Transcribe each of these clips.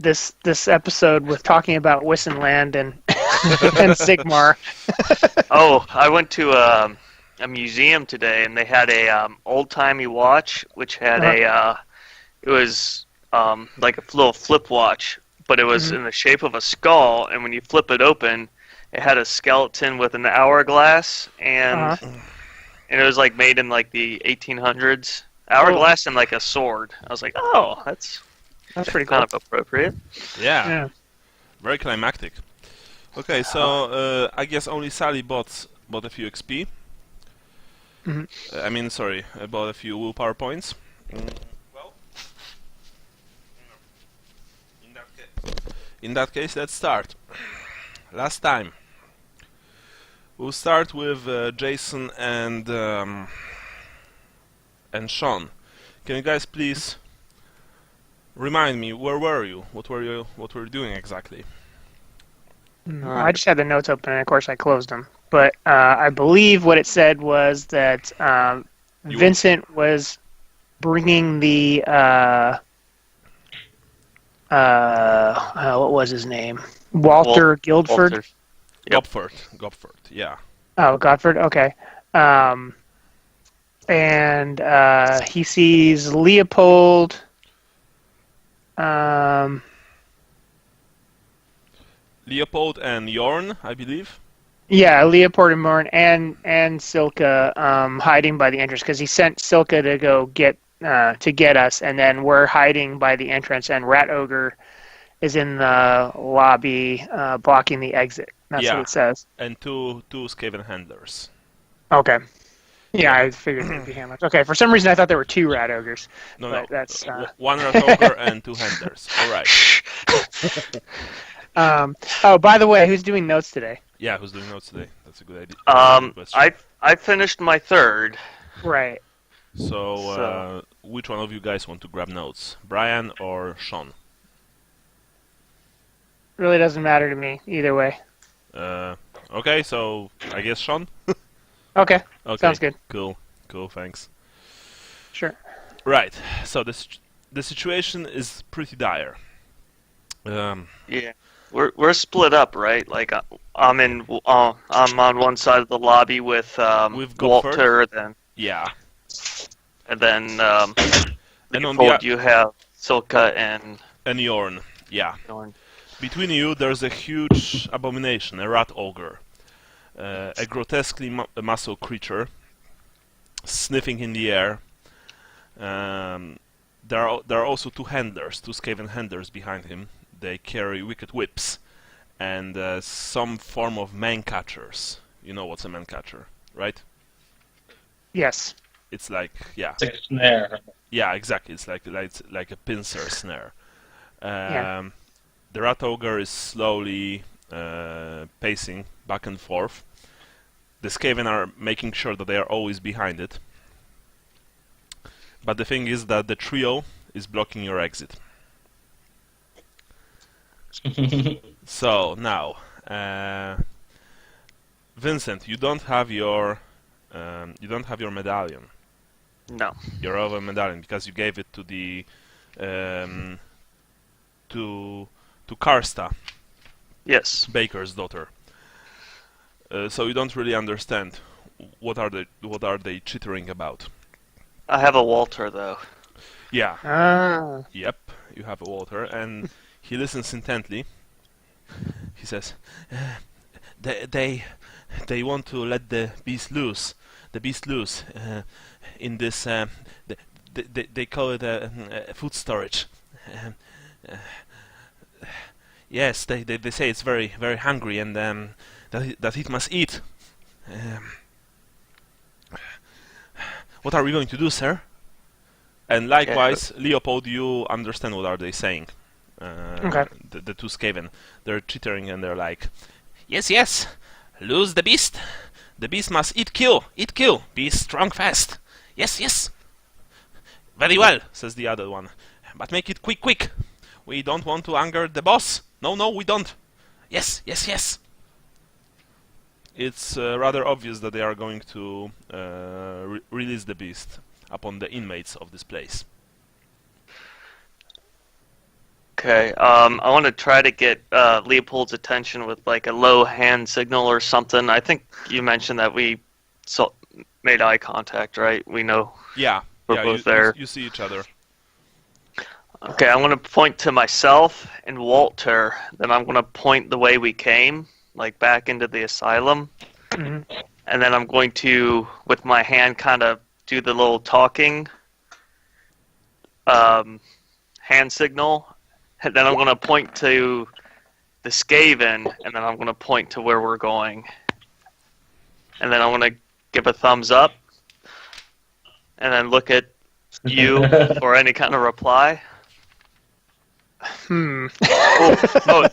this episode with talking about Wissenland and and Sigmar. Oh, I went to a museum today, and they had a old-timey watch, which had it was like a little flip watch, but it was in the shape of a skull, and when you flip it open, it had a skeleton with an hourglass, and it was like made in like the 1800s. Hourglass and like a sword. I was like, oh, that's pretty cool. kind of appropriate. Yeah. Very climactic. Okay, so I guess only Sally bought a few XP. I mean, sorry, I bought a few willpower points. Well, in that case, let's start. Last time, we'll start with Jason and Sean. Can you guys please remind me, where were you? What were you doing exactly? I just had the notes open, and of course I closed them. But I believe what it said was that Vincent was bringing the what was his name? Walter Guildford. Gopford, yeah. Oh, Godford. Okay. And he sees Leopold. Leopold and Jorn, I believe. Yeah, Leopold and Morn and Silka hiding by the entrance because he sent Silka to go get us, and then we're hiding by the entrance, and Rat Ogre is in the lobby blocking the exit. That's what it says. And two Skaven handlers. Okay. Yeah, I figured they'd be handlers. Okay, for some reason I thought there were two Rat Ogres. No. That's one Rat Ogre and two handlers. All right. Oh, by the way, who's doing notes today? Yeah, who's doing notes today? That's a good idea. I finished my third. Right. So which one of you guys want to grab notes? Brian or Sean? Really doesn't matter to me either way. Okay, so I guess Sean? Okay, sounds good. Cool, thanks. Sure. Right, so the situation is pretty dire. Yeah, we're split up, right? Like I'm on one side of the lobby with Walter, then and then and on you have Silka and Jorn. Yeah. Jorn. Between you, there's a huge abomination, a rat ogre, a grotesquely muscle creature, sniffing in the air. There are also two Skaven handlers behind him. They carry wicked whips and some form of man catchers. You know what's a man catcher, right? Yes. It's like It's like a snare. Yeah, exactly. It's like a pincer snare. The Rat Ogre is slowly pacing back and forth. The Skaven are making sure that they are always behind it. But the thing is that the trio is blocking your exit. So now, Vincent, you don't have your medallion. No. Your other medallion, because you gave it to the to Karsta. Yes. Baker's daughter. So you don't really understand what are they chittering about. I have a Walter though. Yeah. Yep, you have a Walter, and he listens intently. He says, "They want to let the beast loose. The beast loose in this. They call it a food storage. Yes, they say it's very very hungry and that it must eat. What are we going to do, sir?" And likewise, Leopold, you understand what are they saying. Okay. The two Skaven, they're chittering and they're like, yes, lose the beast. The beast must eat, kill, be strong, fast. Yes. Very well, says the other one. But make it quick. We don't want to anger the boss. No, we don't. Yes. It's rather obvious that they are going to release the beast upon the inmates of this place. Okay. I want to try to get Leopold's attention with like a low hand signal or something. I think you mentioned that we made eye contact, right? We know Yeah. we're both there. You see each other. Okay, I'm going to point to myself and Walter. Then I'm going to point the way we came, like back into the asylum. Mm-hmm. And then I'm going to, with my hand, kind of do the little talking hand signal. And then I'm going to point to the Skaven, and then I'm going to point to where we're going. And then I'm going to give a thumbs up, and then look at you for any kind of reply. Oh,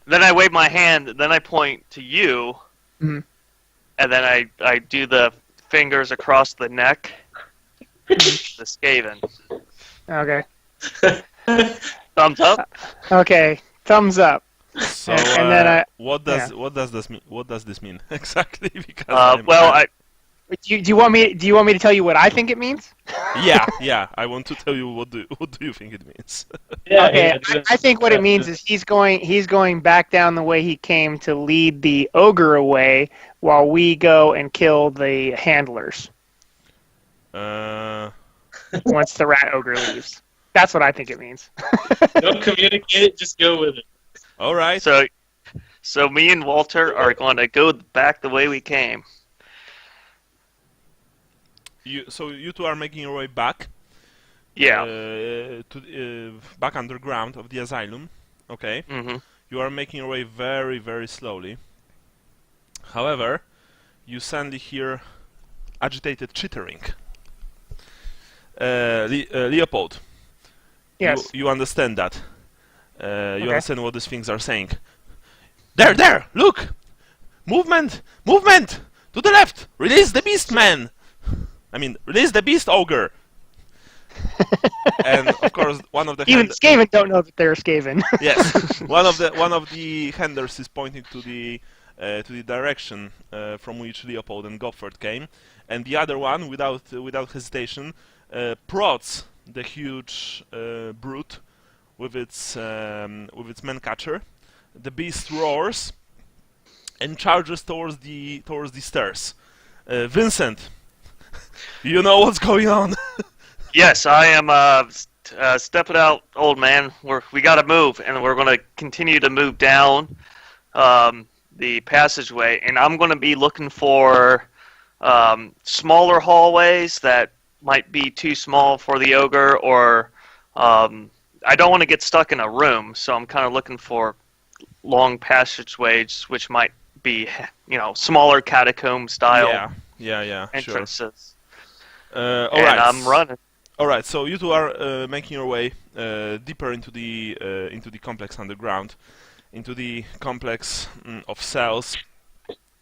then I wave my hand, then I point to you, and then I do the fingers across the neck, the Skaven. Okay. Thumbs up. Okay. Thumbs up. So, and then what does this mean? What does this mean exactly? Because do you want me to tell you what I think it means? yeah. I want to tell you what do you think it means? Okay, I think what it means is he's going back down the way he came to lead the ogre away, while we go and kill the handlers. Once the rat ogre leaves, that's what I think it means. Don't communicate it; just go with it. All right. So me and Walter are going to go back the way we came. You two are making your way back. Yeah. Back underground of the asylum. Okay. Mm-hmm. You are making your way very, very slowly. However, you suddenly hear agitated chittering. Leopold. Yes. You understand that. You Okay. understand what these things are saying. There! Look! Movement! To the left! Release the beast man! I mean, release the beast ogre! And of course, one of the Even Skaven don't know that they're Skaven. yes, one of the handlers is pointing to the direction from which Leopold and Goffert came, and the other one, without hesitation, prods the huge brute with its man catcher. The beast roars and charges towards the stairs. Vincent, you know what's going on? Yes, I am stepping out, old man. We got to move, and we're going to continue to move down the passageway, and I'm going to be looking for smaller hallways that might be too small for the ogre, or I don't want to get stuck in a room, so I'm kind of looking for long passageways, which might be, smaller catacomb style entrances. Sure. All and right. I'm running. All right. So you two are making your way deeper into the complex underground, into the complex of cells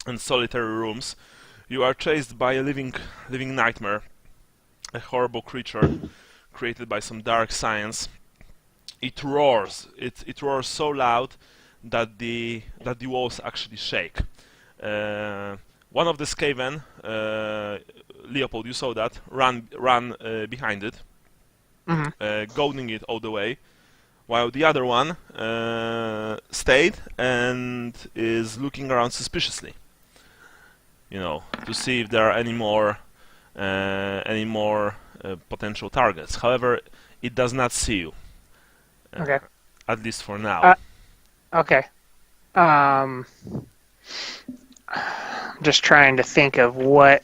and solitary rooms. You are chased by a living nightmare, a horrible creature created by some dark science. It roars. It roars so loud that the walls actually shake. One of the Skaven, Leopold, you saw that, ran behind it, goading it all the way, while the other one stayed and is looking around suspiciously, to see if there are any more potential targets. However, it does not see you. Okay. At least for now. Okay. Just trying to think of what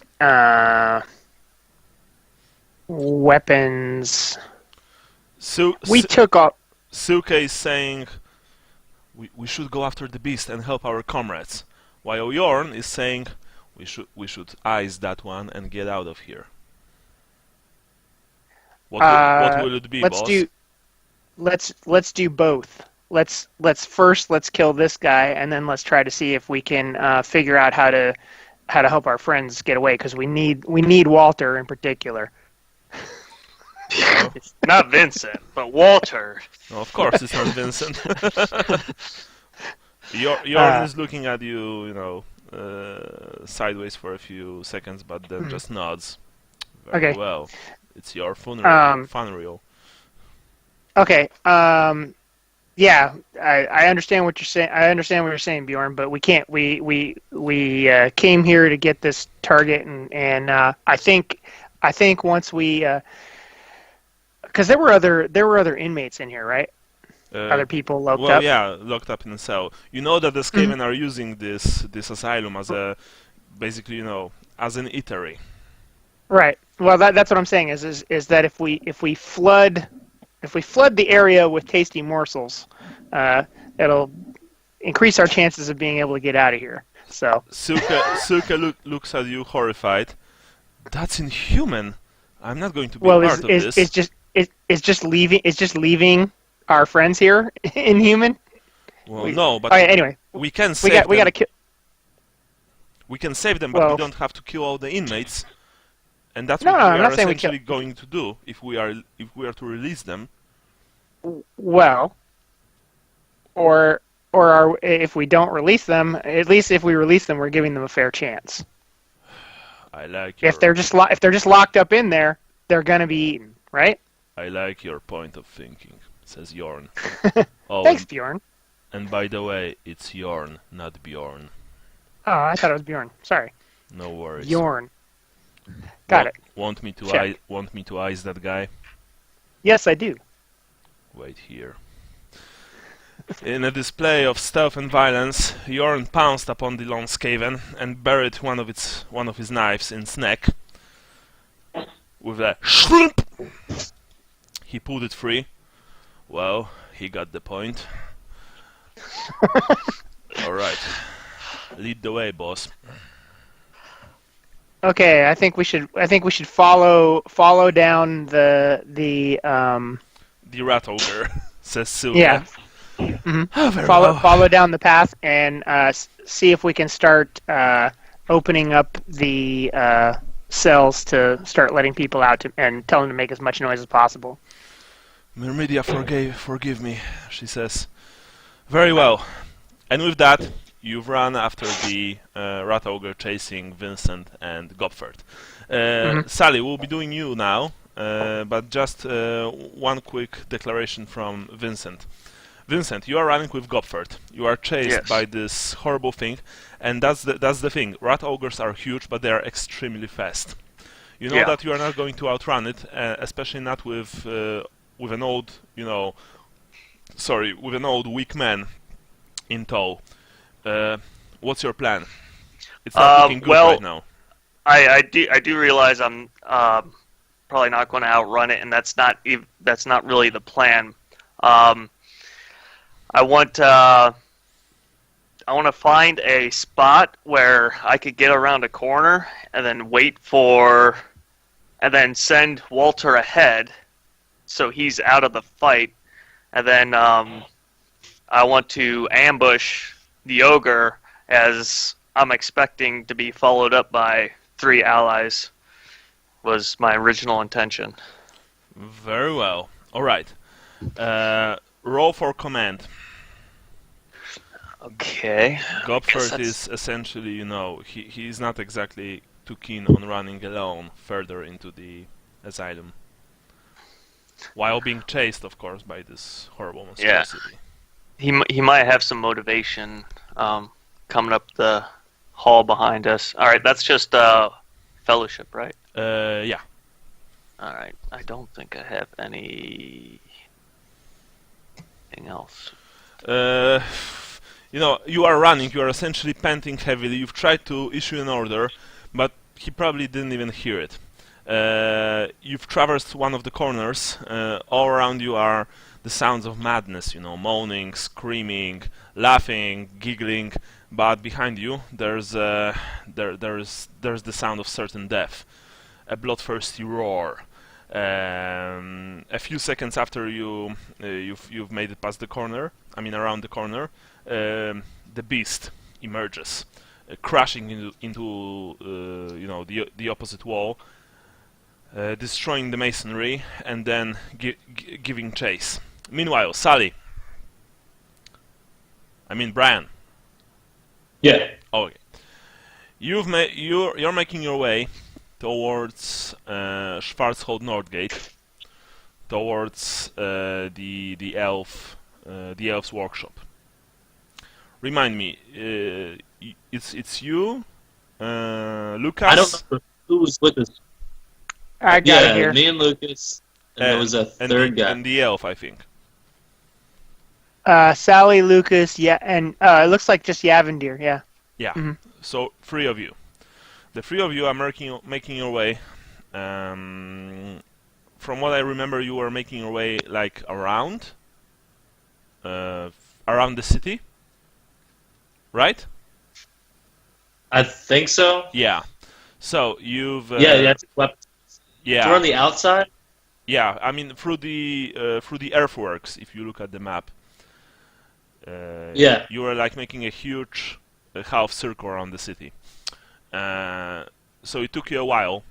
weapons we took off. Suke is saying we should go after the beast and help our comrades, while Jorn is saying we should ice that one and get out of here. What will it be, boss? Let's do both. Let's kill this guy, and then let's try to see if we can figure out how to help our friends get away, because we need Walter in particular. It's not Vincent, but Walter. No, of course, it's not Vincent. Jorn is looking at you, sideways for a few seconds, but then just nods. Very Okay. well. It's your funeral. Okay. Yeah, I understand what you're saying. I understand what you're saying, Bjorn. But we can't. We came here to get this target, and I think once we because there were other inmates in here, right? Other people locked well, up. yeah, locked up in a cell. You know that the Skaven are using this asylum as a basically, as an eatery. Right. Well, that's what I'm saying is that if we flood the area with tasty morsels, it'll increase our chances of being able to get out of here. So Silke looks at you horrified. That's inhuman. I'm not going to be well, part of this. it's just leaving our friends here inhuman. Well, no, but okay, anyway, we can save them. we gotta kill. We can save them, but Well, we don't have to kill all the inmates. And that's No, what no, we I'm are not saying we essentially going to do if we are to release them. Well, or if we don't release them, at least if we release them, we're giving them a fair chance. I like your, If they're just locked up in there, they're gonna be eaten, right? I like your point of thinking, says Jorn. Oh, Thanks, Bjorn. and by the way, it's Jorn, not Bjorn. Oh, I thought it was Bjorn. Sorry, No worries. Bjorn. Got it. Want me to Check. want me to ice that guy? Yes, I do. Wait here. In a display of stealth and violence, Jorn pounced upon the lone Skaven and buried one of his knives in its neck. With a shrimp, he pulled it free. Well, he got the point. All right, lead the way, boss. Okay, I think we should follow down the The Rat Ogre, says Silke. yeah. Mm-hmm. Oh, very well. Follow down the path and see if we can start opening up the cells to start letting people out and tell them to make as much noise as possible. Myrmidia, forgive me, she says. Very well. And with that, you've run after the Rat Ogre chasing Vincent and Gopfert. Sally, we'll be doing you now, but just one quick declaration from Vincent. Vincent, you are running with Gopfert. You are chased by this horrible thing, and that's the thing. Rat Ogres are huge, but they are extremely fast. You know that you are not going to outrun it, especially not with an old, with an old weak man in tow. What's your plan? It's not looking good right now. I do realize I'm probably not going to outrun it, and that's not really the plan. I want to find a spot where I could get around a corner and then and then send Walter ahead, so he's out of the fight, and then I want to ambush the ogre as I'm expecting to be followed up by 3 allies. Was my original intention. Very well. All right. Roll for command. Okay. Gopfert is essentially, he's not exactly too keen on running alone further into the asylum. While being chased, of course, by this horrible monstrosity. Yeah. He might have some motivation coming up the hall behind us. All right, that's just fellowship, right? Yeah. All right. I don't think I have anything else. You are running, you are essentially panting heavily, you've tried to issue an order, but he probably didn't even hear it. You've traversed one of the corners, all around you are the sounds of madness, moaning, screaming, laughing, giggling, but behind you there's the sound of certain death, a bloodthirsty roar. A few seconds after you've made it past the corner, around the corner, the beast emerges, crashing into the opposite wall, destroying the masonry, and then giving chase. Meanwhile, Sally. Brian. Yeah. Okay. You're making your way towards Schwarzhold Nordgate, towards the elf the elf's workshop. Remind me, it's you, Lucas. I don't know who was with us. I got it Yeah, here. me and Lucas, and there was a third guy. And the elf, I think. Sally, Lucas, yeah, and it looks like just Yavandir, yeah. Yeah. Mhm. So 3 of you. The 3 of you are making your way. From what I remember, you were making your way like around the city, right? I think so. Yeah. So you've Yeah. yeah. So we're on the outside. Yeah, I mean through the earthworks. If you look at the map, Yeah. you are like making a huge half circle around the city. So it took you a while.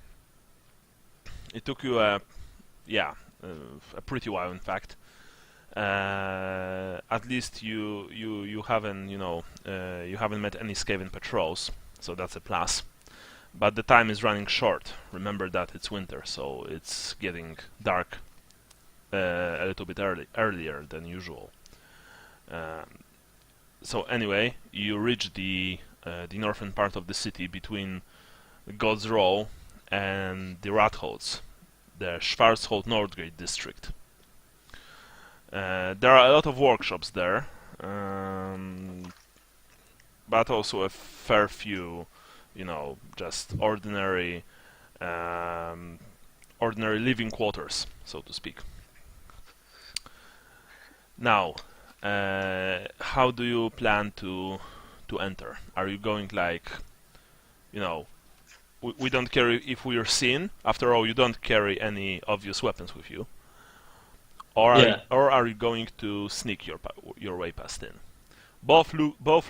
It took you a pretty while, in fact. At least you haven't you haven't met any Skaven patrols, so that's a plus. But the time is running short. Remember that it's winter, so it's getting dark a little bit earlier than usual. So anyway, you reach the northern part of the city between God's Row and the Ratholz, the Schwarzhold Nordgate district. There are a lot of workshops there, but also a fair few, just ordinary living quarters, so to speak. Now, how do you plan to enter? Are you going like, we don't care if we are seen. After all, you don't carry any obvious weapons with you. Or are you going to sneak your way past in? Both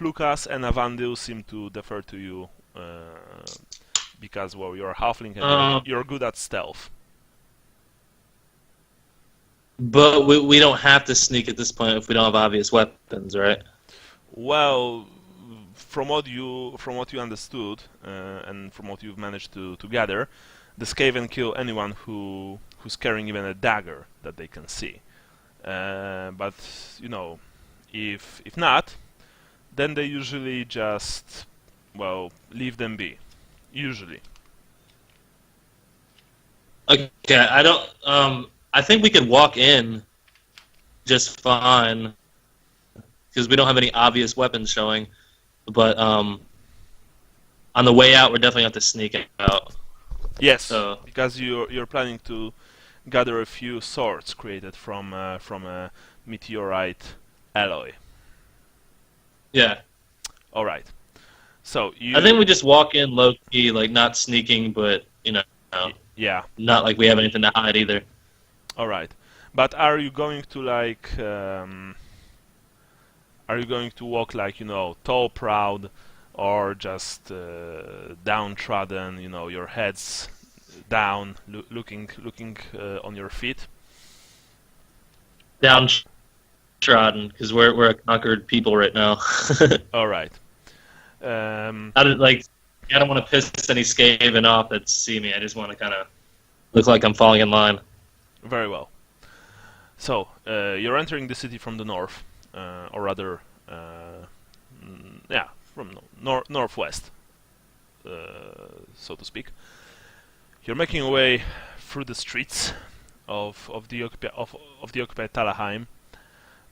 Lucas and Avandil seem to defer to you because, well, you're a halfling and you're good at stealth. But we don't have to sneak at this point if we don't have obvious weapons, right? Well, from what you understood and from what you've managed to gather, the Skaven kill anyone who's carrying even a dagger that they can see. But if not, then they usually just leave them be. Usually. Okay, I don't. I think we could walk in just fine because we don't have any obvious weapons showing. But on the way out, we're definitely going to have to sneak out. Yes, because you're planning to gather a few swords created from a meteorite alloy. Yeah. All right. So I think we just walk in low key, like not sneaking, but yeah, not like we have anything to hide either. All right. But are you going to like? Are you going to walk like tall, proud, or just downtrodden? Your head's down, looking on your feet. Downtrodden, because we're a conquered people right now. All right. I don't want to piss any Skaven off that see me. I just want to kind of look like I'm falling in line. Very well. So you're entering the city from the north, or rather, from northwest, so to speak. You're making your way through the streets of the occupied Talabheim.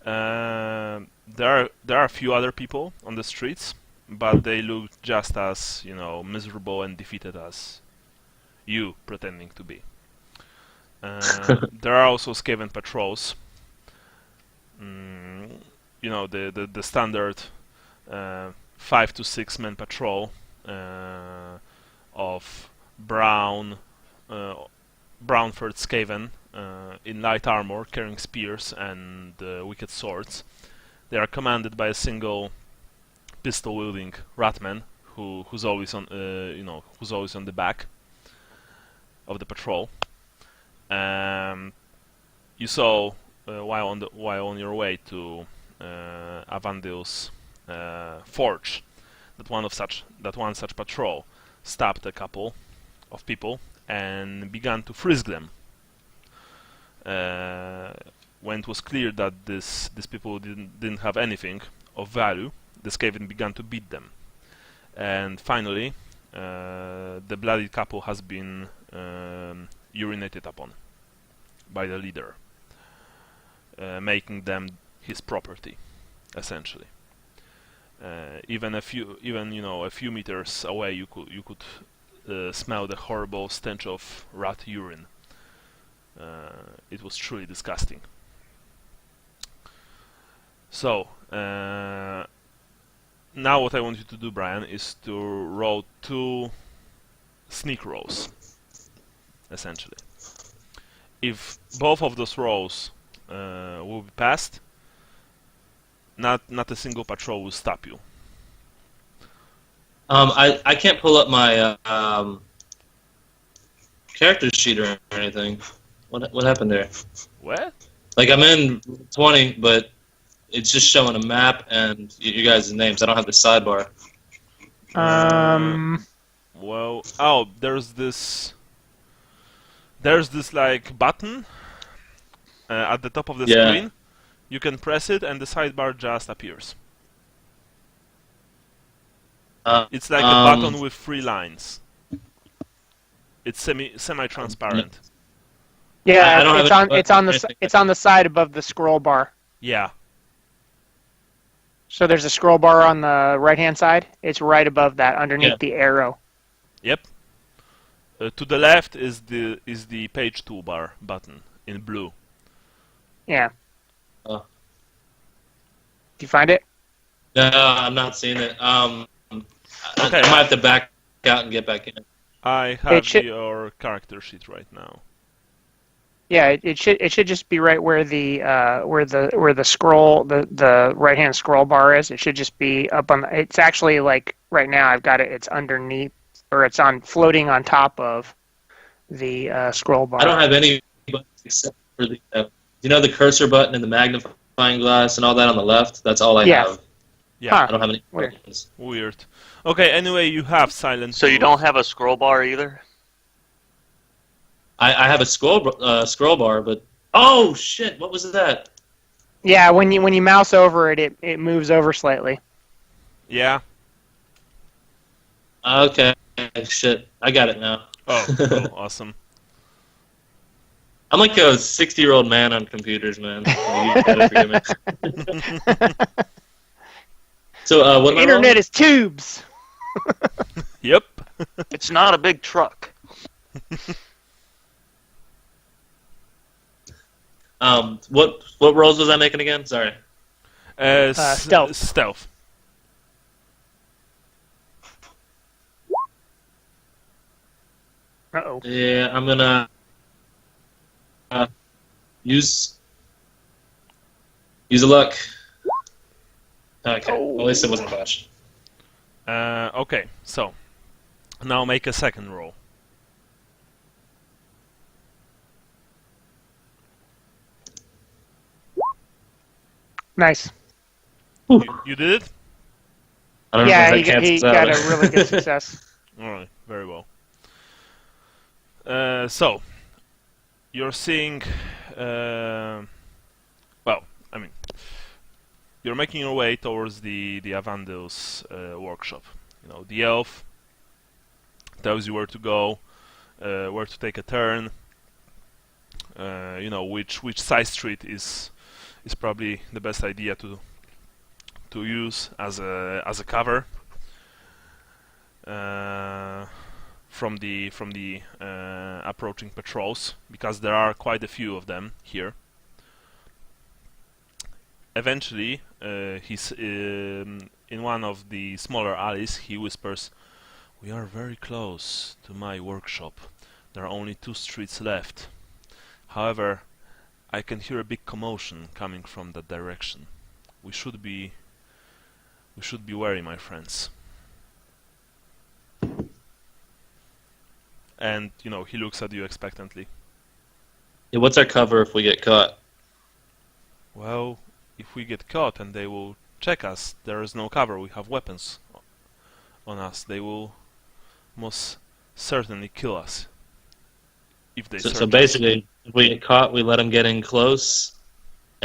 There are a few other people on the streets, but they look just as miserable and defeated as you pretending to be. There are also Skaven patrols. The standard 5 to 6 men patrol of brown furred Skaven in light armor, carrying spears and wicked swords. They are commanded by a single pistol-wielding ratman who's always on the back of the patrol. You saw while on your way to Avandil's forge that one such patrol stopped a couple of people and began to frisk them. when it was clear that these people didn't have anything of value, the Skaven began to beat them. And finally, the bloodied couple has been urinated upon by the leader, making them his property, essentially. Even a few meters away, you could smell the horrible stench of rat urine. It was truly disgusting. So, now what I want you to do, Brian, is to roll 2 sneak rolls, essentially. If both of those rolls will be passed, not a single patrol will stop you. I can't pull up my character sheet or anything. What happened there? What? Like, I'm in 20, but it's just showing a map and you guys' names. I don't have the sidebar. Well, there's this like button at the top of the screen. You can press it and the sidebar just appears. It's like a button with 3 lines. It's semi-transparent. Yeah, it's on the side above the scroll bar. Yeah. So there's a scroll bar on the right-hand side. It's right above that, underneath the arrow. Yep. To the left is the page toolbar button in blue. Yeah. Do you find it? No, I'm not seeing it. Okay. I might have to back out and get back in. I have your character sheet right now. Yeah, it should just be right where the scroll the right hand scroll bar is. It should just be up on. It's actually like right now I've got it. It's underneath, or it's floating on top of the scroll bar. I don't have any buttons except for the the cursor button and the magnifying glass and all that on the left. That's all I have. Yeah, I don't have any buttons. Weird. Okay, anyway, you have silent. So you don't have a scroll bar either? I have a scroll bar, but oh shit! What was that? Yeah, when you mouse over it, it moves over slightly. Yeah. Okay. Shit, I got it now. Oh, cool. Awesome. I'm like a 60-year-old man on computers, man. You gotta forgive me. So, what am I Internet rolling? is tubes. Yep. It's not a big truck. What rolls was I making again? Sorry. Stealth. Stealth. Uh-oh. Yeah, I'm gonna use a luck. Okay, well, at least it wasn't botched. Okay, so now make a second roll. Nice. You did it? I don't know Yeah, if that he cancels got out. a really good success. Alright, very well. So, you're seeing... you're making your way towards the Avandil's workshop. The elf tells you where to go, where to take a turn, which side street is probably the best idea to use as a cover from the approaching patrols, because there are quite a few of them here. Eventually, he's in one of the smaller alleys. He whispers, "We are very close to my workshop. There are only 2 streets left. However, I can hear a big commotion coming from that direction. We should be wary, my friends." And he looks at you expectantly. Yeah, what's our cover if we get caught? Well, if we get caught and they will check us, there is no cover. We have weapons on us. They will most certainly kill us if they search So us. basically, if we get caught, we let them get in close,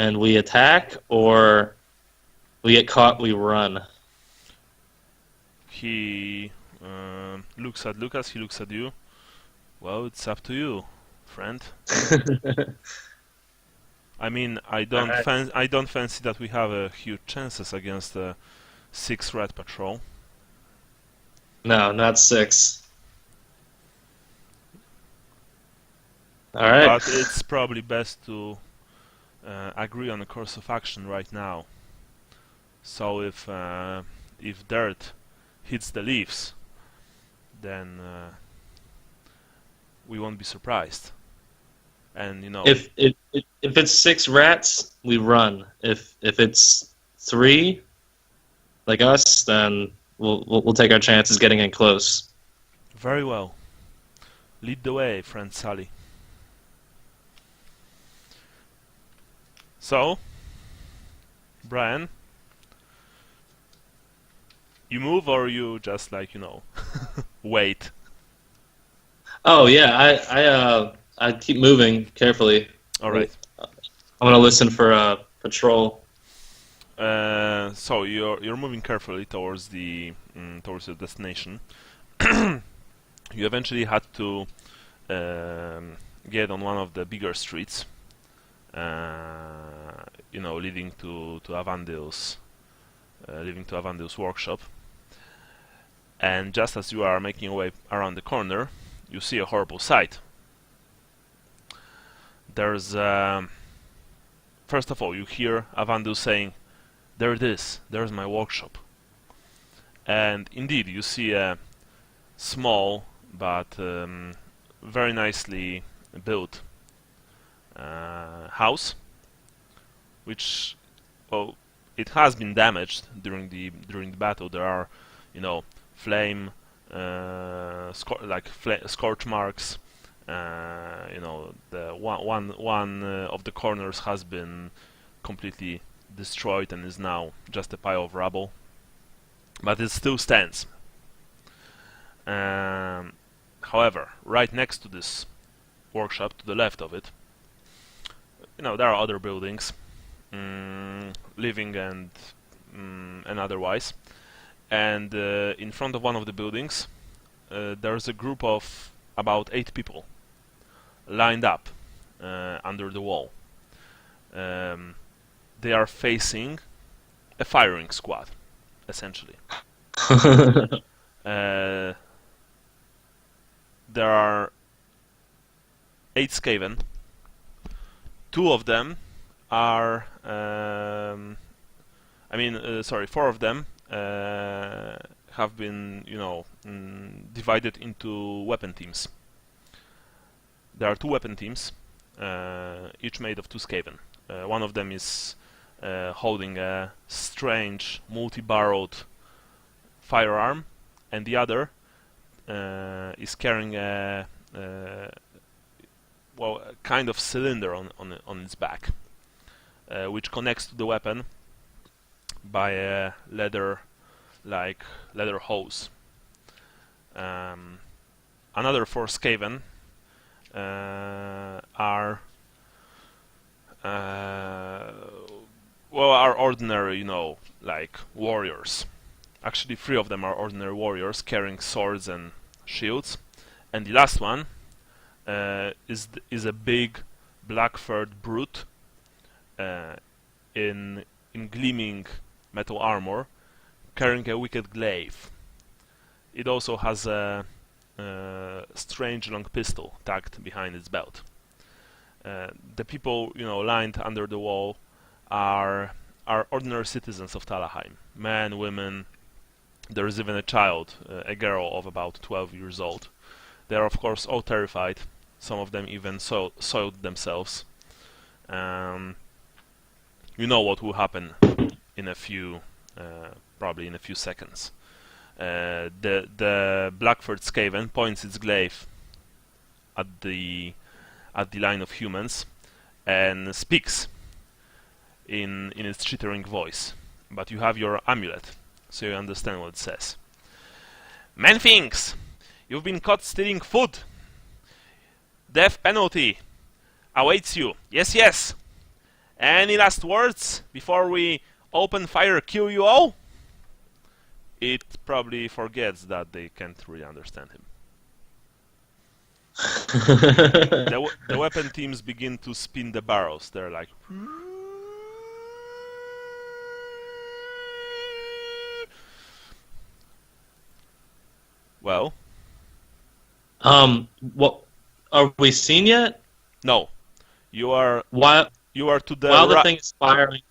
and we attack, or we get caught, we run. He looks at Lucas. He looks at you. Well, it's up to you, friend. I mean, I don't fancy that we have huge chances against the 6 rat patrol. No, not 6. All right. But it's probably best to agree on a course of action right now. So if dirt hits the leaves, then we won't be surprised. And if it's 6 rats, we run. If it's 3, like us, then we'll take our chances getting in close. Very well. Lead the way, friend Sally. So, Brian, you move, or you just wait? Oh yeah, I keep moving carefully. All right. I'm gonna listen for a patrol. So you're moving carefully towards the destination. You eventually had to get on one of the bigger streets, leading to Avandil's workshop. And just as you are making your way around the corner, you see a horrible sight. There's first of all, you hear Avandil saying, "There it is. There's my workshop." And indeed, you see a small but very nicely built house, which, well, it has been damaged during the battle. There are, flame, scorch marks. The one of the corners has been completely destroyed and is now just a pile of rubble, but it still stands. However, right next to this workshop, to the left of it, there are other buildings, living and otherwise. And in front of one of the buildings, there's a group of about 8 people lined up under the wall. They are facing a firing squad, essentially. There are 8 Skaven. 2 of them are, 4 of them have been, divided into weapon teams. There are 2 weapon teams, each made of 2 Skaven. One of them is holding a strange multi-barreled firearm, and the other is carrying a kind of cylinder on its back, which connects to the weapon by a leather hose. Another 4 Skaven are ordinary, warriors. Actually, 3 of them are ordinary warriors carrying swords and shields, and the last one is a big black-furred brute in gleaming metal armor, carrying a wicked glaive. It also has a strange long pistol tucked behind its belt. The people, lined under the wall are ordinary citizens of Talabheim. Men, women. There is even a child, a girl of about 12 years old. They are, of course, all terrified. Some of them even soiled themselves. You know what will happen in a few, probably in a few seconds. The Blackford Skaven points its glaive at the line of humans and speaks in its chittering voice. But you have your amulet, so you understand what it says. "Menthings, you've been caught stealing food. Death penalty awaits you. Yes, yes. Any last words before we open fire, kill you all? It probably forgets that they can't really understand him. The weapon teams begin to spin the barrels. They're like... Well... What are we seen yet? No. You are... While to the... While the thing is firing,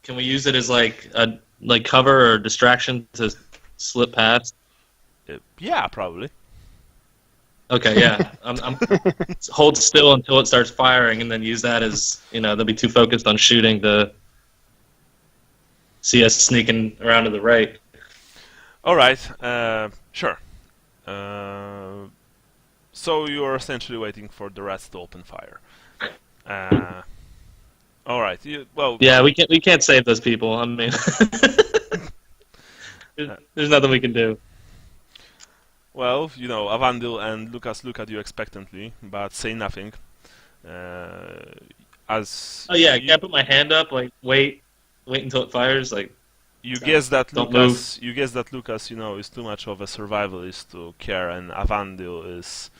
can we use it as like a cover or distraction to slip past? Yeah, probably. Okay, yeah. I'm hold still until it starts firing, and then use that as they'll be too focused on shooting to see us sneaking around to the right. All right. Sure. So you are essentially waiting for the rats to open fire. All right. Yeah, we can't save those people. I mean, there's nothing we can do. Well, Avandil and Lucas look at you expectantly, but say nothing. As can I put my hand up? Like, wait until it fires. Like, you guess that don't Lucas, is too much of a survivalist to care, and Avandil is,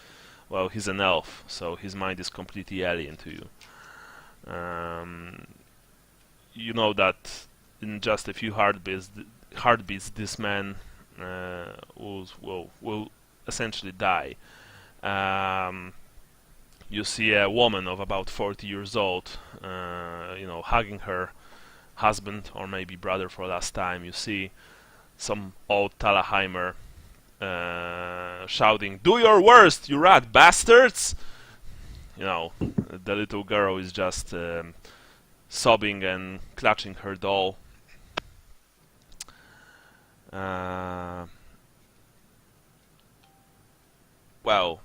well, he's an elf, so his mind is completely alien to you. You know that in just a few heartbeats, this man will essentially die. You see a woman of about 40 years old, hugging her husband or maybe brother for last time. You see some old Talabheimer shouting, "Do your worst, you rat bastards!" The little girl is just sobbing and clutching her doll. Well,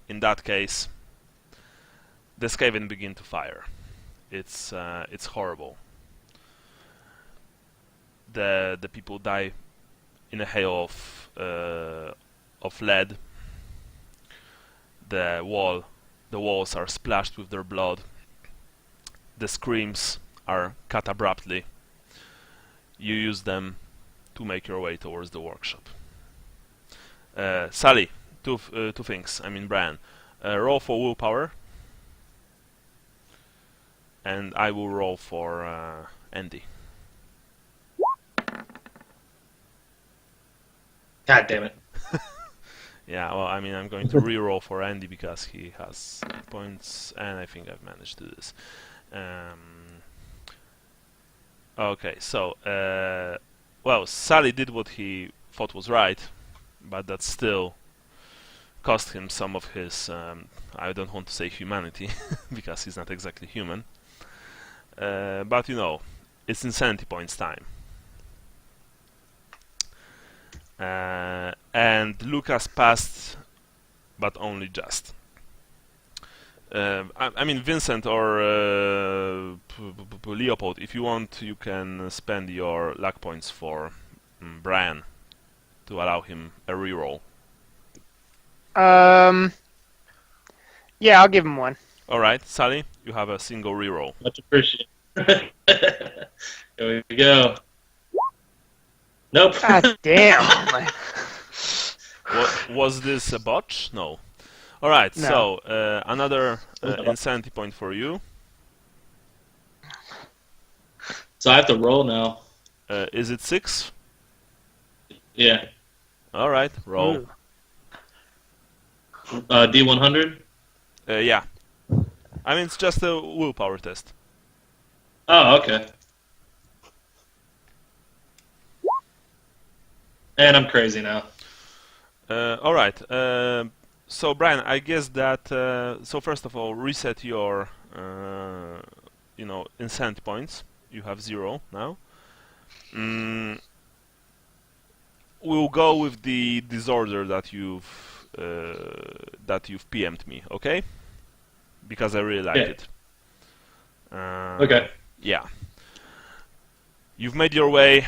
in that case, the Skaven begin to fire. It's horrible. The people die in a hail of lead. The walls are splashed with their blood. The screams are cut abruptly. You use them to make your way towards the workshop. Sally, two things. Brian, roll for willpower, and I will roll for Andy. God damn it. Yeah, well, I'm going to re-roll for Andy because he has points, and I think I've managed to do this. Okay, so, well, Sally did what he thought was right, but that still cost him some of his, I don't want to say humanity, because he's not exactly human. But, it's insanity points time. And Lucas passed, but only just. Vincent or Leopold, if you want, you can spend your luck points for Brian to allow him a reroll. Yeah, I'll give him one. Alright, Sally, you have a single reroll. Much appreciated. Here we go. Nope. God damn. Was this a botch? No. Alright, No. So another insanity point for you. So I have to roll now. Is it 6? Yeah. Alright, roll. Ooh. D100? Yeah. It's just a willpower test. Oh, okay. And I'm crazy now. Alright. So, Brian, I guess that... so, first of all, reset your, insanity points. You have 0 now. We'll go with the disorder that you've PM'd me, okay? Because I really like it. Okay. Yeah. You've made your way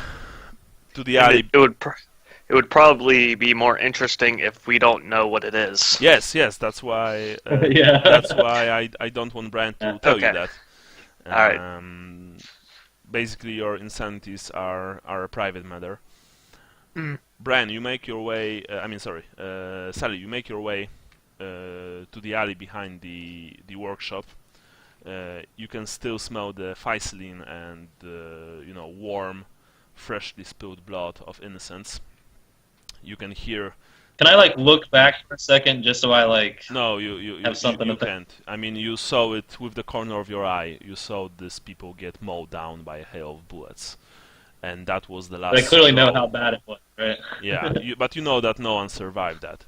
to the alley. It would probably be more interesting if we don't know what it is. Yes, that's why. Yeah. That's why I don't want Brian to tell you that. Alright. Basically, your insanities are a private matter. Mm. Brian, you make your way. Sally, you make your way to the alley behind the workshop. You can still smell the Ficeline and warm, freshly spilled blood of innocents. You can hear. Can I look back for a second just so I No, you have something you to think? can't. I mean, you saw it with the corner of your eye. You saw these people get mowed down by a hail of bullets, and that was the last. But I clearly know straw. how bad it was, right? Yeah, but you know that no one survived that.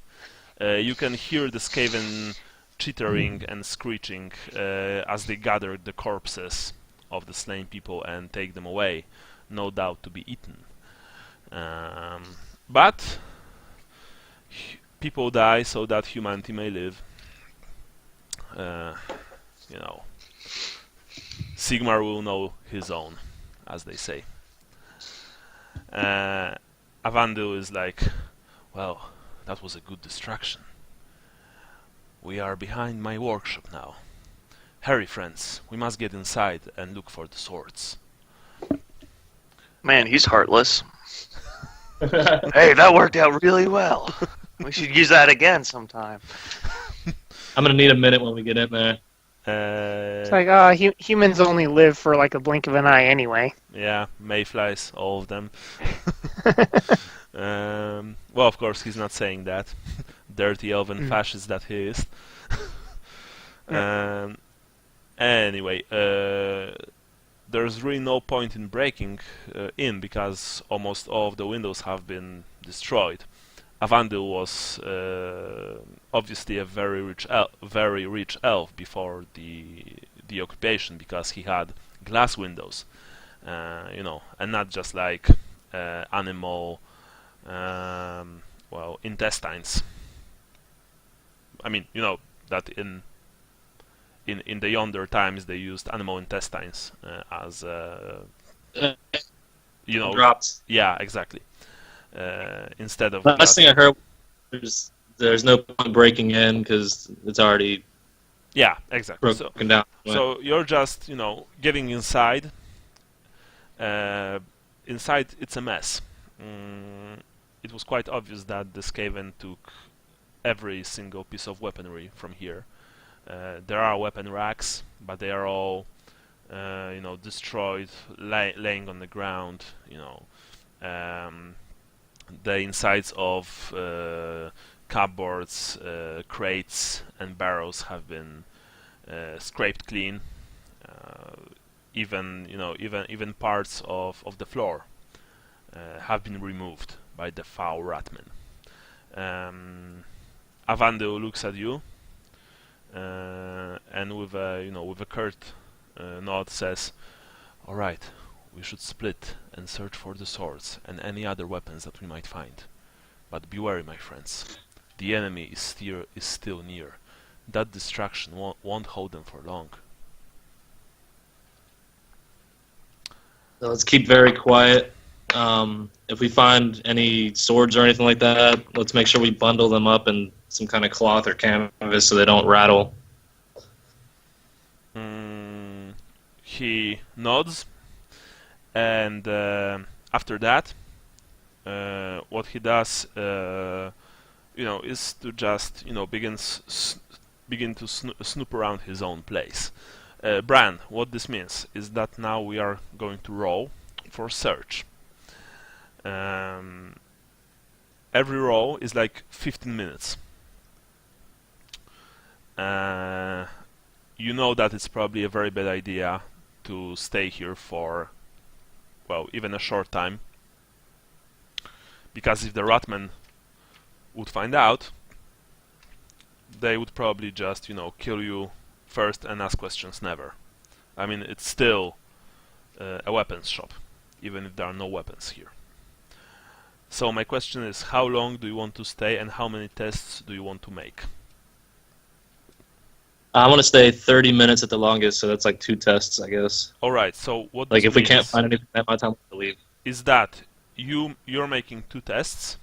You can hear the Skaven chittering and screeching as they gather the corpses of the slain people and take them away, no doubt to be eaten. But people die so that humanity may live. Sigmar will know his own, as they say. Avandil is like, well, that was a good distraction. We are behind my workshop now. Hurry, friends, we must get inside and look for the swords. Man, he's heartless. Hey, that worked out really well. We should use that again sometime. I'm gonna need a minute when we get in there. It's like, humans only live for like a blink of an eye anyway. Yeah, mayflies, all of them. Well, of course, he's not saying that. Dirty elven fascist that he is. Anyway, there's really no point in breaking in because almost all of the windows have been destroyed. Avandil was obviously a very rich elf before the occupation because he had glass windows, and not just like animal intestines. I mean, you know that in the yonder times they used animal intestines as Dropped. yeah, exactly. Instead of The last thing I heard was there's no point breaking in because it's already exactly. broken down. So you're just getting inside. Inside it's a mess. It was quite obvious that the Skaven took every single piece of weaponry from here. There are weapon racks, but they are all destroyed, laying on the ground. The insides of cupboards, crates, and barrels have been scraped clean. Even parts of the floor have been removed by the foul ratmen. Avandil looks at you and with a curt nod says, "All right. We should split and search for the swords and any other weapons that we might find. But be wary, my friends. The enemy is still near. That distraction won't hold them for long." So let's keep very quiet. If we find any swords or anything like that, let's make sure we bundle them up in some kind of cloth or canvas so they don't rattle. He nods. And after that, what he does, is to just, begin to snoop around his own place. Bran, what this means is that now we are going to roll for search. Every roll is like 15 minutes. You know that it's probably a very bad idea to stay here for even a short time, because if the Ratmen would find out, they would probably just, kill you first and ask questions never. I mean, it's still a weapons shop, even if there are no weapons here. So my question is, how long do you want to stay and how many tests do you want to make? I want to stay 30 minutes at the longest, so that's like 2 tests, I guess. Alright, so what Like, this if we means can't find anything, that might time to leave. is that you're making 2 tests,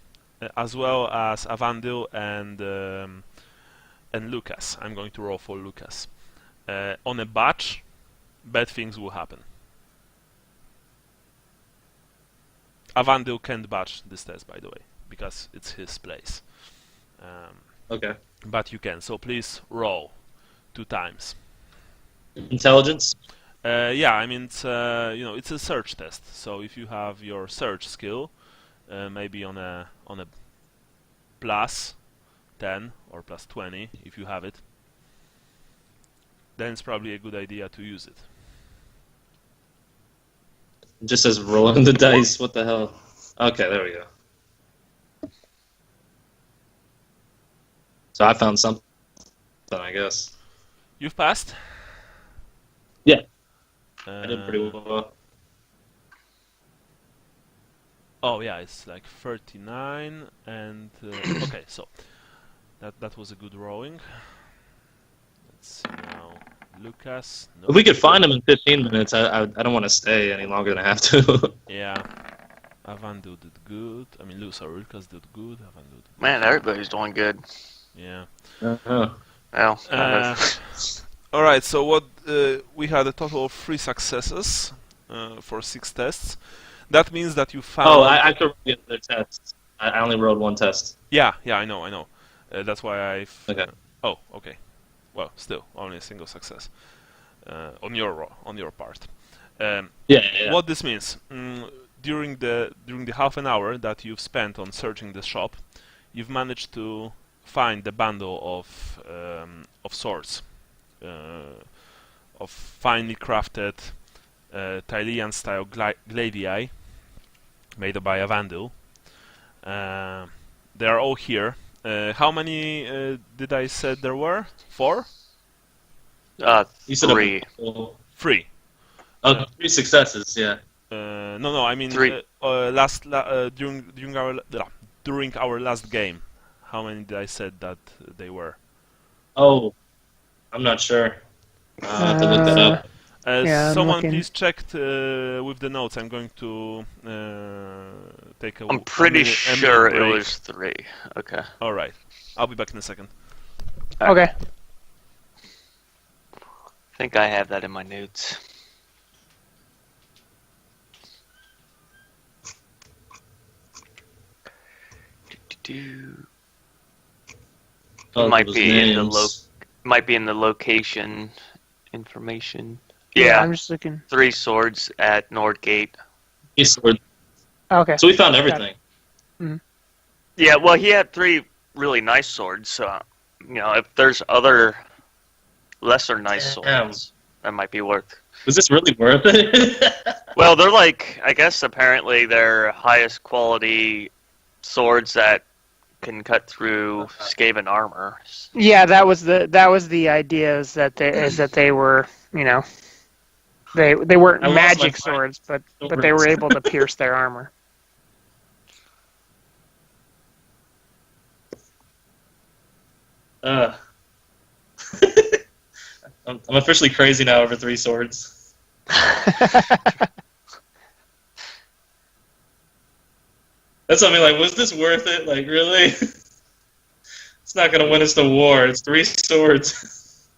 as well as Avandil and Lucas. I'm going to roll for Lucas. On a batch, bad things will happen. Avandil can't batch this test, by the way, because it's his place. Okay. But you can, so please roll 2 times. Intelligence? Yeah, I mean, it's, it's a search test, so if you have your search skill, maybe on a plus 10 or plus 20, if you have it, then it's probably a good idea to use it. It just says rolling the dice. What the hell? Okay, there we go. So I found something, I guess. You've passed? Yeah. I did pretty well. Oh yeah, it's like 39 and okay, so that was a good rolling. Let's see now, Lucas. No. If we could find him in 15 minutes, I don't want to stay any longer than I have to. Yeah, Avandil did good. I mean, Lucas did good. Avandil did good. Man, everybody's doing good. Yeah. Well, all right. So what we had a total of 3 successes for 6 tests. That means that you found. Oh, I could get the tests. I only rolled 1 test. Yeah, I know. That's why I've. Okay. Oh, okay. Well, still only a single success on your part. Yeah. What this means? During the half an hour that you've spent on searching the shop, you've managed to find the bundle of swords, of finely crafted Tylian style gladii made by Avandil. They are all here. How many did I say there were? 4? You said 3. 3. 3 successes. Yeah. No. I mean 3. During our last game, how many did I said that they were? Oh, I'm not sure. I'll have to look that up. Yeah, someone please check with the notes. I'm going to take a. I'm pretty sure minute break. it was 3. Okay. All right, I'll be back in a second. Okay. I think I have that in my notes. Oh, might those be in the names. might be in the location information. Yeah, Yeah, I'm just looking. 3 swords at Nordgate. Okay. So we found everything. Yeah, well, he had 3 really nice swords. So, if there's other lesser nice Damn. swords, that might be worth. Was this really worth it? Well, they're like, I guess apparently they're highest quality swords that can cut through Skaven armor. Yeah, that was the idea is that they were, they weren't I lost magic my mind. swords, but they were able to pierce their armor. I'm officially crazy now over 3 swords. That's what I mean. Like, was this worth it? Like, really? It's not gonna win us the war. It's 3 swords.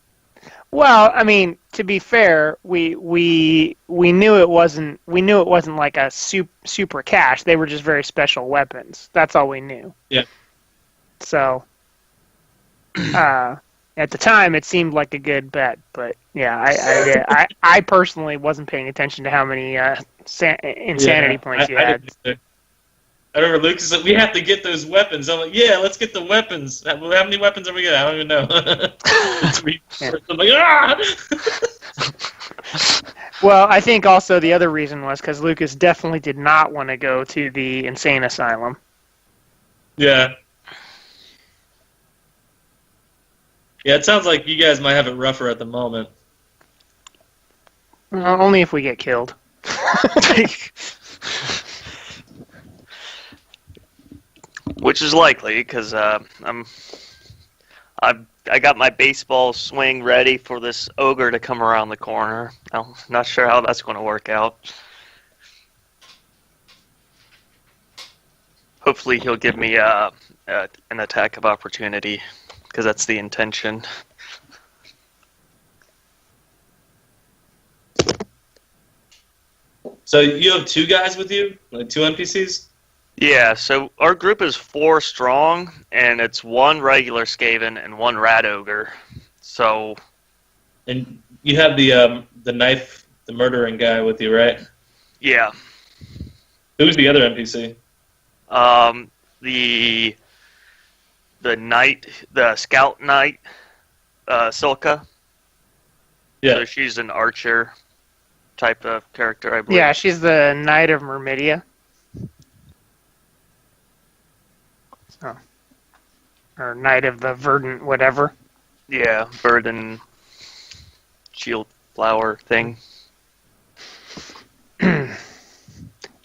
Well, I mean, to be fair, we knew it wasn't like a super cache. They were just very special weapons. That's all we knew. Yeah. So, at the time, it seemed like a good bet, but yeah, I personally wasn't paying attention to how many insanity points you had. I remember Lucas said, "We have to get those weapons." I'm like, "Yeah, let's get the weapons." How many weapons are we getting? I don't even know. 3 swords. I'm like, ah! Well, I think also the other reason was because Lucas definitely did not want to go to the insane asylum. Yeah. Yeah, it sounds like you guys might have it rougher at the moment. Well, only if we get killed. Which is likely, because I got my baseball swing ready for this ogre to come around the corner. I'm not sure how that's going to work out. Hopefully he'll give me an attack of opportunity, because that's the intention. So you have 2 guys with you, like 2 NPCs. Yeah, so our group is 4 strong, and it's 1 regular Skaven and 1 Rat Ogre. So, And you have the knife, the murdering guy with you, right? yeah. Who's the other NPC? The knight, the scout knight, Silka. Yeah. So she's an archer type of character, I believe. Yeah, she's the Knight of Myrmidia. So, or Knight of the Verdant whatever. Yeah, bird and shield flower thing.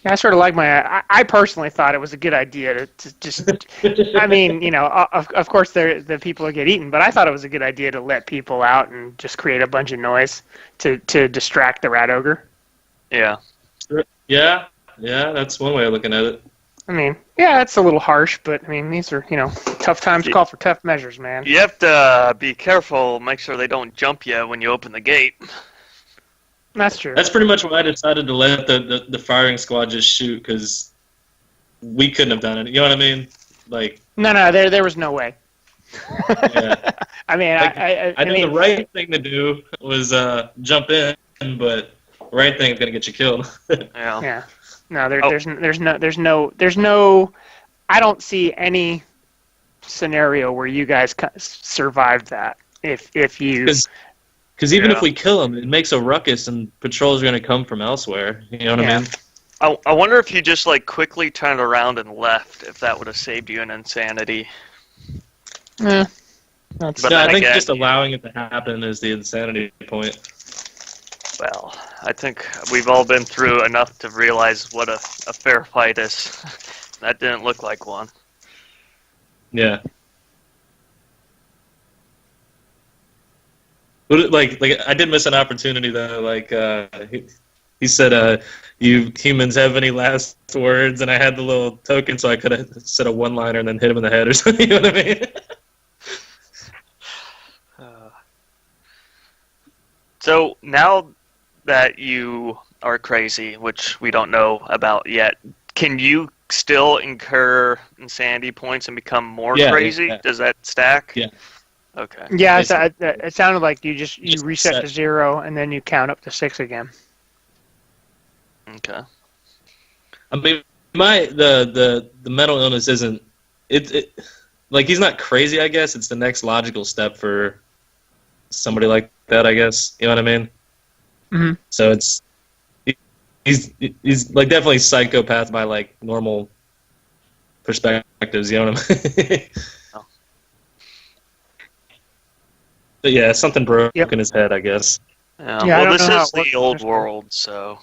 Yeah, I sort of like I personally thought it was a good idea to just. I mean, you know, of course, the people will get eaten, but I thought it was a good idea to let people out and just create a bunch of noise to distract the Rat Ogre. Yeah. Yeah, that's one way of looking at it. I mean, yeah, it's a little harsh, but I mean, these are, you know, tough times call for tough measures, man. You have to be careful, make sure they don't jump you when you open the gate. That's true. That's pretty much why I decided to let the firing squad just shoot, because we couldn't have done it. You know what I mean? Like, No, there was no way. yeah. I mean, Like, I mean, the right thing to do was jump in, but the right thing is gonna get you killed. Yeah. Yeah. No, there's no. I don't see any scenario where you guys survived that. If you. Because even Yeah. if we kill him, it makes a ruckus, and patrols are gonna come from elsewhere. You know what I mean? I wonder if you just like quickly turned around and left, if that would have saved you an insanity. Yeah. That's, But Yeah, I then think again, just allowing it to happen is the insanity point. Well, I think we've all been through enough to realize what a fair fight is. That didn't look like one. Yeah. Like I did miss an opportunity though. Like he said, "You humans have any last words?" And I had the little token, so I could have said a one-liner and then hit him in the head or something. You know what I mean? So now that you are crazy, which we don't know about yet, can you still incur insanity points and become more crazy? Yeah. Does that stack? Yeah. Okay. yeah, it sounded like you Just reset reset. to 0 and then you count up to 6 again. Okay. I mean, the mental illness isn't it like he's not crazy. I guess it's the next logical step for somebody like that. I guess you know what I mean. Mm-hmm. So he's like definitely psychopath by like normal perspectives. You know what I mean? Oh. But yeah, something broke Yep. in his head. I guess. Yeah, I well, don't this know how is it works the in old this world, so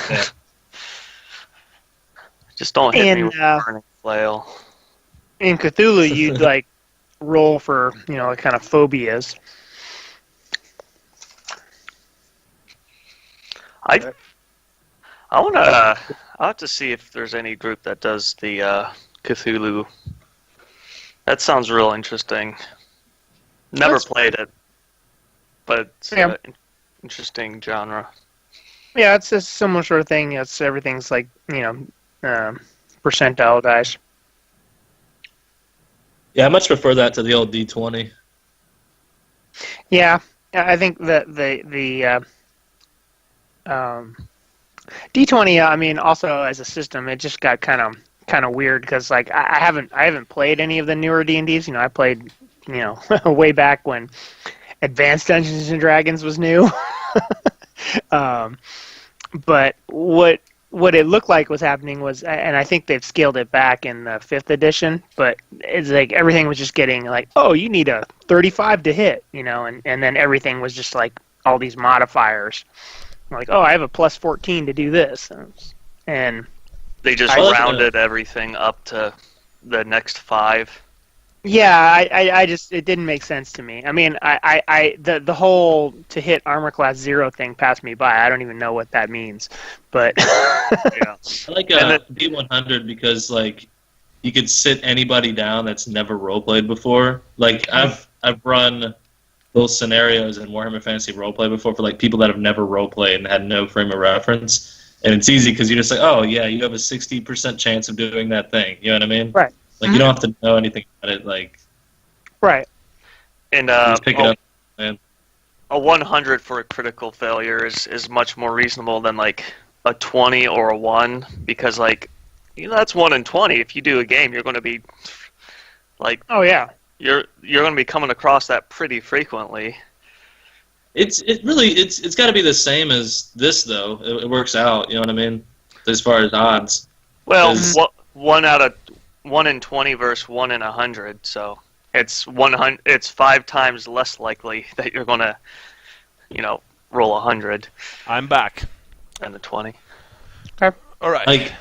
Yeah. just don't hit me And, with a burning flail. In Cthulhu, you'd like roll for, you know, kind of phobias. I'll have to see if there's any group that does the Cthulhu. That sounds real interesting. Never That's- played it, but it's Yeah. an interesting genre. Yeah, it's a similar sort of thing. It's everything's like, you know, percentile dice. Yeah, I much prefer that to the old D20. Yeah, I think that the D20. I mean, also as a system, it just got kind of weird because like I haven't played any of the newer D&Ds. You know, I played, you know, way back when Advanced Dungeons and Dragons was new. But what it looked like was happening was, and I think they've scaled it back in the 5th edition, but it's like everything was just getting like, oh, you need a 35 to hit, you know, and then everything was just like all these modifiers. Like, oh, I have a plus 14 to do this. And They just I- rounded everything up to the next 5. yeah, I just, it didn't make sense to me. I mean, the whole to hit armor class 0 thing passed me by. I don't even know what that means, but Yeah. I like And D100 because like you could sit anybody down that's never roleplayed before. Like I've run those scenarios in Warhammer Fantasy Roleplay before for like people that have never roleplayed and had no frame of reference. And it's easy because you're just like, oh yeah, you have a 60% chance of doing that thing. You know what I mean? Right. Like you don't have to know anything about it. Like Right. And you just pick it up, man. a 100 for a critical failure is much more reasonable than like a 20 or a 1, because like, you know, that's 1 in 20. If you do a game, you're going to be like, Oh yeah. you're going to be coming across that pretty frequently. It's got to be the same as this though. It works out. You know what I mean? As far as odds. Well, 'Cause- 1 in 20 versus 1 in 100, so it's 100. It's 5 times less likely that you're going to, you know, roll 100 I'm back. than the 20. All right. Like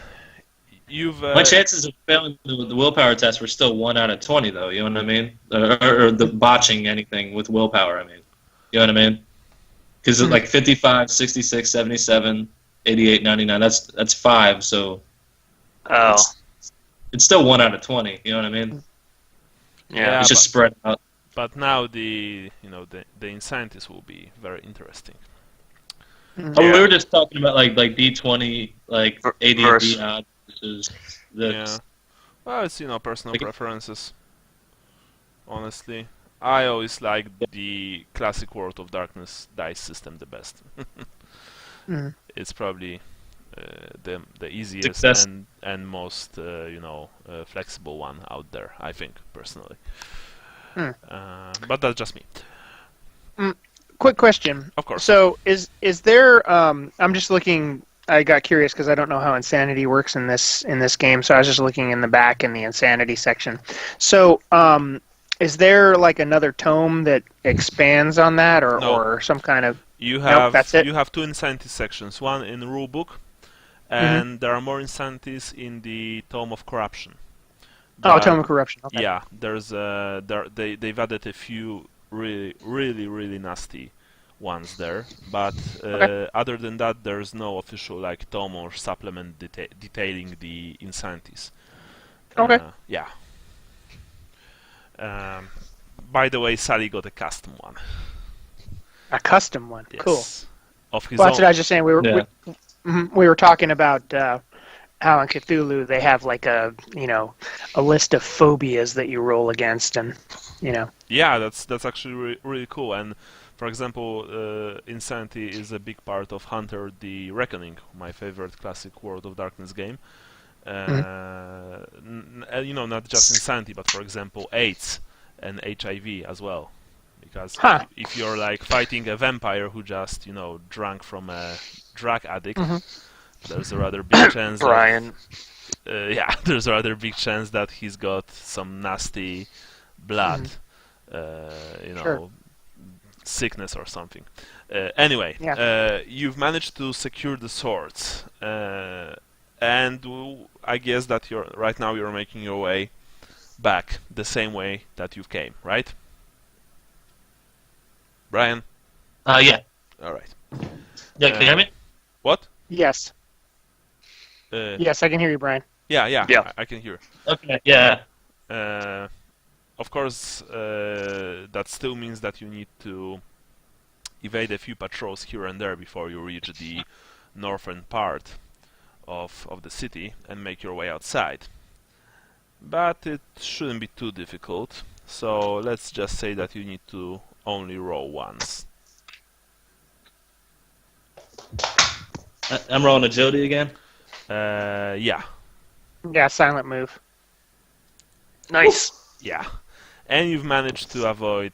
You've my chances of failing the willpower test were still 1 out of 20 though. You know what I mean? Or the botching anything with willpower. I mean, you know what I mean? Because it's like 55, 66, 77, 88, 99. That's 5. So Oh, it's still 1 out of 20. You know what I mean? yeah. It's just spread out. But now the incentives will be very interesting. Oh, we were just talking about like D20, like AD&D Versus- odds versus Yeah. this. Well, it's personal Like- preferences. Honestly, I always like the classic World of Darkness dice system the best. Mhm. It's probably the easiest Success. and most flexible one out there, I think personally. Hmm. But that's just me, Quick question. of course. So is there? I'm just looking. I got curious because I don't know how insanity works in this game. So I was just looking in the back in the insanity section. So is there like another tome that expands on that, or No. or some kind of? You have that's it? you have 2 insanity sections, one in the rulebook, and there are more incentives in the Tome of Corruption. Oh, But- tome of corruption. Okay. Yeah, they've added a few really nasty ones there, but other than that, there's no official like tome or supplement detailing the incentives. Okay. Yeah. By the way, Sally got a custom one. A custom one. Yes. Cool. Of his Well, that's own. what I was just saying. Yeah. We were talking about how in Cthulhu they have like a list of phobias that you roll against, and Yeah, that's actually really cool. And for example, Insanity is a big part of Hunter the Reckoning, my favorite classic World of Darkness game. Not just Insanity, but for example, AIDS and HIV as well. Because Huh. if you're like fighting a vampire who just drank from a drug addict, there's a rather big chance. Brian. There's a rather big chance that he's got some nasty blood, Sure. sickness or something. Anyway, Yeah. you've managed to secure the swords, and I guess that right now you're making your way back the same way that you came, right? Brian? Yeah. All right. Yeah, can you hear me? What? yes, yes, I can hear you, Brian. Yeah. Yeah. I can hear. Okay. Yeah. Of course, that still means that you need to evade a few patrols here and there before you reach the northern part of the city and make your way outside. But it shouldn't be too difficult, so let's just say that you need to only roll once. I'm rolling agility again. Yeah. Yeah, silent move. Nice. Yeah. And you've managed to avoid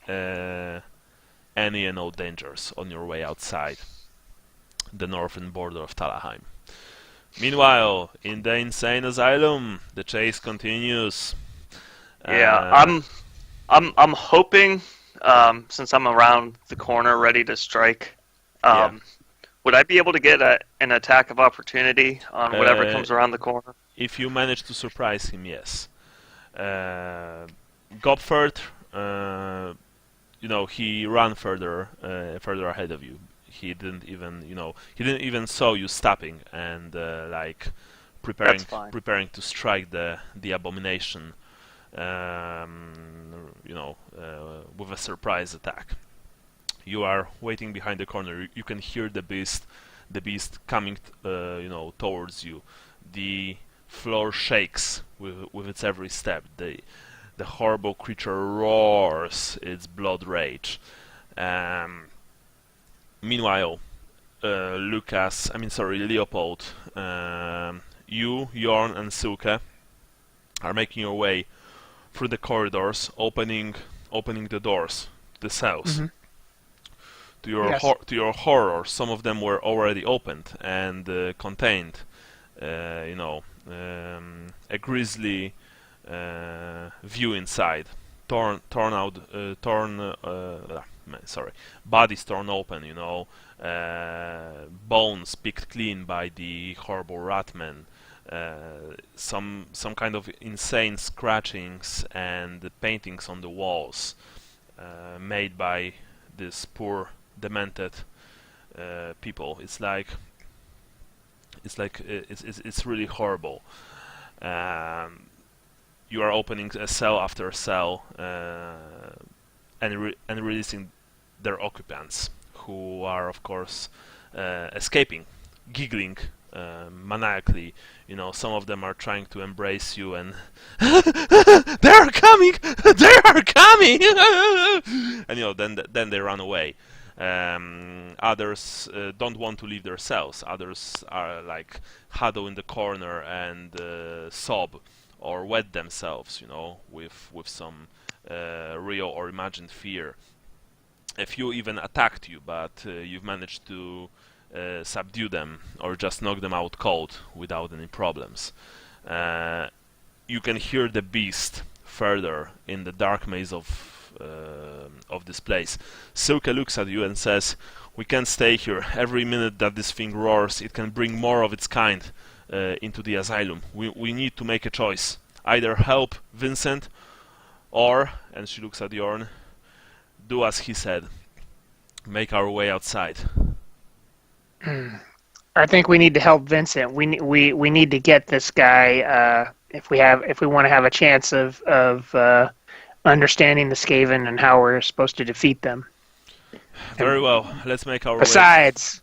any and all dangers on your way outside the northern border of Talabheim. Meanwhile, in the insane asylum, the chase continues. Yeah, I'm hoping, since I'm around the corner ready to strike, would I be able to get an attack of opportunity on whatever comes around the corner? If you manage to surprise him, yes. Gopfert, he ran further ahead of you. He didn't even saw you stopping and preparing to strike the abomination, with a surprise attack. You are waiting behind the corner. You can hear the beast the beast coming, towards you. The floor shakes with its every step. The horrible creature roars its blood rage. Meanwhile, Leopold, you, Jorn, and Silke are making your way through the corridors, opening the doors to the cells. To your horror, some of them were already opened and contained, a grisly view inside, bodies torn open, bones picked clean by the horrible ratmen, some kind of insane scratchings and paintings on the walls, made by this poor demented people. It's really horrible. You are opening a cell after cell and releasing their occupants, who are of course escaping, giggling maniacally. Some of them are trying to embrace you and they are coming, and then they run away. Others don't want to leave their cells. Others are like huddle in the corner and sob or wet themselves, with some real or imagined fear. A few even attacked you, but you've managed to subdue them or just knock them out cold without any problems. You can hear the beast further in the dark maze of this place. Silke looks at you and says, "We can't stay here. Every minute that this thing roars, it can bring more of its kind into the asylum. We need to make a choice. Either help Vincent or," and she looks at Jorn, "do as he said. Make our way outside." I think we need to help Vincent. We need to get this guy if we want to have a chance of understanding the Skaven and how we're supposed to defeat them. Very well. Let's make our way. Besides,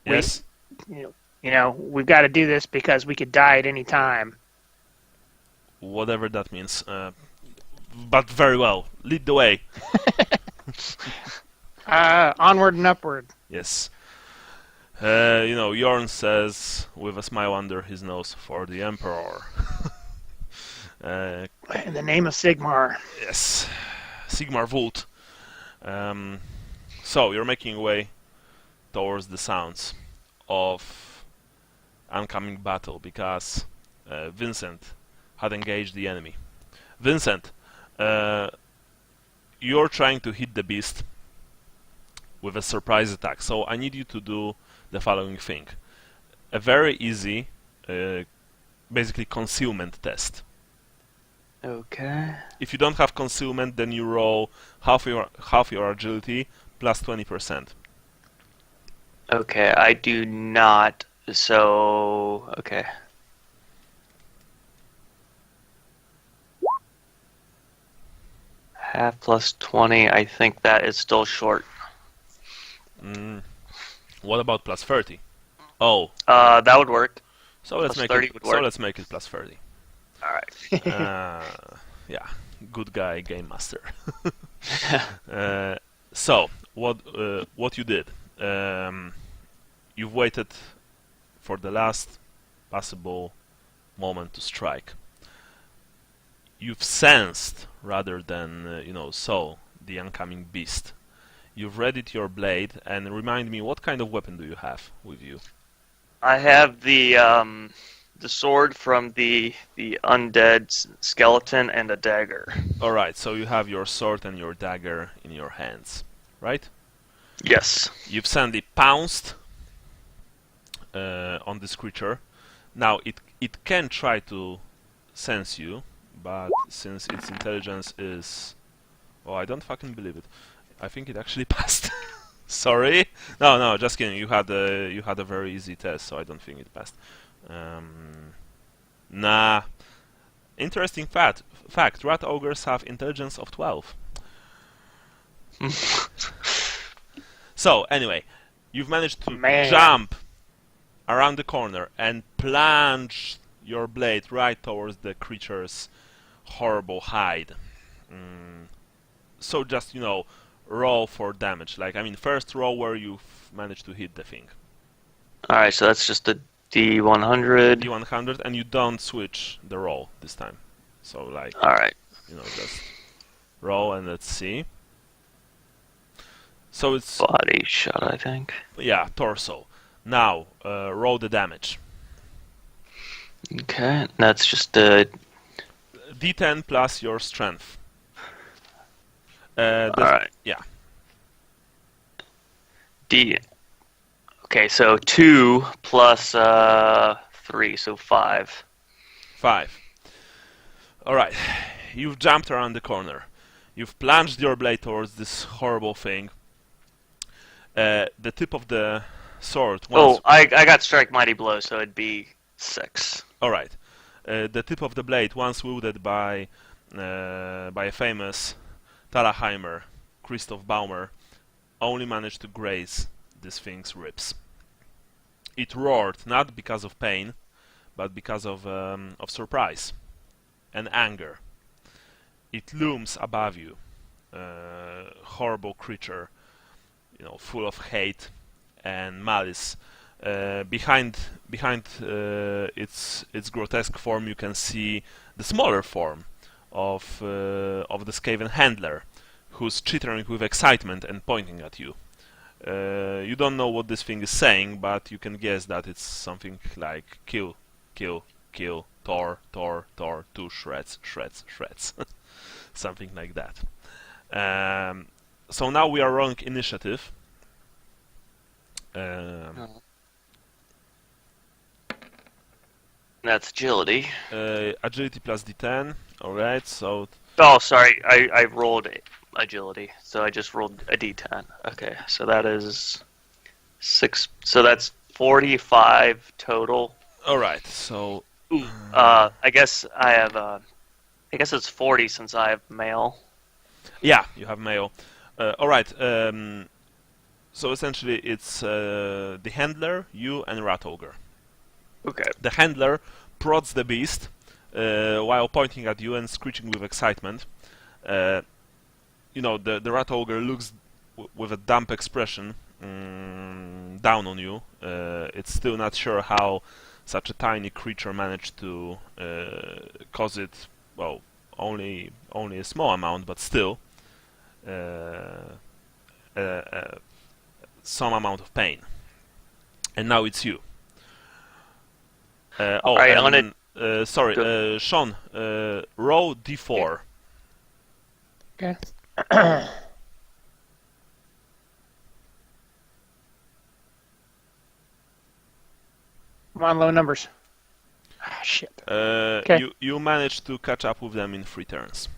yes, we've got to do this because we could die at any time. Whatever that means. But very well. Lead the way. Onward and upward. Yes. Jorn says with a smile under his nose, "For the Emperor." In the name of Sigmar. Yes. Sigmar Vult. So you're making your way towards the sounds of oncoming battle because Vincent had engaged the enemy. Vincent, you're trying to hit the beast with a surprise attack. So I need you to do the following thing. A very easy, basically concealment test. Okay. If you don't have concealment, then you roll half your agility plus 20%. Okay, I do not. So, okay. Half plus 20, I think that is still short. What about plus 30? Oh. That would work. So let's make it plus 30. All right. Yeah, good guy, game master. So what you did? You've waited for the last possible moment to strike. You've sensed rather than saw the oncoming beast. You've readied your blade, and remind me, what kind of weapon do you have with you? I have the sword from the undead skeleton and a dagger. Alright, so you have your sword and your dagger in your hands, right? Yes. You've suddenly pounced on this creature. Now it can try to sense you, but since its intelligence is... Oh, I don't fucking believe it. I think it actually passed. Sorry. No, just kidding. You had a very easy test, so I don't think it passed. Nah. Interesting fact. Rat Ogres have intelligence of 12. So, anyway, you've managed to jump around the corner and plunge your blade right towards the creature's horrible hide. So just, roll for damage. First roll where you manage to hit the thing. Alright, so that's just a D100. D100, and you don't switch the roll this time. So, Alright. Just roll and let's see. So it's... Body shot, I think. Yeah, torso. Now, roll the damage. Okay, that's just a... D10 plus your strength. Alright. Yeah. Okay, so 2 plus 3, so 5. 5. Alright. You've jumped around the corner. You've plunged your blade towards this horrible thing. The tip of the sword... I got strike mighty blow, so it'd be 6. Alright. The tip of the blade, once wielded by a famous Talabheimer, Christoph Baumer, only managed to graze this thing's ribs. It roared, not because of pain, but because of surprise and anger. It looms above you, horrible creature, full of hate and malice. Behind its grotesque form, you can see the smaller form of the Skaven handler, who's chittering with excitement and pointing at you. You don't know what this thing is saying, but you can guess that it's something like kill, kill, kill, tore, tore, tore, to shreds, shreds, shreds. Something like that. So now we are rolling initiative. That's agility. Agility plus D10. Alright, so... Oh, sorry, I rolled agility, so I just rolled a D10. Okay, so that is 6. So that's 45 total. Alright, so... I guess I have... I guess it's 40 since I have mail. Yeah, you have mail. Alright, so essentially it's the handler, you, and Rat Ogre. Okay. The handler prods the beast while pointing at you and screeching with excitement. The Rat Ogre looks with a dumb expression down on you. It's still not sure how such a tiny creature managed to cause it, well, only a small amount, but still some amount of pain. And now it's you. Right, sorry, Sean, roll D4. Okay. I'm on low numbers. Ah, shit. Okay. You managed to catch up with them in 3 turns.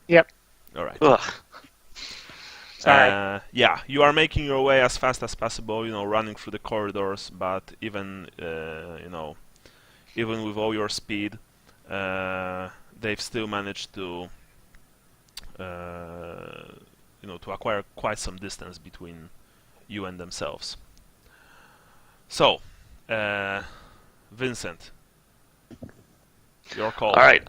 Yep. All right. Ugh. Sorry. Yeah, you are making your way as fast as possible, running through the corridors, but even with all your speed, they've still managed to to acquire quite some distance between you and themselves. So, Vincent, your call. All right,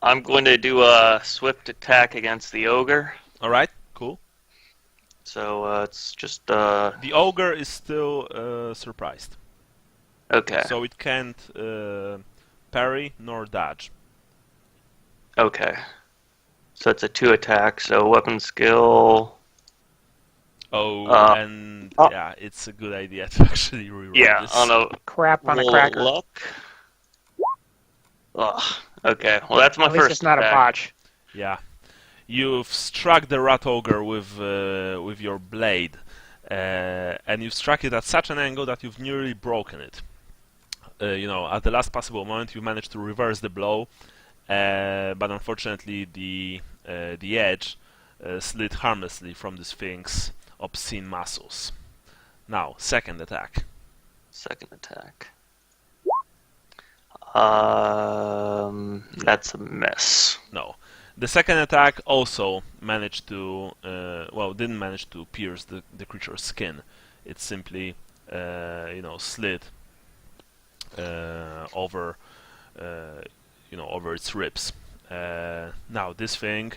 I'm going to do a swift attack against the ogre. All right, cool. So it's just the ogre is still surprised. Okay. So it can't parry nor dodge. Okay. So it's a 2 attack. So weapon skill. Yeah, it's a good idea to actually reroll this. On a crap on a cracker. Luck. Ugh. Okay. Well, that's my At least first. it's not attack. a botch. Yeah, you've struck the Rat Ogre with your blade, and you've struck it at such an angle that you've nearly broken it. At the last possible moment, you managed to reverse the blow, but unfortunately, the edge slid harmlessly from this thing's obscene muscles. Now, second attack. Second attack. That's a miss. No. The second attack also managed to, didn't manage to pierce the creature's skin. It simply, slid over over its ribs. Now this thing,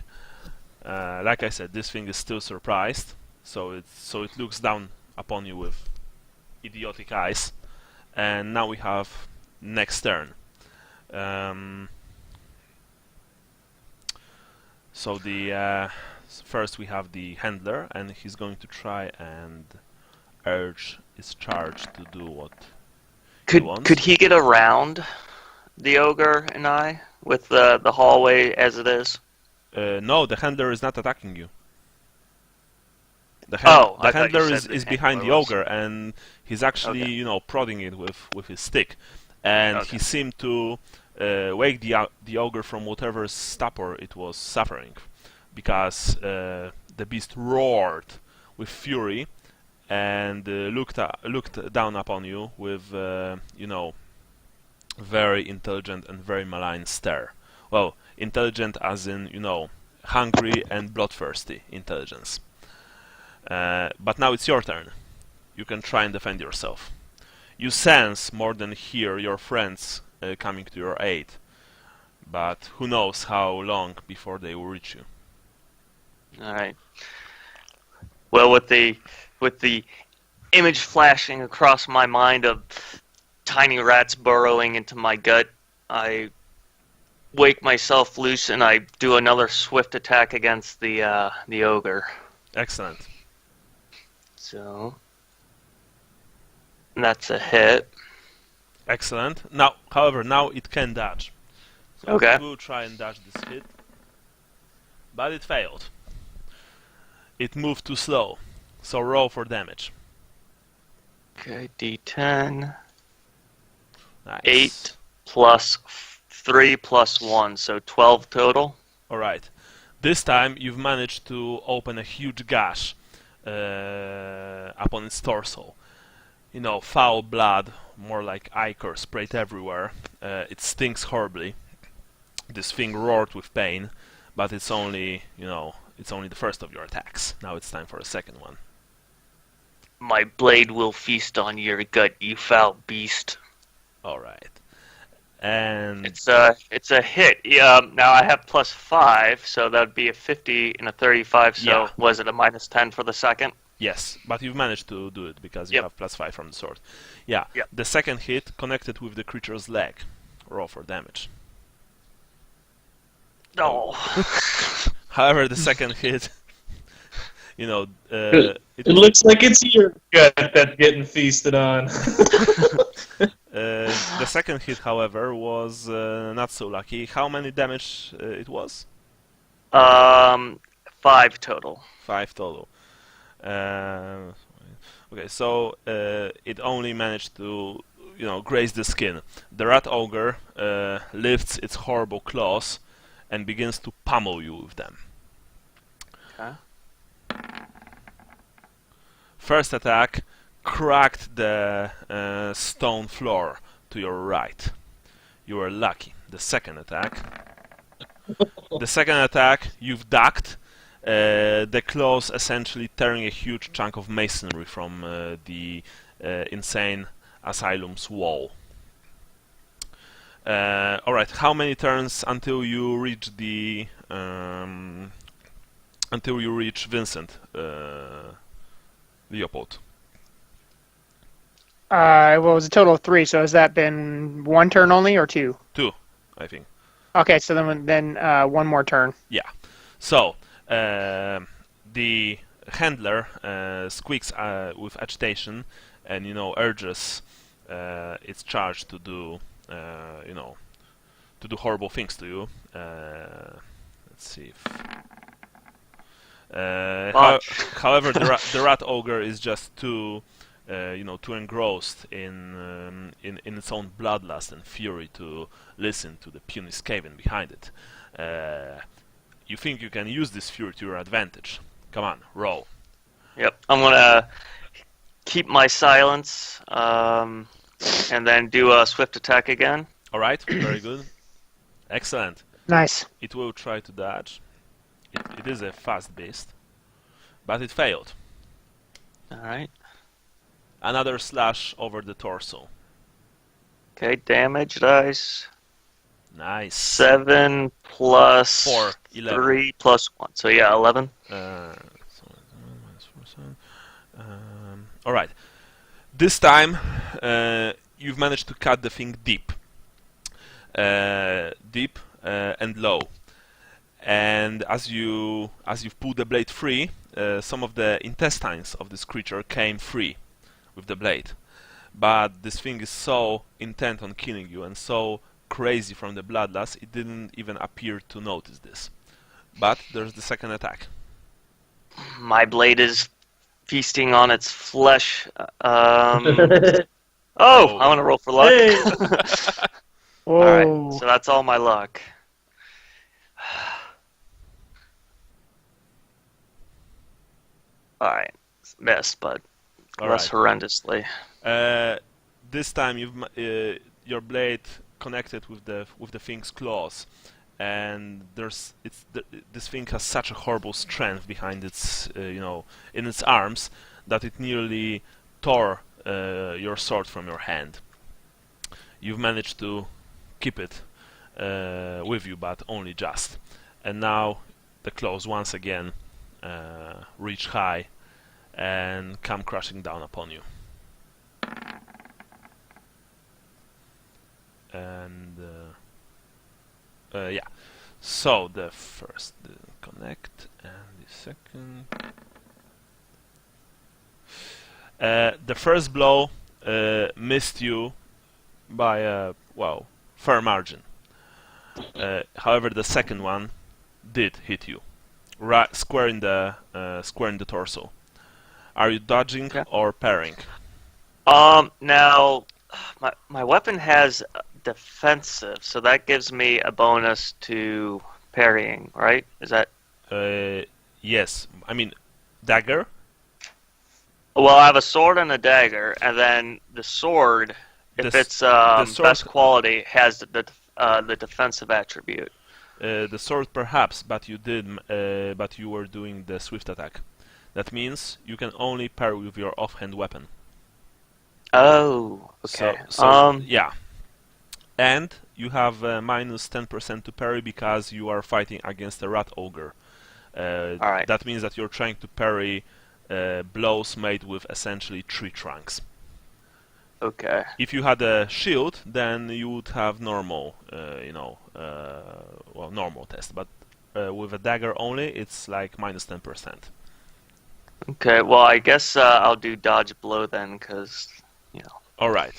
like I said, this thing is still surprised, so it looks down upon you with idiotic eyes. And now we have next turn. So the first we have the handler, and he's going to try and urge his charge to do what he wants. Could he get around the ogre and I with the hallway as it is? No, the handler is not attacking you. The handler is behind the ogre, and he's actually prodding it with his stick, and he seemed to wake the ogre from whatever stupor it was suffering, because the beast roared with fury and looked down upon you with very intelligent and very malign stare. Well, intelligent as in hungry and bloodthirsty intelligence. But now it's your turn. You can try and defend yourself. You sense more than hear your friends coming to your aid, but who knows how long before they will reach you. All right. Well, with the image flashing across my mind of tiny rats burrowing into my gut, I wake myself loose and I do another swift attack against the ogre. Excellent. So that's a hit. Excellent. Now, however, now it can dodge. So okay. It will try and dodge this hit, but it failed. It moved too slow, so roll for damage. Okay, D10. Nice. 8 plus 3 plus 1, so 12 total. Alright. This time you've managed to open a huge gash upon its torso. Foul blood, more like ichor, sprayed everywhere. It stings horribly. This thing roared with pain, but it's only the first of your attacks. Now it's time for a second one. My blade will feast on your gut, you foul beast. Alright. And it's a hit. Yeah. Now I have plus 5, so that would be a 50 and a 35. So yeah. Was it a minus 10 for the second? Yes, but you've managed to do it because you have plus 5 from the sword. Yeah. Yep. The second hit connected with the creature's leg. Roll for damage. Oh. However, the second hit, it looks like it's your gut that's getting feasted on. The second hit, however, was not so lucky. How many damage it was? 5 total. 5 total. Okay, so it only managed to, graze the skin. The Rat Ogre lifts its horrible claws and begins to pummel you with them. Okay. First attack cracked the stone floor to your right. You were lucky. The second attack, you've ducked. The claws essentially tearing a huge chunk of masonry from the insane asylum's wall. Alright, how many turns until you reach the Vincent Leopold? Well, it was a total of 3. So has that been 1 turn only or 2? 2, I think. Okay, so then 1 more turn. Yeah. So the handler squeaks with agitation and urges its charge to do horrible things to you. Let's see. However, the Rat Ogre is just too engrossed in its own bloodlust and fury to listen to the puny Skaven behind it. You think you can use this fury to your advantage. Come on, roll. Yep, I'm gonna keep my silence, and then do a swift attack again. Alright, very good. Excellent. Nice. It will try to dodge. It is a fast beast, but it failed. Alright. Another slash over the torso. Okay, damage dice. Nice. 7 plus 4, 11. 3 plus 1. So yeah, 11. All right. This time, you've managed to cut the thing deep, and low. And as you've pulled the blade free, some of the intestines of this creature came free with the blade. But this thing is so intent on killing you and so crazy from the bloodlust, it didn't even appear to notice this. But there's the second attack. My blade is feasting on its flesh. I want to roll for luck. Hey. Alright, so that's all my luck. Alright, missed, but less horrendously. This time your blade connected with the thing's claws, and this thing has such a horrible strength behind its in its arms that it nearly tore your sword from your hand. You've managed to keep it with you, but only just. And now the claws once again reach high and come crashing down upon you. And yeah, so the first connect and the second. The first blow missed you by a fair margin. However, the second one did hit you, right square in the torso. Are you dodging or parrying? Now my weapon has defensive, so that gives me a bonus to parrying, right? Is that? Yes. I mean, dagger. Well, I have a sword and a dagger, and then the sword, if it's sword, best quality, has the defensive attribute. The sword, perhaps, but you were doing the swift attack. That means you can only parry with your offhand weapon. Oh, okay. So yeah, and you have minus 10% to parry because you are fighting against a Rat Ogre. Alright. That means that you're trying to parry blows made with essentially tree trunks. Okay. If you had a shield, then you would have normal, normal test. But with a dagger only, it's like minus 10%. Okay. Well, I guess I'll do dodge blow then, because All right.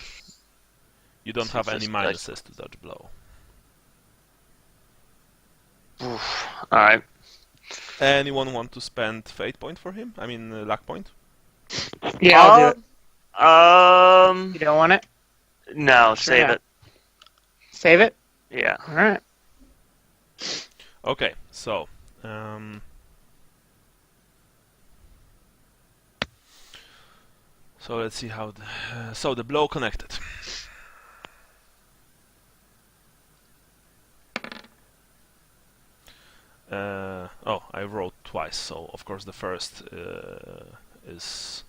You don't have any minuses to dodge blow. All right. Anyone want to spend fate point for him? I mean, luck point? Yeah, I'll do it. You don't want it? No, save it. Save it? Yeah. All right. Okay, so let's see how the blow connected. I wrote twice, so of course the first is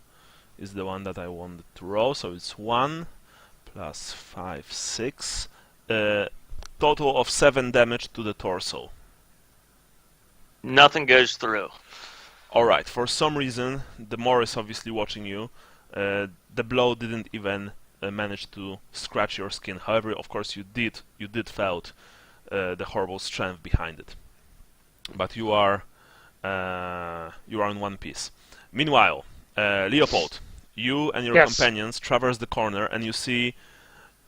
the one that I wanted to roll. So it's 1 plus 5, 6. Total of 7 damage to the torso. Nothing goes through. Alright, for some reason, the Morris obviously watching you, the blow didn't even manage to scratch your skin. However, of course you did felt the horrible strength behind it. But you are in one piece. Meanwhile, Leopold, you and your companions traverse the corner and you see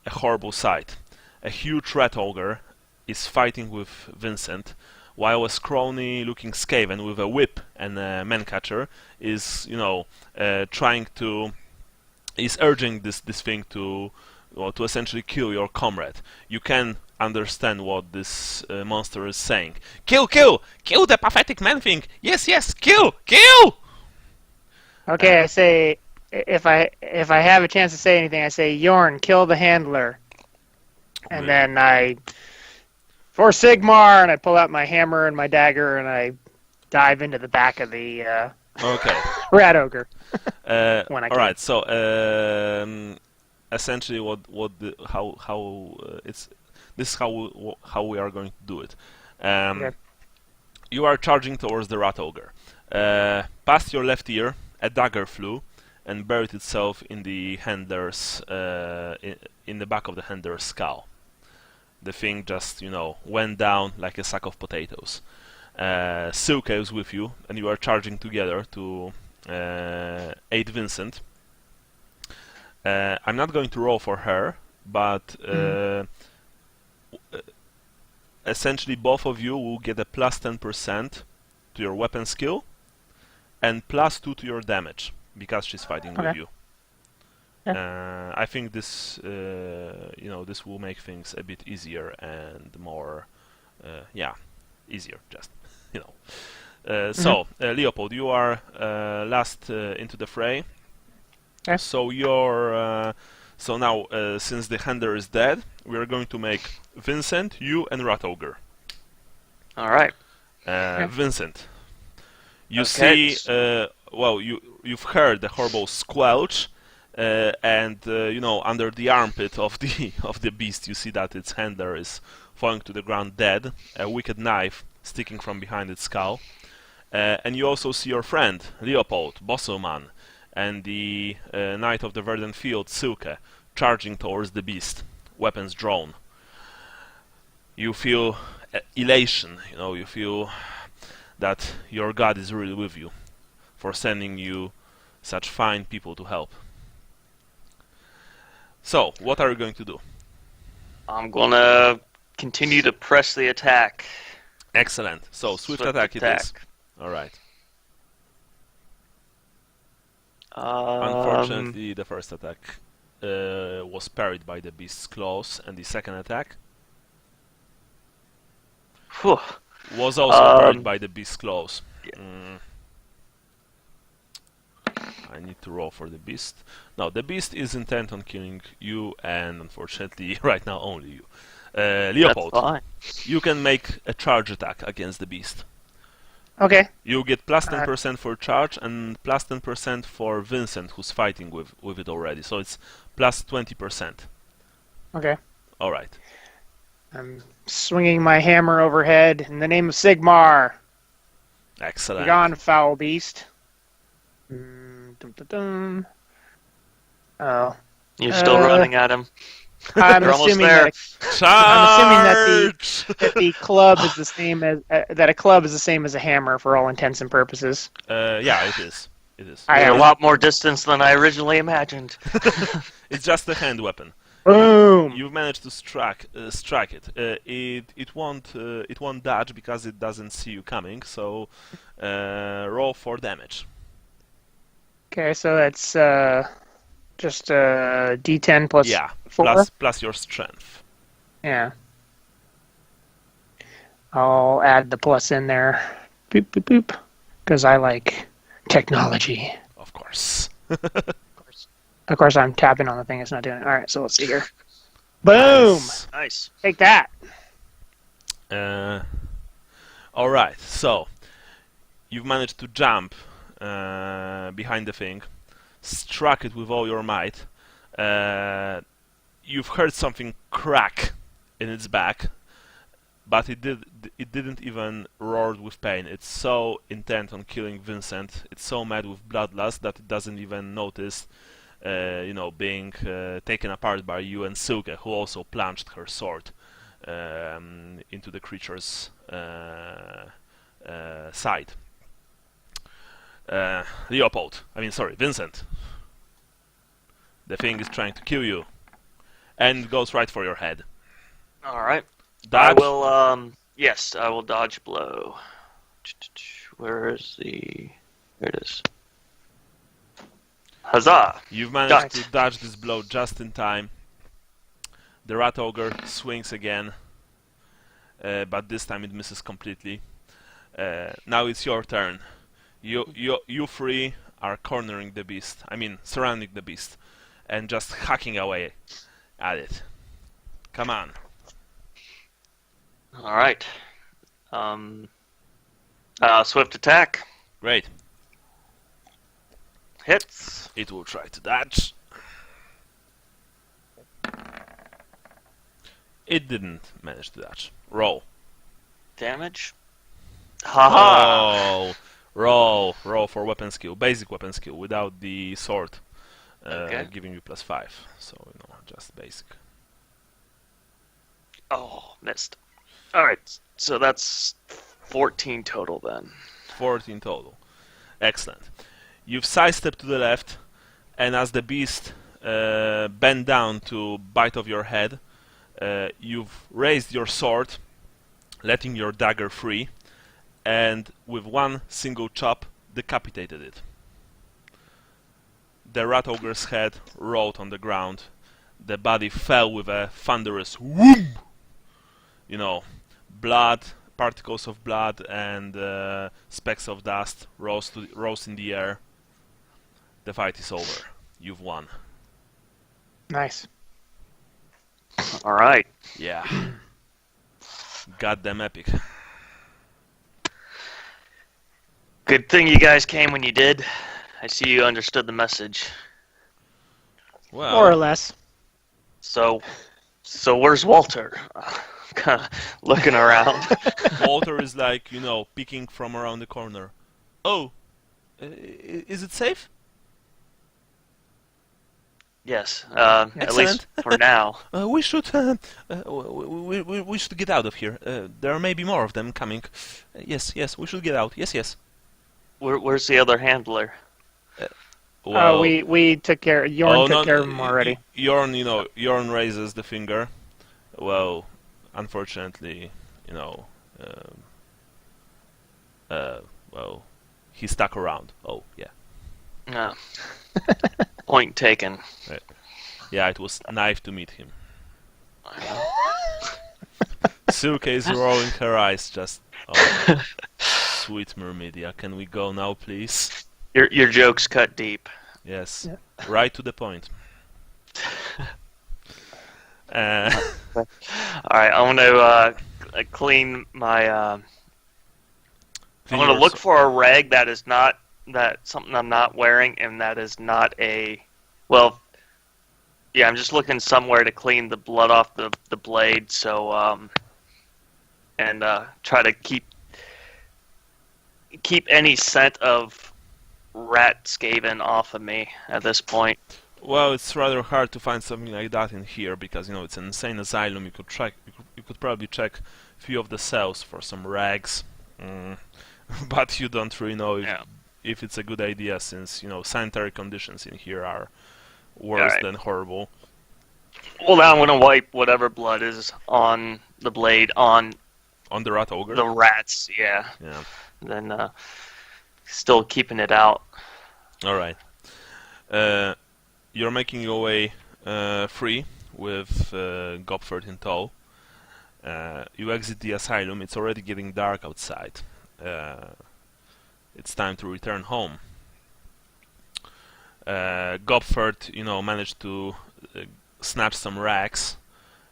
a horrible sight. A huge Rat Ogre is fighting with Vincent, while a scrawny looking Skaven with a whip and a man-catcher is, urging this thing to essentially kill your comrade. You can understand what this monster is saying. Kill the pathetic man thing. Yes, kill. Okay, I say, if I have a chance to say anything, I say, Yorn, kill the handler. And then I, for Sigmar, and I pull out my hammer and my dagger, and I dive into the back of the Rat Ogre. Alright, so essentially this is how we are going to do it. Okay. You are charging towards the Rat Ogre. Past your left ear, a dagger flew and buried itself in the handler's in the back of the handler's skull. The thing just, went down like a sack of potatoes. Silke is with you, and you are charging together to aid Vincent. I'm not going to roll for her, but essentially both of you will get a plus 10% to your weapon skill and plus 2 to your damage because she's fighting with you. I think this, this will make things a bit easier and more, easier. Just, So, Leopold, you are last into the fray. Okay. So you're, so now since the handler is dead, we are going to make Vincent, you, and Rat Ogre. All right. Vincent, you see, you've heard the horrible squelch. And under the armpit of the beast, you see that its handler is falling to the ground dead. A wicked knife sticking from behind its skull, and you also see your friend Leopold, Bosselman, and the knight of the verdant field, Silke, charging towards the beast, weapons drawn. You feel elation. You feel that your God is really with you for sending you such fine people to help. So, what are you going to do? I'm gonna continue to press the attack. Excellent. So, swift attack it is. Alright. Unfortunately, the first attack was parried by the beast's claws, and the second attack was also parried by the beast's claws. I need to roll for the beast. No, the beast is intent on killing you, and unfortunately, right now only you. Leopold, That's fine. you can make a charge attack against the beast. Okay. You get plus 10% for charge and plus 10% for Vincent, who's fighting with it already. So it's plus 20%. Okay. All right. I'm swinging my hammer overhead in the name of Sigmar. Excellent. Begone, foul beast. Oh. You're still running at him. I'm You're almost assuming there. that the club is the same as that a club is the same as a hammer for all intents and purposes. Yeah, it is. It is. You're a lot more distance than I originally imagined. It's just a hand weapon. Boom! You've managed to strike it. It won't dodge because it doesn't see you coming. So roll for damage. Okay, so that's just a D10 plus 4? plus your strength. Yeah. I'll add the plus in there. Boop, boop, boop. Because I like technology. Of course. Of course, I'm tapping on the thing. It's not doing it. All right, so let's see here. Boom! Nice. Take that. All right, so you've managed to jump behind the thing, struck it with all your might. You've heard something crack in its back, but it didn't even roar with pain. It's so intent on killing Vincent. It's so mad with bloodlust that it doesn't even notice, being taken apart by you and Silke, who also plunged her sword into the creature's side. Vincent. The thing is trying to kill you, and it goes right for your head. All right. Dodge. I will. Yes, I will dodge blow. Where is the? There it is. Huzzah! You've managed to dodge this blow just in time. The Rat Ogre swings again, but this time it misses completely. Now it's your turn. You three are cornering the beast. Surrounding the beast, and just hacking away at it. Come on. All right. Swift attack. Great. Hits. It will try to dodge. It didn't manage to dodge. Roll. Damage. Haha. Roll for weapon skill, basic weapon skill, without the sword Okay. giving you +5. So just basic. Oh, missed. All right, so that's 14 total then. 14 total. Excellent. You've sidestepped to the left, and as the beast bent down to bite off your head, you've raised your sword, letting your dagger free, and with one single chop, decapitated it. The Rat Ogre's head rolled on the ground. The body fell with a thunderous whoom! Blood, particles of blood, and specks of dust rose in the air. The fight is over. You've won. Nice. All right. Yeah. Goddamn epic. Good thing you guys came when you did. I see you understood the message. Well, More or less. So where's Walter? Kind of looking around. Walter is like, peeking from around the corner. Oh, is it safe? Yes, at least for now. We should we should get out of here. There may be more of them coming. Yes, we should get out. Yes. Where's the other handler? Well, we took care. Jorn took care of him already. Jorn raises the finger. Well, unfortunately, well, he stuck around. Oh, yeah. No. Point taken. Right. Yeah, it was nice to meet him. Silke is rolling her eyes, just, sweet Mermidia, can we go now, please? Your jokes cut deep. Yes, Yeah. right to the point. All right, I want to clean my. I'm going to look for a rag that is not something I'm not wearing, and that is not a. Well, yeah, I'm just looking somewhere to clean the blood off the blade. So and try to keep any scent of rat skaven off of me at this point. Well, it's rather hard to find something like that in here because it's an insane asylum. You could probably check a few of the cells for some rags, but you don't really know if it's a good idea since sanitary conditions in here are worse than horrible. Well, now I'm gonna wipe whatever blood is on the blade on the Rat Ogre. The rats, yeah. Yeah. Then still keeping it out. All right. You're making your way free with Gopfert in tow. You exit the asylum. It's already getting dark outside. It's time to return home. Gopfert, managed to snatch some rags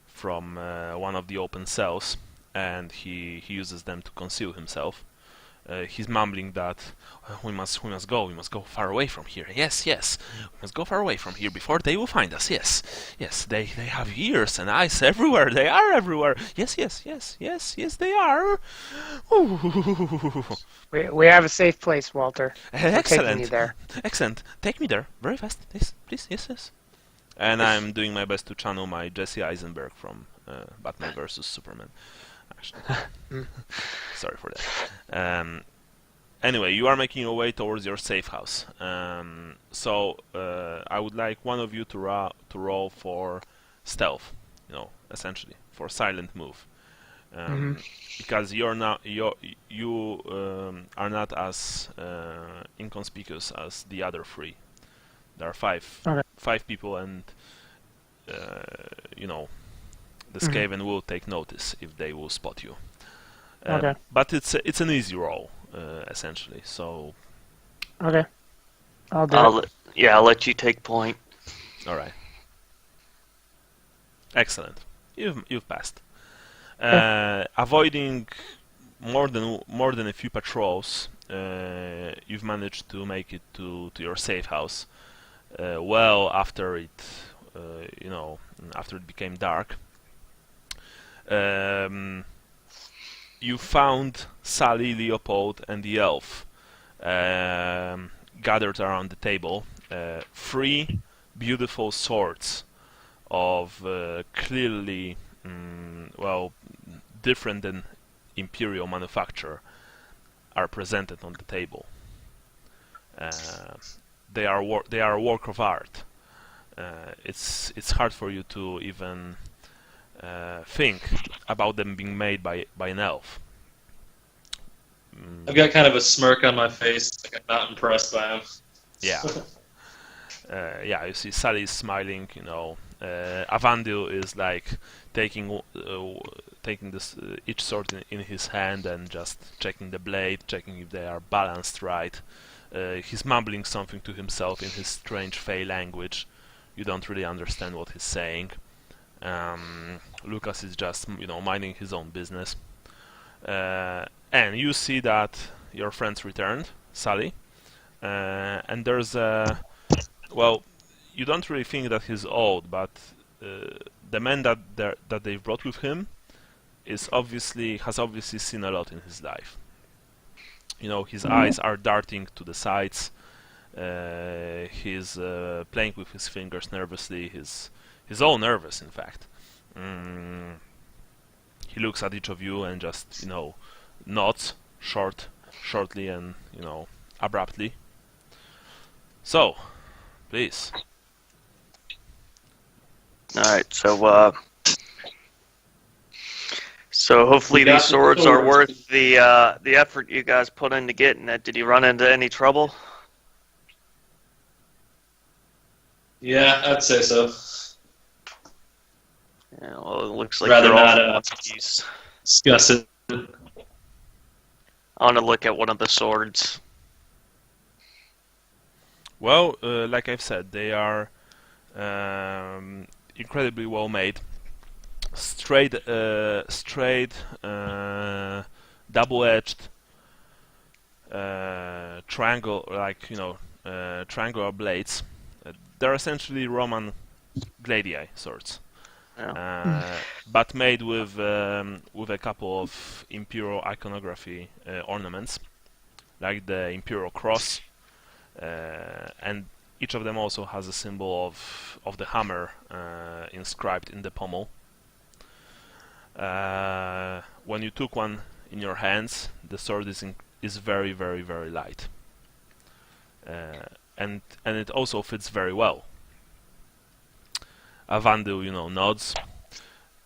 from one of the open cells, and he uses them to conceal himself. He's mumbling that we must go far away from here. Yes, we must go far away from here before they will find us. Yes, they have ears and eyes everywhere. They are everywhere. Yes, they are. Ooh. We have a safe place, Walter. Excellent. Taking you there. Excellent. Take me there very fast, please. Yes. And I'm doing my best to channel my Jesse Eisenberg from Batman vs Superman. Actually, sorry for that. Anyway, you are making your way towards your safe house. So I would like one of you to roll for stealth. Essentially for silent move. Because you are not as inconspicuous as the other three. There are five people, and the Skaven will take notice if they will spot you. But it's an easy roll, essentially. So. Okay. I'll do it. I'll let you take point. All right. Excellent. You've passed. Avoiding more than a few patrols, you've managed to make it to your safe house. Well, after it became dark. You found Sally, Leopold, and the elf gathered around the table. 3 beautiful swords of clearly, well, different than imperial manufacture are presented on the table. They are a work of art. It's hard for you to even think about them being made by an elf. I've got kind of a smirk on my face, like I'm not impressed by him. Yeah. Yeah, you see Sally is smiling, Avandil is like taking this each sword in his hand and just checking the blade, checking if they are balanced right. He's mumbling something to himself in his strange Fey language. You don't really understand what he's saying. Lucas is just, minding his own business. And you see that your friends returned, Sally, and there's well, you don't really think that he's old, but the man that they brought with him has obviously seen a lot in his life. His eyes are darting to the sides. He's playing with his fingers nervously. He's all nervous, in fact. He looks at each of you and just, nods shortly and, abruptly. So, please. All right, so hopefully these swords are worth the effort you guys put into getting it. Did you run into any trouble? Yeah, I'd say so. Yeah, well, it looks like Rather you're all not discuss it. I want to look at one of the swords. Well, like I've said, they are incredibly well made. Straight, double-edged, triangular blades. They're essentially Roman gladiator swords, but made with a couple of imperial iconography ornaments, like the imperial cross, and each of them also has a symbol of the hammer inscribed in the pommel. When you took one in your hands, the sword is very, very, very light, and it also fits very well. Avandil, nods.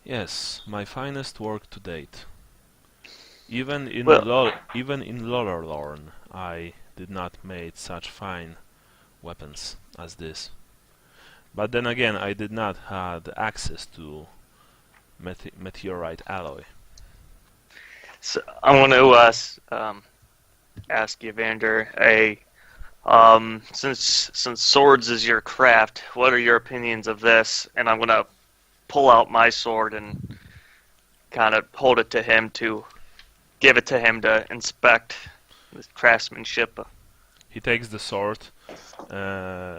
Yes, my finest work to date. Even in Lolorlorn, I did not make such fine weapons as this. But then again, I did not have access to meteorite alloy. So I want to ask you, Vander, since swords is your craft, what are your opinions of this? And I'm gonna pull out my sword and kind of hold it to him to give it to him to inspect the craftsmanship. He takes the sword,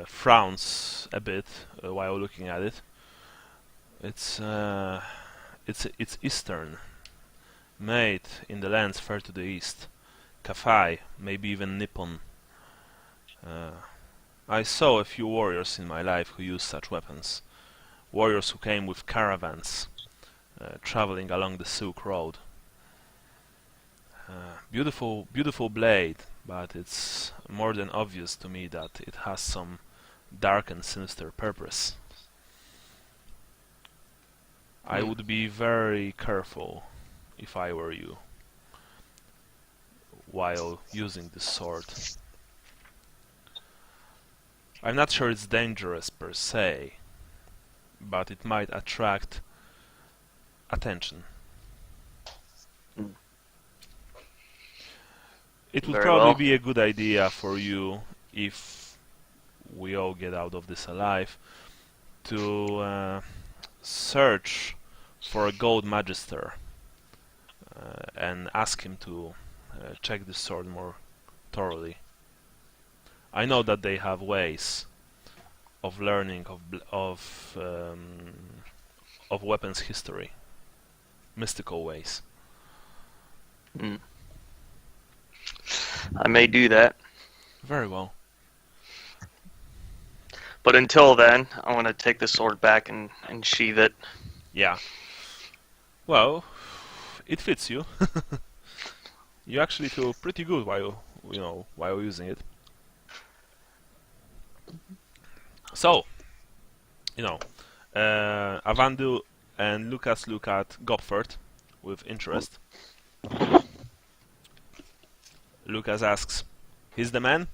frowns a bit while looking at it. It's Eastern, made in the lands far to the east, Kafai, maybe even Nippon. I saw a few warriors in my life who used such weapons. Warriors who came with caravans, traveling along the Silk Road. Beautiful, beautiful blade, but it's more than obvious to me that it has some dark and sinister purpose. I would be very careful if I were you while using this sword. I'm not sure it's dangerous per se, but it might attract attention. It would Very probably well. be a good idea for you, if we all get out of this alive, to search for a gold magister and ask him to check this sword more thoroughly. I know that they have ways of learning of weapons history. mystical ways. I may do that. Very well. But until then, I want to take the sword back and sheathe it. Yeah. Well, it fits you. You actually feel pretty good while using it. So, Avandu and Lucas look at Gopfert with interest. Lucas asks, "He's the man?"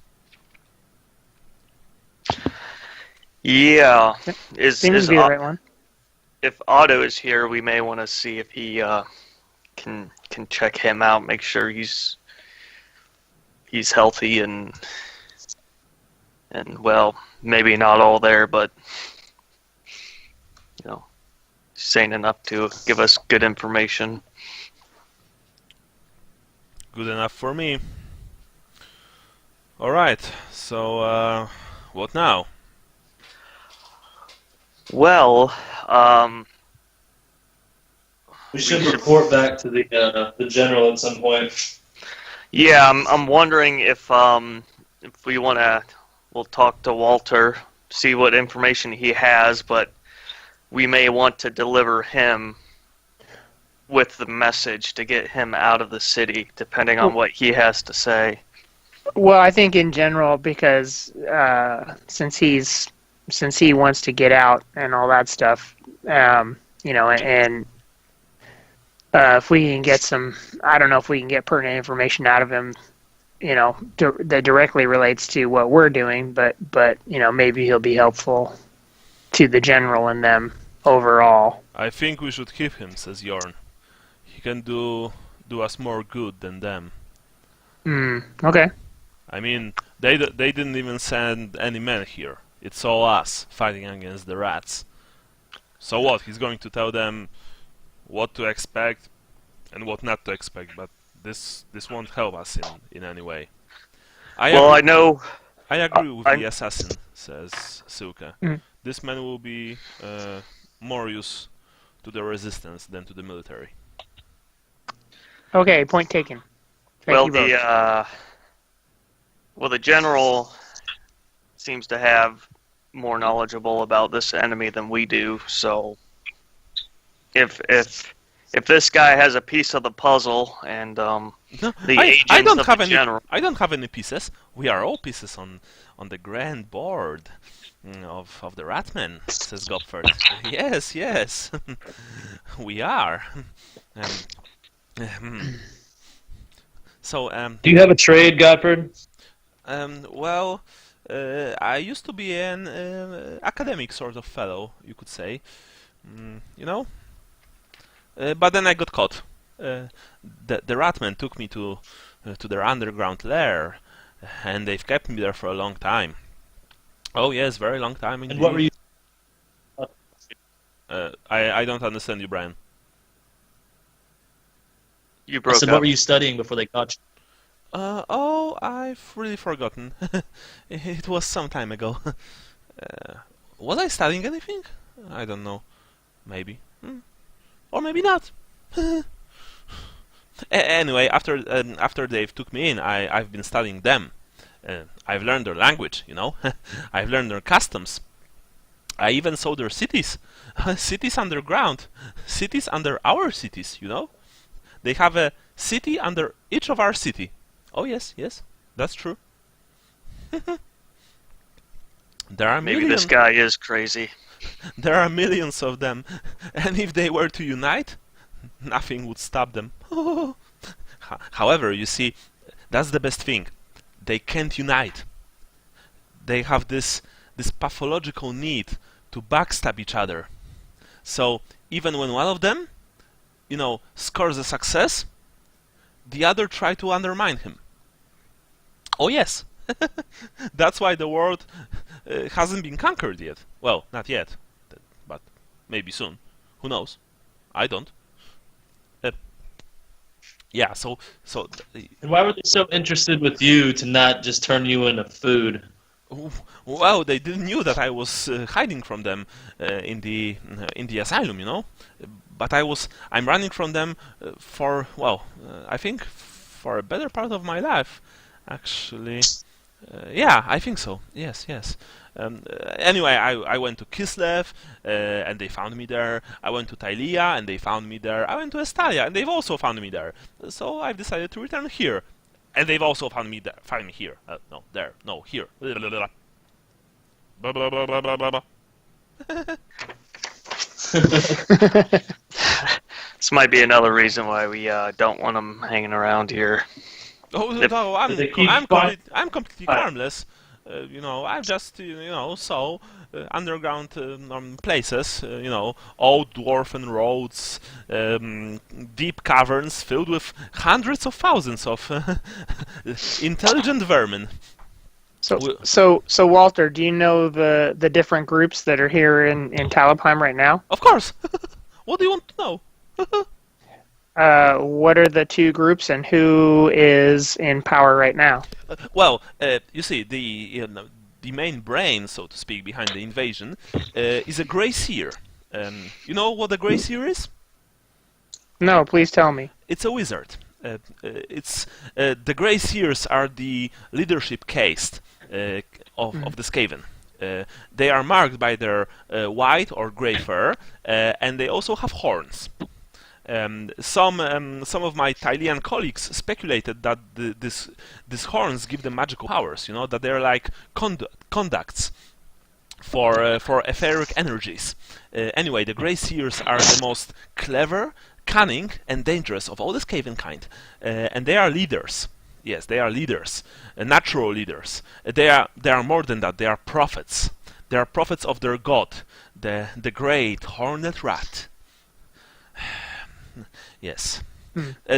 Yeah. Seems to be the right one. If Otto is here, we may want to see if he can check him out, make sure he's healthy and well, maybe not all there, but sane enough to give us good information. Good enough for me. Alright, so what now? Well, we should report back to the general at some point. Yeah, I'm wondering if we we'll talk to Walter, see what information he has, but we may want to deliver him with the message to get him out of the city, depending on what he has to say. Well, I think in general, because since he wants to get out and all that stuff, and if we can get I don't know if we can get pertinent information out of him, that directly relates to what we're doing, but maybe he'll be helpful to the general and them overall. I think we should keep him, says Jorn. He can do us more good than them. Okay. I mean, they didn't even send any men here. It's all us fighting against the rats. So what? He's going to tell them what to expect and what not to expect, but this won't help us in any way. I agree with the assassin, says Silke. This man will be more use to the resistance than to the military. Okay, point taken. Thank you both. The general seems to have more knowledgeable about this enemy than we do, so if this guy has a piece of the puzzle and I don't have any pieces. We are all pieces on the grand board of the Ratmen, says Gopfert. Yes, we are. So, do you have a trade, Godford? Well, I used to be an academic sort of fellow, you could say. But then I got caught. The Ratmen took me to their underground lair, and they've kept me there for a long time. Oh yes, very long time indeed. And what were you? I don't understand you, Brian. You broke up. What were you studying before they caught you? I've really forgotten. It was some time ago. Was I studying anything? I don't know. Maybe. Or maybe not. Anyway, after they took me in, I've been studying them. I've learned their language, I've learned their customs. I even saw their cities. Cities underground. Cities under our cities, They have a city under each of our city. Oh yes, that's true. There are Maybe this guy is crazy. There are millions of them, and if they were to unite, nothing would stop them. However, you see, that's the best thing. They can't unite. They have this pathological need to backstab each other. So even when one of them, scores a success, the other try to undermine him. Oh yes, that's why the world hasn't been conquered yet. Well, not yet, but maybe soon. Who knows? I don't. Yeah, so. And why were they so interested with you to not just turn you into food? Well, they didn't knew that I was hiding from them in the asylum, you know. But I'm running from them for, well, I think for a better part of my life, actually. Yeah, I think so. Yes, yes. Anyway, I went to Kislev, and they found me there. I went to Tylia, and they found me there. I went to Estalia, and they've also found me there. So I've decided to return here. And they've also found me there. Found me here. No, there. No, here. Blah, blah, blah, blah, blah, blah, blah, blah, blah. This might be another reason why we don't want them hanging around here. Oh no, I'm completely harmless. You know, I've just so underground places. You know, old dwarven roads, deep caverns filled with hundreds of thousands of intelligent vermin. So Walter, do you know the different groups that are here in Talabheim right now? Of course. What do you want to know? What are the two groups and who is in power right now? Well, you see, the main brain, so to speak, behind the invasion is a Grey Seer. You know what a Grey Seer is? No, please tell me. It's a wizard. The Grey Seers are the leadership caste of the Skaven. They are marked by their white or grey fur, and they also have horns. Some of my Tylian colleagues speculated that these horns give them magical powers. You know, that they're like conducts for etheric energies. Anyway, the Grey Seers are the most clever, cunning, and dangerous of all the Skaven kind, and they are leaders. Yes, they are leaders, natural leaders. They are more than that. They are prophets. They are prophets of their god, the great horned rat. Yes.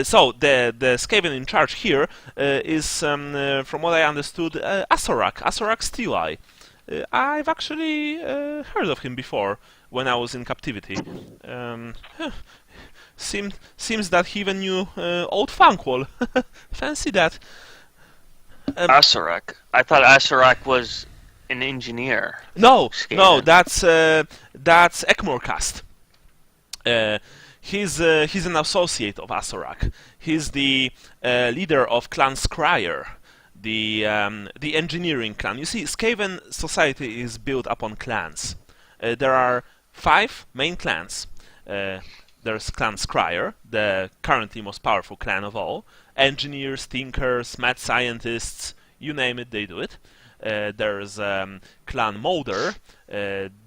So the Skaven in charge here is, from what I understood, Asorak Steeleye. I've actually heard of him before when I was in captivity. Seems that he even knew Old Funkwall. Fancy that. Asarak. I thought Asarak was an engineer. No, Skaven. that's Ekmorcast. He's an associate of Asorak. He's the leader of Clan Scryer, the engineering clan. You see, Skaven society is built upon clans. There are 5 main clans. There's Clan Scryer, the currently most powerful clan of all. Engineers, thinkers, mad scientists, you name it, they do it. There's Clan Molder.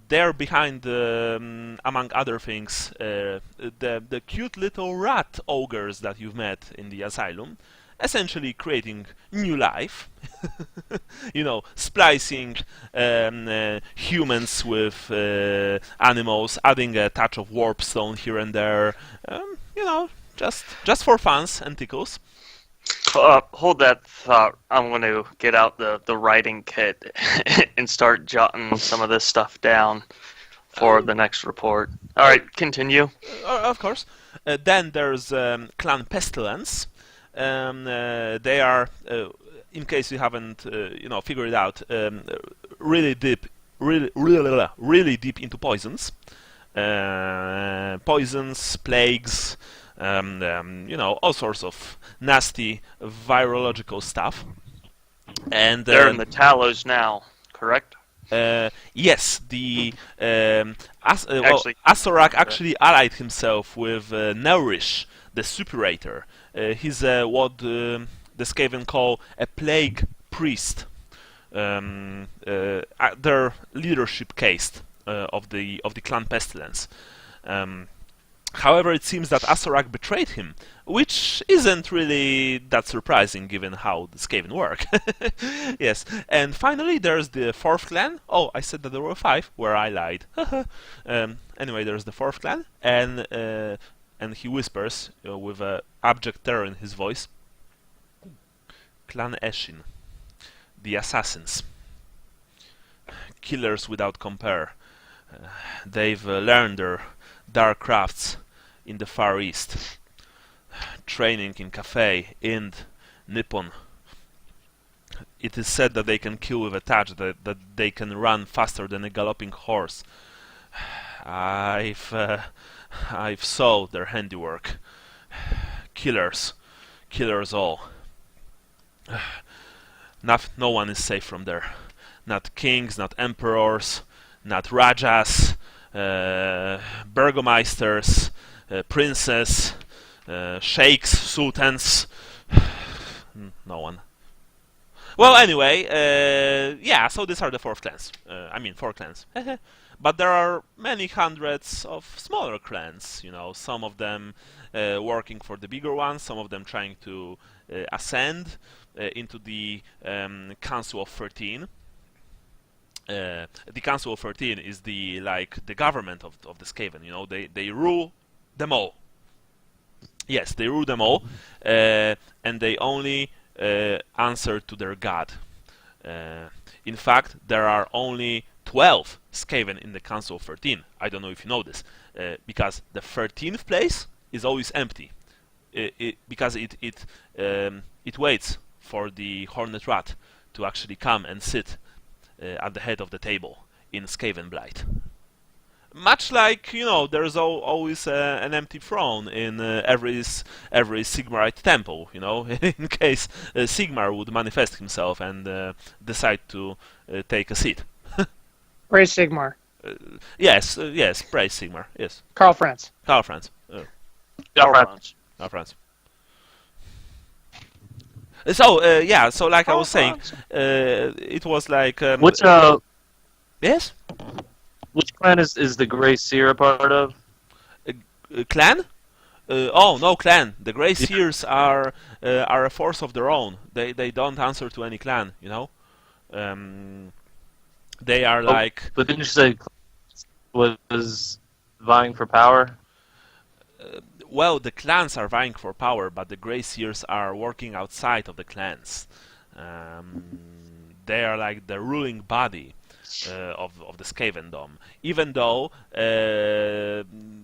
They're behind, among other things, the cute little rat ogres that you've met in the asylum, essentially creating new life. You know, splicing humans with animals, adding a touch of warpstone here and there. You know, just for funs and tickles. Hold that thought. I'm going to get out the writing kit and start jotting some of this stuff down for the next report. All right, continue. Of course. Then there's Clan Pestilence. They are, in case you haven't, figured it out, really deep into poisons. Poisons, plagues. All sorts of nasty virological stuff. And they're in the Talos now, correct? Yes, the Asorak actually allied himself with Nourish, the Superator. He's what the Skaven call a plague priest. Their leadership caste of the Clan Pestilence. However, it seems that Asorak betrayed him, which isn't really that surprising given how the Skaven work. Yes, and finally there's the 4th clan. Oh, I said that there were 5, where I lied. Anyway, there's the 4th clan, and he whispers with abject terror in his voice. Clan Eshin, the Assassins. Killers without compare. They've learned their dark crafts in the Far East, training in Cathay, Ind, Nippon. it is said that they can kill with a touch, that they can run faster than a galloping horse. I've saw their handiwork. Killers all. No one is safe from there. Not kings, not emperors, not rajas, burgomeisters, princes, sheikhs, sultans. No one. Well, anyway, yeah, so these are the four clans. Four clans. But there are many hundreds of smaller clans, some of them working for the bigger ones, some of them trying to ascend into the Council of 13. The Council of 13 is the government of the Skaven. They rule them all. Yes, they rule them all, and they only answer to their god. In fact, there are only 12 Skaven in the Council of 13. I don't know if you know this, because the 13th place is always empty, because it waits for the Hornet Rat to actually come and sit at the head of the table in Skaven Blight. Much like, there's always an empty throne in every Sigmarite temple, in case Sigmar would manifest himself and decide to take a seat. Praise Sigmar. Yes, praise Sigmar, yes. Karl Franz. Karl Franz. So like I was saying, it was like... Which yes? Which clan is the Grey Seer a part of? Clan? No clan. The Grey Seers are a force of their own. They don't answer to any clan, They are like... But didn't you say was vying for power? Well, the clans are vying for power, but the Grey Seers are working outside of the clans. They are like the ruling body of the Skavendom, even though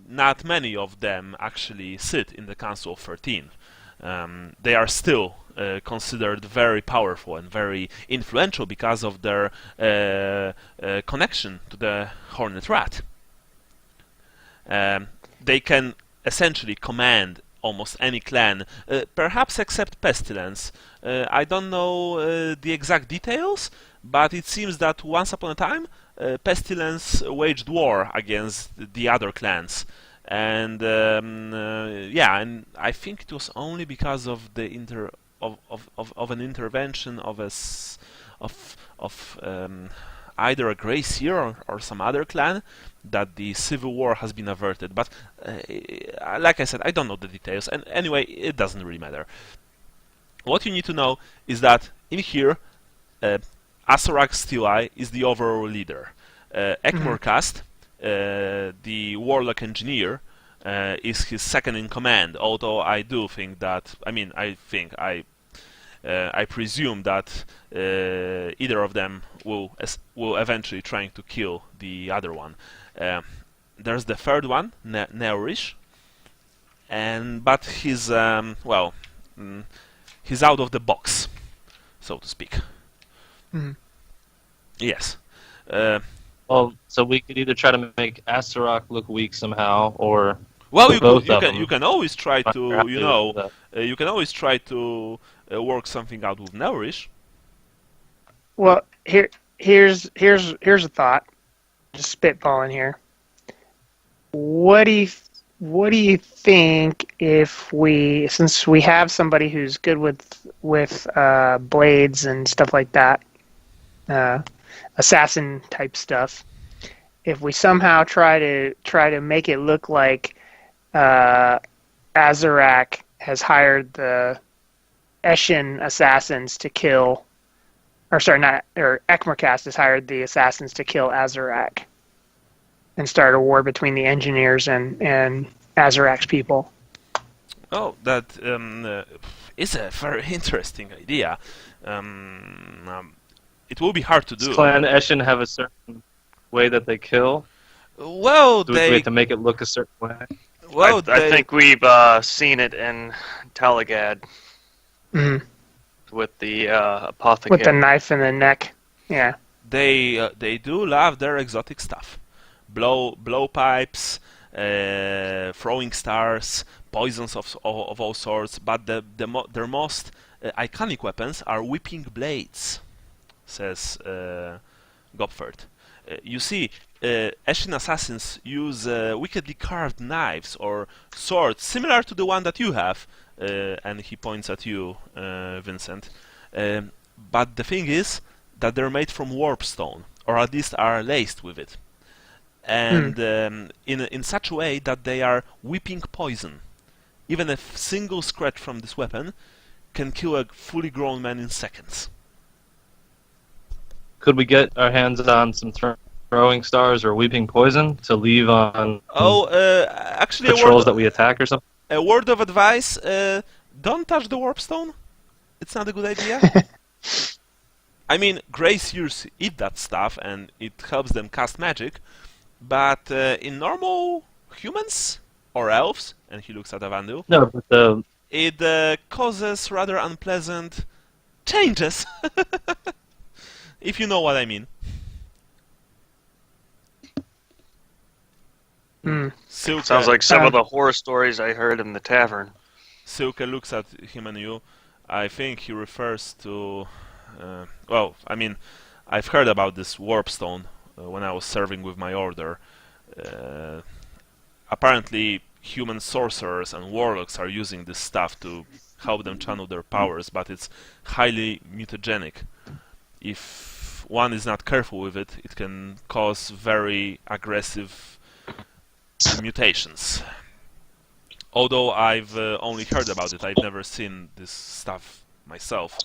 not many of them actually sit in the Council of 13. They are still considered very powerful and very influential because of their connection to the Hornet Rat. They can essentially command almost any clan, perhaps except Pestilence. I don't know the exact details, but it seems that once upon a time Pestilence waged war against the other clans, and and I think it was only because of the an intervention of either a Grey Seer or some other clan that the civil war has been averted. But like I said, I don't know the details, and anyway, it doesn't really matter. What you need to know is that in here, Asarak Steeleye is the overall leader. Ekmorkast, the Warlock Engineer, is his second in command, although I do think that, I presume that either of them will eventually trying to kill the other one. There's the third one, Neurish, but he's he's out of the box, so to speak. Yes. So we could either try to make Astaroth look weak somehow, or you can always try to you can always try to work something out with Neurish. Well, here's a thought. Just spitballing here. What do you think if since we have somebody who's good with blades and stuff like that, assassin type stuff, if we somehow try to make it look like Azarak has hired the Eshin assassins to kill, or Ekmercast has hired the assassins to kill Azarak, and start a war between the engineers and Azarak's people. Oh, that is a very interesting idea. It will be hard to do. Does Clan Eshin have a certain way that they kill? Well, Do we have to make it look a certain way? Well, I think we've seen it in Talagad. Mm-hmm. with the apothecary. With the knife in the neck. Yeah. They do love their exotic stuff. Blowpipes, throwing stars, poisons of all sorts, but their most iconic weapons are whipping blades, says Gopfert. You see, Ashen assassins use wickedly carved knives or swords similar to the one that you have, and he points at you, Vincent. But the thing is that they're made from warpstone, or at least are laced with it, and in such a way that they are whipping poison. Even a single scratch from this weapon can kill a fully grown man in seconds. Could we get our hands on some throwing stars or weeping poison to leave on Actually, patrols that we attack or something? A word of advice: don't touch the warpstone. It's not a good idea. I mean, Grey Seers eat that stuff, and it helps them cast magic. But in normal humans or elves, and he looks at Avandu, No, but it causes rather unpleasant changes. If you know what I mean. Silke, Sounds like some of the horror stories I heard in the tavern. Silke looks at him and you. I think he refers to... well, I mean, I've heard about this warpstone when I was serving with my order. Apparently, human sorcerers and warlocks are using this stuff to help them channel their powers, but it's highly mutagenic. If one is not careful with it, it can cause very aggressive mutations. Although I've only heard about it, I've never seen this stuff myself.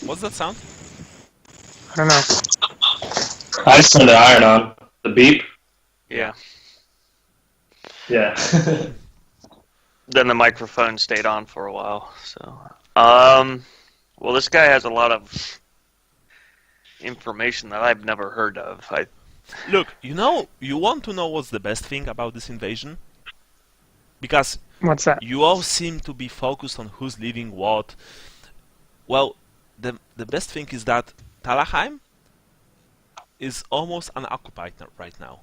What's that sound? I don't know. I just turned the iron on. The beep? Yeah. Yeah. Then the microphone stayed on for a while. So, well, this guy has a lot of information that I've never heard of. Look, you want to know what's the best thing about this invasion? Because What's that? you all seem to be focused on who's leading what. Well, the best thing is that Talabheim is almost unoccupied right now.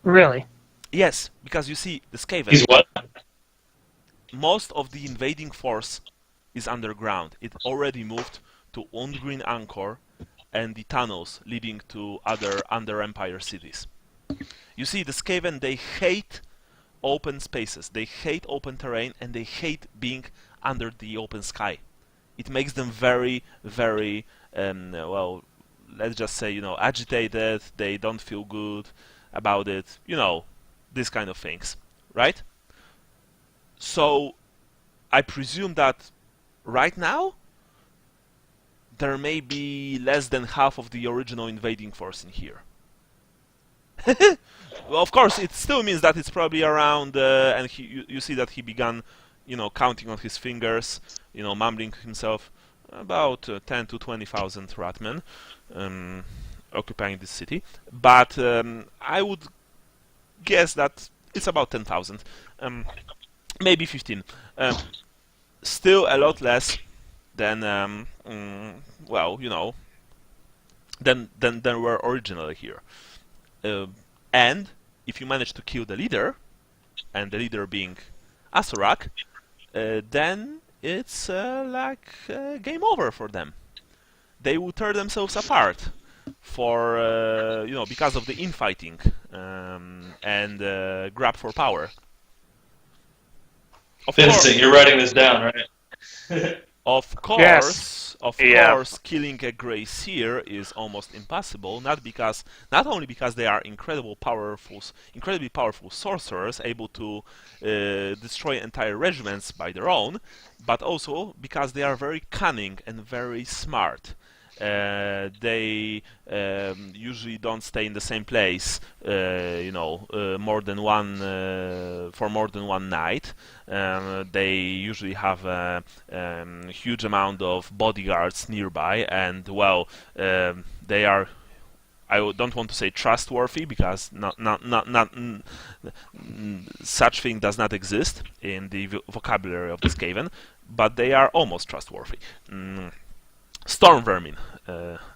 Really? Yes, because you see, the Skaven... He's what? Most of the invading force is underground. It already moved to Undgreen Anchor and the tunnels leading to other Under Empire cities. You see, the Skaven, they hate open spaces, they hate open terrain, and they hate being under the open sky. It makes them very, very, well, let's just say, agitated, they don't feel good about it, these kind of things, right? So, I presume that right now, there may be less than half of the original invading force in here. Well, of course, it still means that it's probably around, and you see that he began, counting on his fingers, mumbling himself, about 10 to 20,000 ratmen occupying this city. But I would guess that it's about 10,000, maybe 15. Still a lot less than, than were originally here. And if you manage to kill the leader, and the leader being Asarak, then it's like game over for them. They will tear themselves apart for because of the infighting and grab for power. Vincent, you're writing this down, right? Of course, Yes. Of Yeah. course, killing a Grey Seer is almost impossible. Not only because they are incredibly powerful sorcerers, able to destroy entire regiments by their own, but also because they are very cunning and very smart. They usually don't stay in the same place, more than one for more than one night. They usually have a huge amount of bodyguards nearby, and they are don't want to say trustworthy because such thing does not exist in the vocabulary of the Skaven, but they are almost trustworthy. Storm vermin,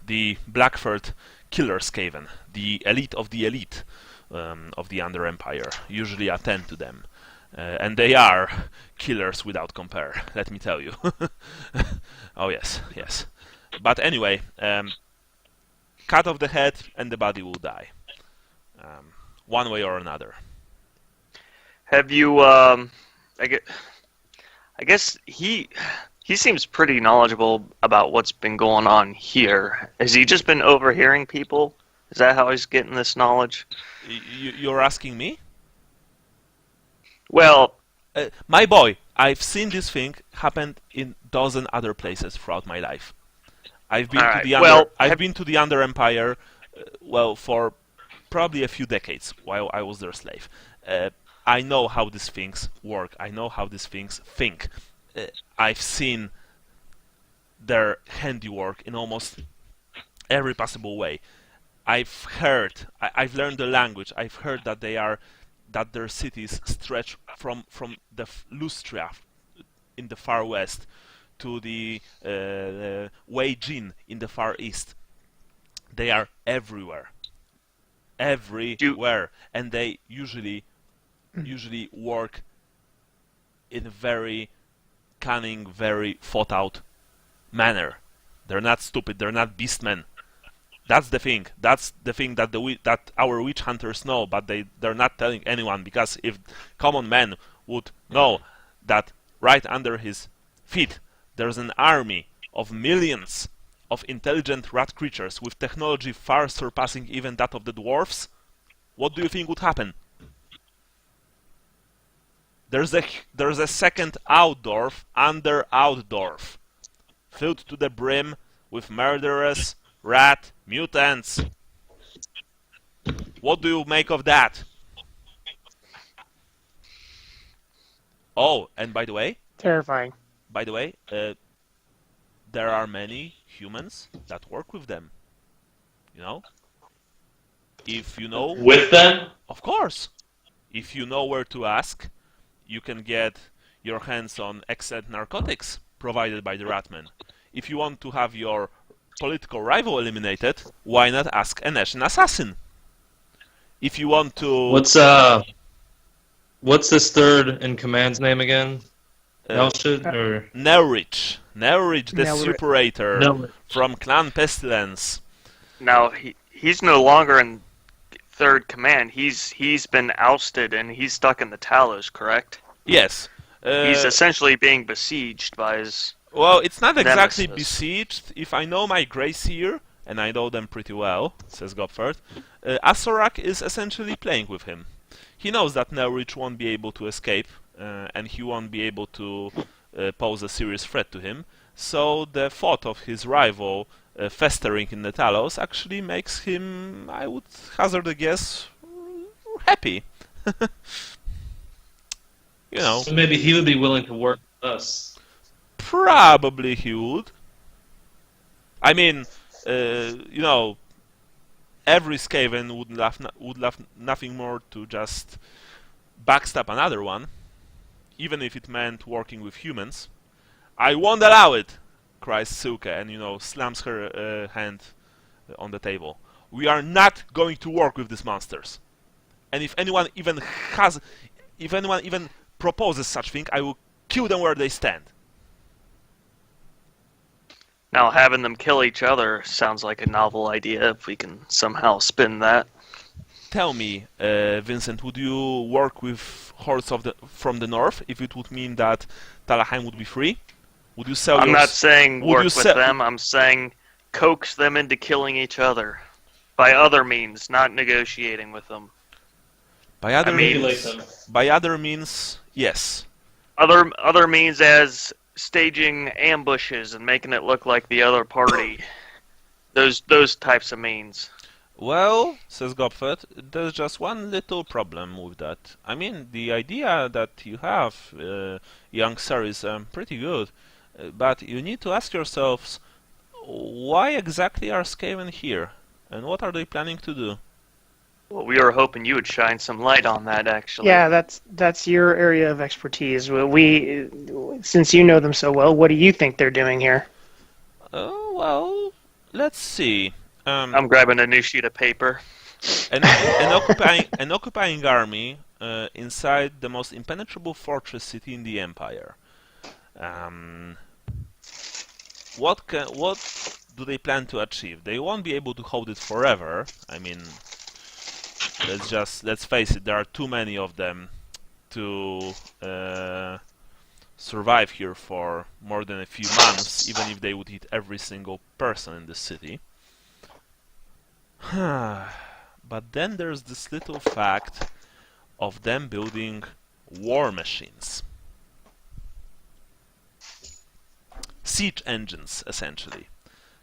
the Blackford killer Skaven, the elite of the elite of the Under Empire, usually attend to them. And they are killers without compare, let me tell you. Oh yes, yes. But anyway, cut off the head and the body will die. One way or another. Have you, I guess he seems pretty knowledgeable about what's been going on here. Has he just been overhearing people? Is that how he's getting this knowledge? You're asking me? Well, my boy, I've seen this thing happen in dozen other places throughout my life. I've been to the Under Empire, for probably a few decades while I was their slave. I know how these things work. I know how these things think. I've seen their handiwork in almost every possible way. I've learned the language. I've heard that their cities stretch from the Lustria in the far west to the Wei Jin in the far east. They are everywhere, and they usually work in a very cunning, very thought out manner. They're not stupid. They're not beastmen. That's the thing. That's the thing that our witch hunters know, but they're not telling anyone, because if common man would know that right under his feet there's an army of millions of intelligent rat creatures with technology far surpassing even that of the dwarfs, what do you think would happen? There's a second Outdorf under Outdorf, filled to the brim with murderous rat mutants. What do you make of that? Oh, and by the way, Terrifying. There are many humans that work with them. You know? If you know... With them? Of course! If you know where to ask, you can get your hands on excellent narcotics provided by the Ratmen. If you want to have your political rival eliminated, why not ask a national assassin? If you want to... What's this third in command's name again? Nelshid or Nelrich, the Superator from Clan Pestilence. Now he's no longer in third command. He's been ousted and he's stuck in the Talos, correct? Yes. He's essentially being besieged by his. Well, it's not exactly nemesis. besieged. If I know my Grace here, and I know them pretty well, says Gopfert, Asorak is essentially playing with him. He knows that Nelrich won't be able to escape, and he won't be able to pose a serious threat to him. So the thought of his rival festering in the Talos actually makes him, I would hazard a guess, happy. You know. So maybe he would be willing to work with us. Probably he would. I mean, you know, every Skaven would love nothing more to just backstab another one, even if it meant working with humans. I won't allow it, cries Silke, and slams her hand on the table. We are not going to work with these monsters. And if anyone even proposes such thing, I will kill them where they stand. Now having them kill each other sounds like a novel idea if we can somehow spin that. Tell me, Vincent, would you work with hordes from the north if it would mean that Talabheim would be free? Would you sell? I'm not saying work with them. I'm saying coax them into killing each other by other means, not negotiating with them. By other means, yes. Other means as staging ambushes and making it look like the other party. Those types of means. Well, says Gopfert, there's just one little problem with that. I mean, the idea that you have, young sir, is pretty good, but you need to ask yourselves, why exactly are Skaven here? And what are they planning to do? Well, we were hoping you would shine some light on that, actually. Yeah, that's your area of expertise. Since you know them so well, what do you think they're doing here? Oh, well, let's see. I'm grabbing a new sheet of paper. An occupying army inside the most impenetrable fortress city in the Empire. What do they plan to achieve? They won't be able to hold it forever. I mean, let's face it, there are too many of them to survive here for more than a few months, even if they would hit every single person in the city. But then there's this little fact of them building war machines. Siege engines, essentially.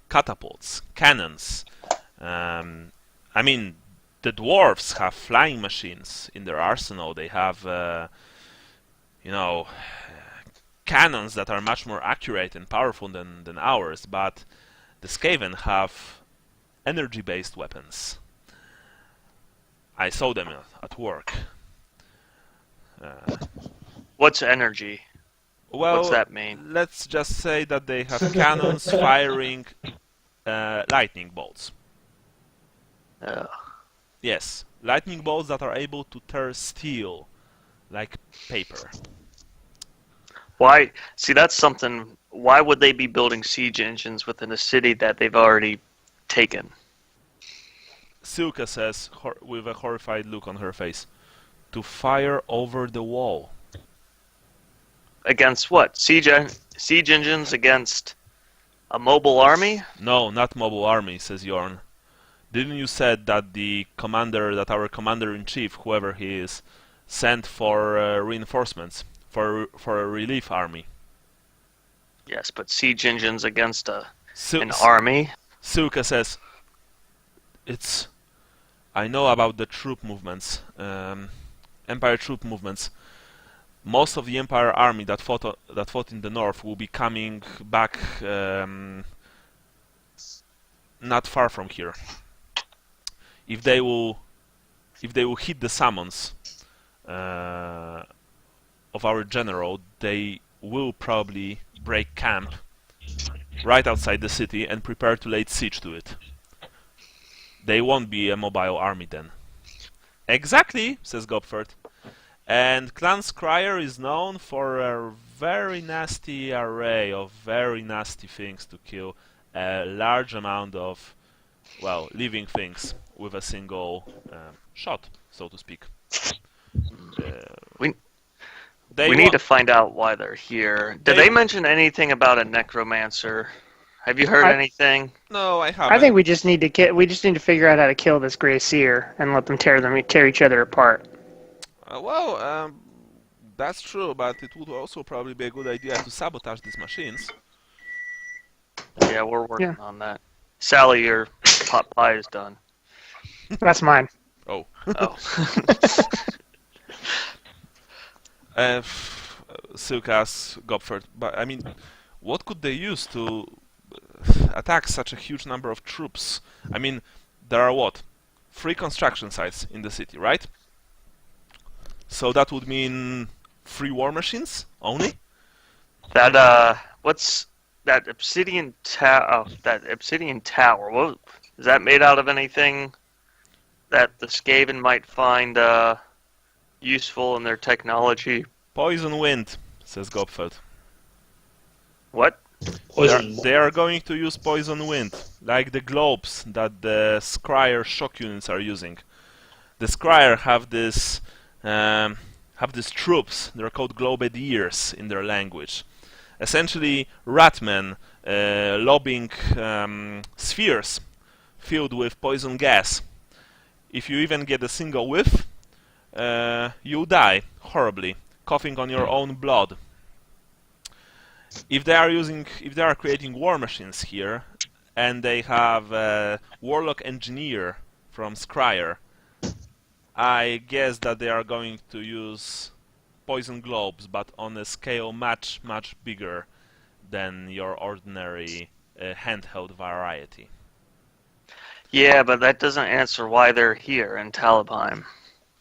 Catapults, cannons. I mean, the dwarves have flying machines in their arsenal. They have, cannons that are much more accurate and powerful than ours, but the Skaven have energy-based weapons. I saw them at work. What's energy? Well, what's that mean? Let's just say that they have cannons firing lightning bolts. Yes, lightning bolts that are able to tear steel like paper. Why? See, that's something. Why would they be building siege engines within a city that they've already taken? Silka says, with a horrified look on her face, to fire over the wall. Against what? Siege engines against a mobile army? No, not mobile army, says Yorn. Didn't you said that our commander-in-chief, whoever he is, sent for reinforcements, for a relief army? Yes, but siege engines against an army? Silka says, I know about the troop movements, Empire troop movements. Most of the Empire army that fought in the north will be coming back not far from here. If they will hit the summons of our general, they will probably break camp right outside the city and prepare to lay siege to it. They won't be a mobile army then. Exactly, says Gopfert. And Clan Scryer is known for a very nasty array of very nasty things to kill a large amount of, well, living things with a single shot, so to speak. We need to find out why they're here. Did they mention anything about a necromancer? Have you heard anything? No, I haven't. I think we just need to figure out how to kill this Grey Seer and let them tear each other apart. That's true, but it would also probably be a good idea to sabotage these machines. Yeah, we're working on that. Sally, your pot pie is done. That's mine. Oh. Oh. Silkas, Gopfert, but I mean, what could they use to attack such a huge number of troops? I mean, there are 3 construction sites in the city, right? So that would mean 3 war machines only? What's that obsidian tower? Oh, that obsidian tower. What is that made out of? Anything that the Skaven might find useful in their technology? Poison wind, says Gopfeld. What? They are going to use poison wind, like the globes that the Scryer shock units are using. The Scryer have these troops. They're called globediers in their language. Essentially, ratmen lobbing spheres filled with poison gas. If you even get a single whiff, you'll die horribly, coughing on your own blood. If they are creating war machines here, and they have a warlock engineer from Scryer, I guess that they are going to use poison globes, but on a scale much, much bigger than your ordinary handheld variety. Yeah, but that doesn't answer why they're here in Talabheim.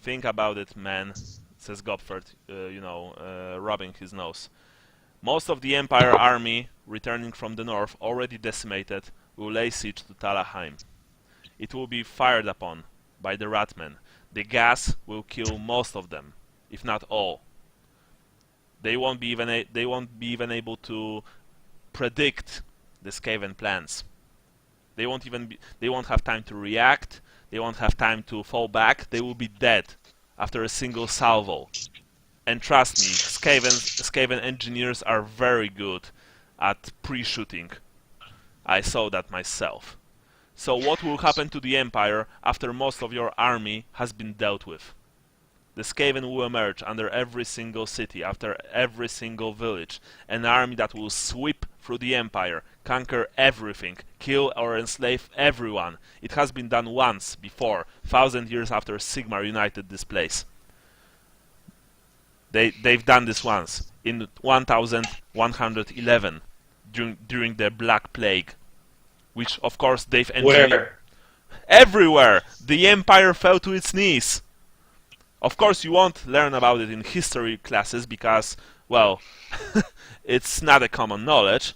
Think about it, man, says Gopfert, rubbing his nose. Most of the Empire army, returning from the north, already decimated, will lay siege to Talabheim. It will be fired upon by the Ratmen. The gas will kill most of them, if not all. They won't be even able to predict the Skaven plans. They won't have time to react. They won't have time to fall back. They will be dead after a single salvo. And trust me, Skaven engineers are very good at pre-shooting. I saw that myself. So what will happen to the Empire after most of your army has been dealt with? The Skaven will emerge under every single city, after every single village, an army that will sweep through the Empire, conquer everything, kill or enslave everyone. It has been done once before, 1,000 years after Sigmar united this place. They've done this once, in 1111, during the Black Plague, which of course they've engineered. Where? Everywhere! The Empire fell to its knees! Of course, you won't learn about it in history classes because, well, it's not a common knowledge.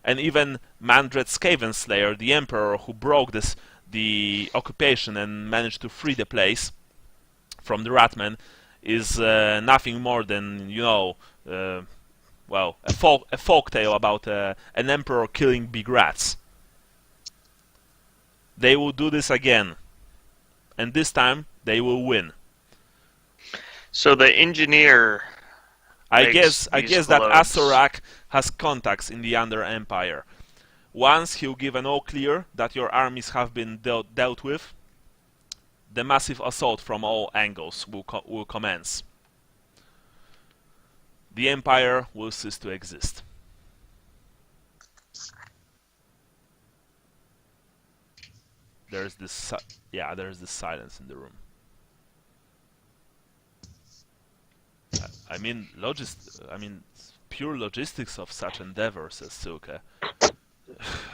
And even Mandred Skavenslayer, the emperor who broke the occupation and managed to free the place from the Ratmen, is nothing more than, a folk tale about an emperor killing big rats. They will do this again, and this time they will win. So the engineer. I guess that globes. Asorak has contacts in the Under Empire. Once he'll give an all clear that your armies have been dealt with, the massive assault from all angles will commence. The Empire will cease to exist. There's this silence in the room. I mean, pure logistics of such endeavor, says Silke.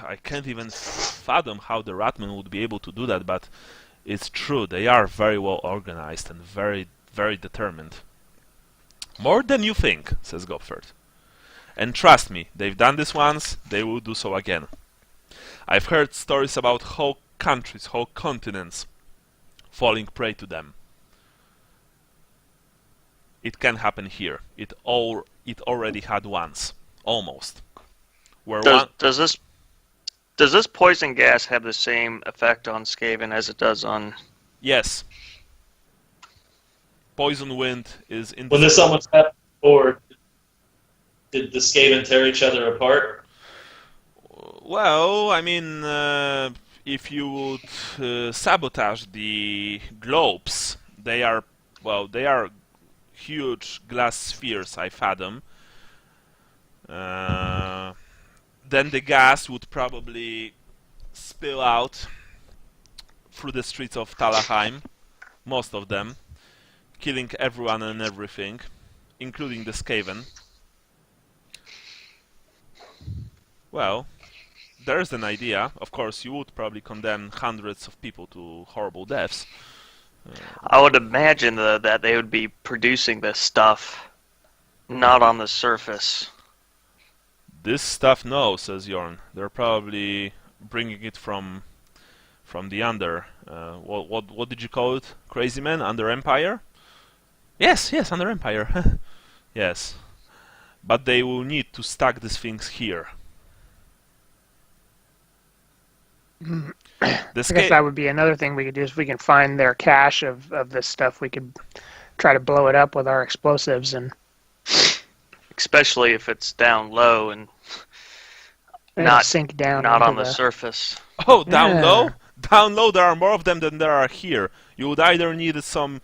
I can't even fathom how the Ratmen would be able to do that, but it's true, they are very well organized and very, very determined. More than you think, says Gopfert. And trust me, they've done this once, they will do so again. I've heard stories about whole countries, whole continents falling prey to them. It can happen here. It already had once, almost. Does this poison gas have the same effect on Skaven as it does on? Yes. Poison wind is in. When this almost happened before, did the Skaven tear each other apart? Well, I mean, if you would sabotage the globes, they are huge glass spheres, I fathom. Then the gas would probably spill out through the streets of Talabheim, most of them, killing everyone and everything, including the Skaven. Well, there's an idea. Of course, you would probably condemn hundreds of people to horrible deaths. I would imagine that they would be producing this stuff, not on the surface. This stuff, no, says Jorn. They're probably bringing it from the Under. What did you call it? Crazy Man? Under Empire? Yes, Under Empire. Yes. But they will need to stack these things here. I guess that would be another thing we could do. If we can find their cache of this stuff, we could try to blow it up with our explosives, and especially if it's down low and not sink down, not on the surface. Oh, down low? Down low, there are more of them than there are here. You would either need some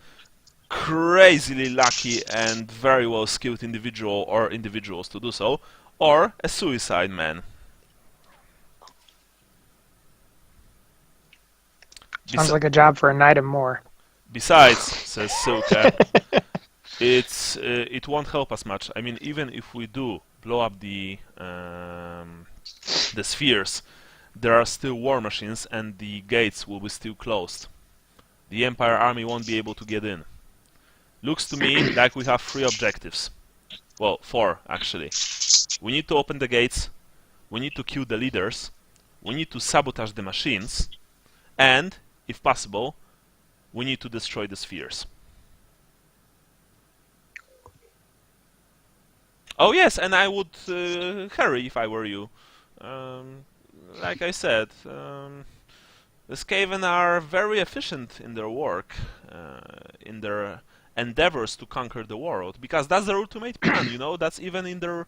crazily lucky and very well skilled individual or individuals to do so, or a suicide man. Sounds like a job for a knight of more. Besides, says Silke, it won't help us much. I mean, even if we do blow up the spheres, there are still war machines and the gates will be still closed. The Empire army won't be able to get in. Looks to me like we have 3 objectives. Well, 4 actually. We need to open the gates, we need to kill the leaders, we need to sabotage the machines, and, if possible, we need to destroy the spheres. Oh yes, and I would hurry if I were you. Like I said, the Skaven are very efficient in their work, in their endeavors to conquer the world, because that's their ultimate plan, you know, that's even in their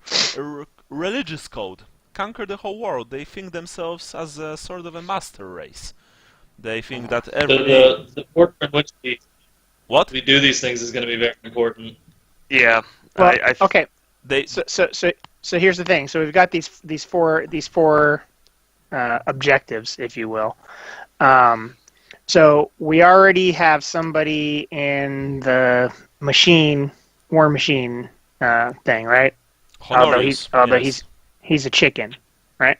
religious code. Conquer the whole world. They think themselves as a sort of a master race. They think that every... The order in which What? we do these things is going to be very important. Yeah. Well, okay. They... So here's the thing. So we've got these four objectives, if you will. So we already have somebody in the war machine thing, right? Honorius, although yes. he's a chicken, right?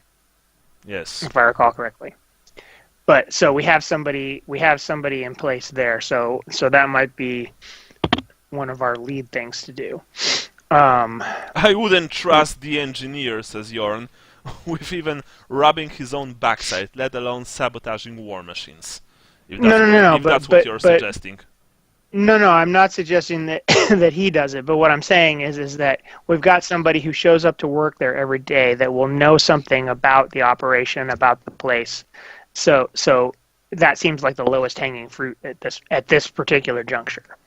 Yes. If I recall correctly. But so we have somebody in place there. So that might be one of our lead things to do. I wouldn't trust the engineer, says Jorn, with even rubbing his own backside, let alone sabotaging war machines. If that's what you're suggesting. No, I'm not suggesting that that he does it. But what I'm saying is that we've got somebody who shows up to work there every day that will know something about the operation, about the place. So that seems like the lowest hanging fruit at this particular juncture.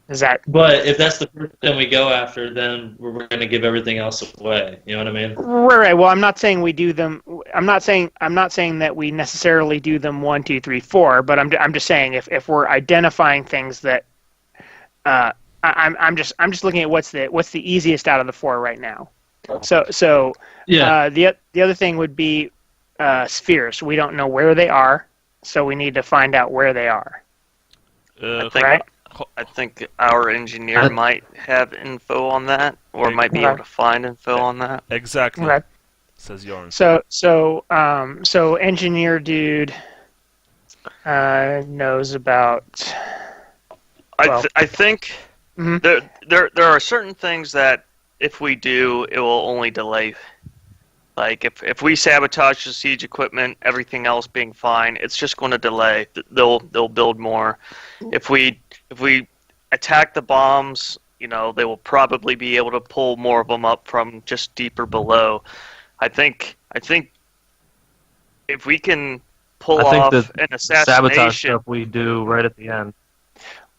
Is that? But if that's the person we go after, then we're going to give everything else away. You know what I mean? Right. Well, I'm not saying we do them. I'm not saying that we necessarily do them 1, 2, 3, 4. But I'm just saying if we're identifying things that I'm just looking at what's the easiest out of the 4 right now. So yeah. The other thing would be spheres. We don't know where they are, so we need to find out where they are. I think our engineer might have info on that, or might be able to find info on that. Exactly. Okay. Says Jorn. So engineer dude knows about. I think there are certain things that if we do, it will only delay. Like if we sabotage the siege equipment, everything else being fine, it's just going to delay. They'll build more. If we attack the bombs, you know, they will probably be able to pull more of them up from just deeper below. I think if we can pull off an assassination, sabotage stuff we do right at the end.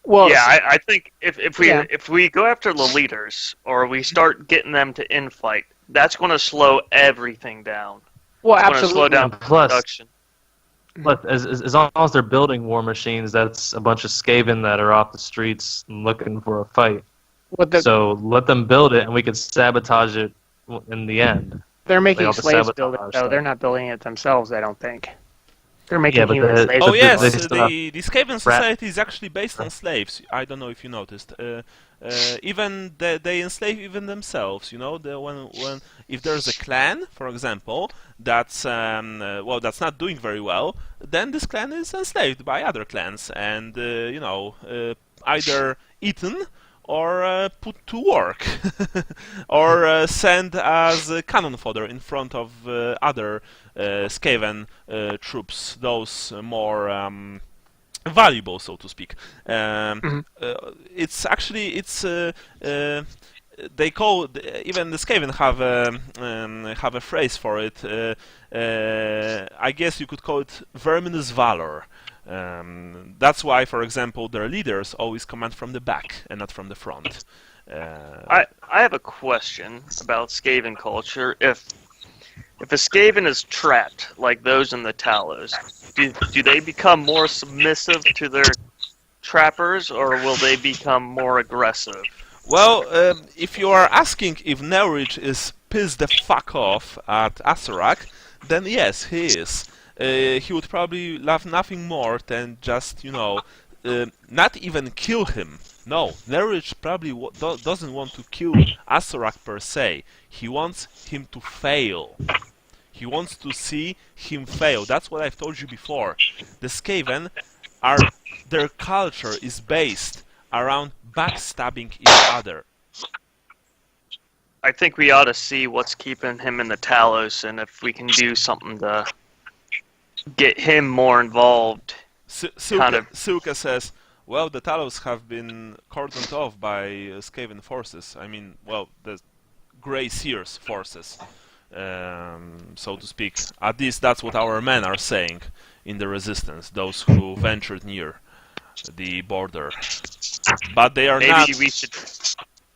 Well, yeah, I think if we go after the leaders or we start getting them to infight, that's going to slow everything down. Well, it's absolutely. Going to slow down production. But as long as they're building war machines, that's a bunch of Skaven that are off the streets looking for a fight. So let them build it, and we could sabotage it in the end. They're making slaves build it, though. They're not building it themselves, I don't think. They're making human slaves. Oh yes, the Skaven society is actually based on slaves. I don't know if you noticed. Even they enslave even themselves. You know, when if there's a clan, for example, that's not doing very well, then this clan is enslaved by other clans and either eaten or put to work or sent as cannon fodder in front of other Skaven troops, those more valuable, so to speak. It's actually they call even the Skaven have a phrase for it. I guess you could call it verminous valor. That's why, for example, their leaders always command from the back and not from the front. I have a question about Skaven culture. If a Skaven is trapped, like those in the Talos, do they become more submissive to their trappers, or will they become more aggressive? Well, if you are asking if Neurich is pissed the fuck off at Asarak, then yes, he is. He would probably love nothing more than just, not even kill him. No, Neurich probably doesn't want to kill Asarak per se. He wants him to fail. He wants to see him fail. That's what I've told you before. The Skaven their culture is based around backstabbing each other. I think we ought to see what's keeping him in the Talos, and if we can do something to get him more involved. Silka says, well, the Talos have been cordoned off by Skaven forces. I mean, well, the Grey Seers forces, so to speak. At least that's what our men are saying in the resistance, those who ventured near the border. But they are not...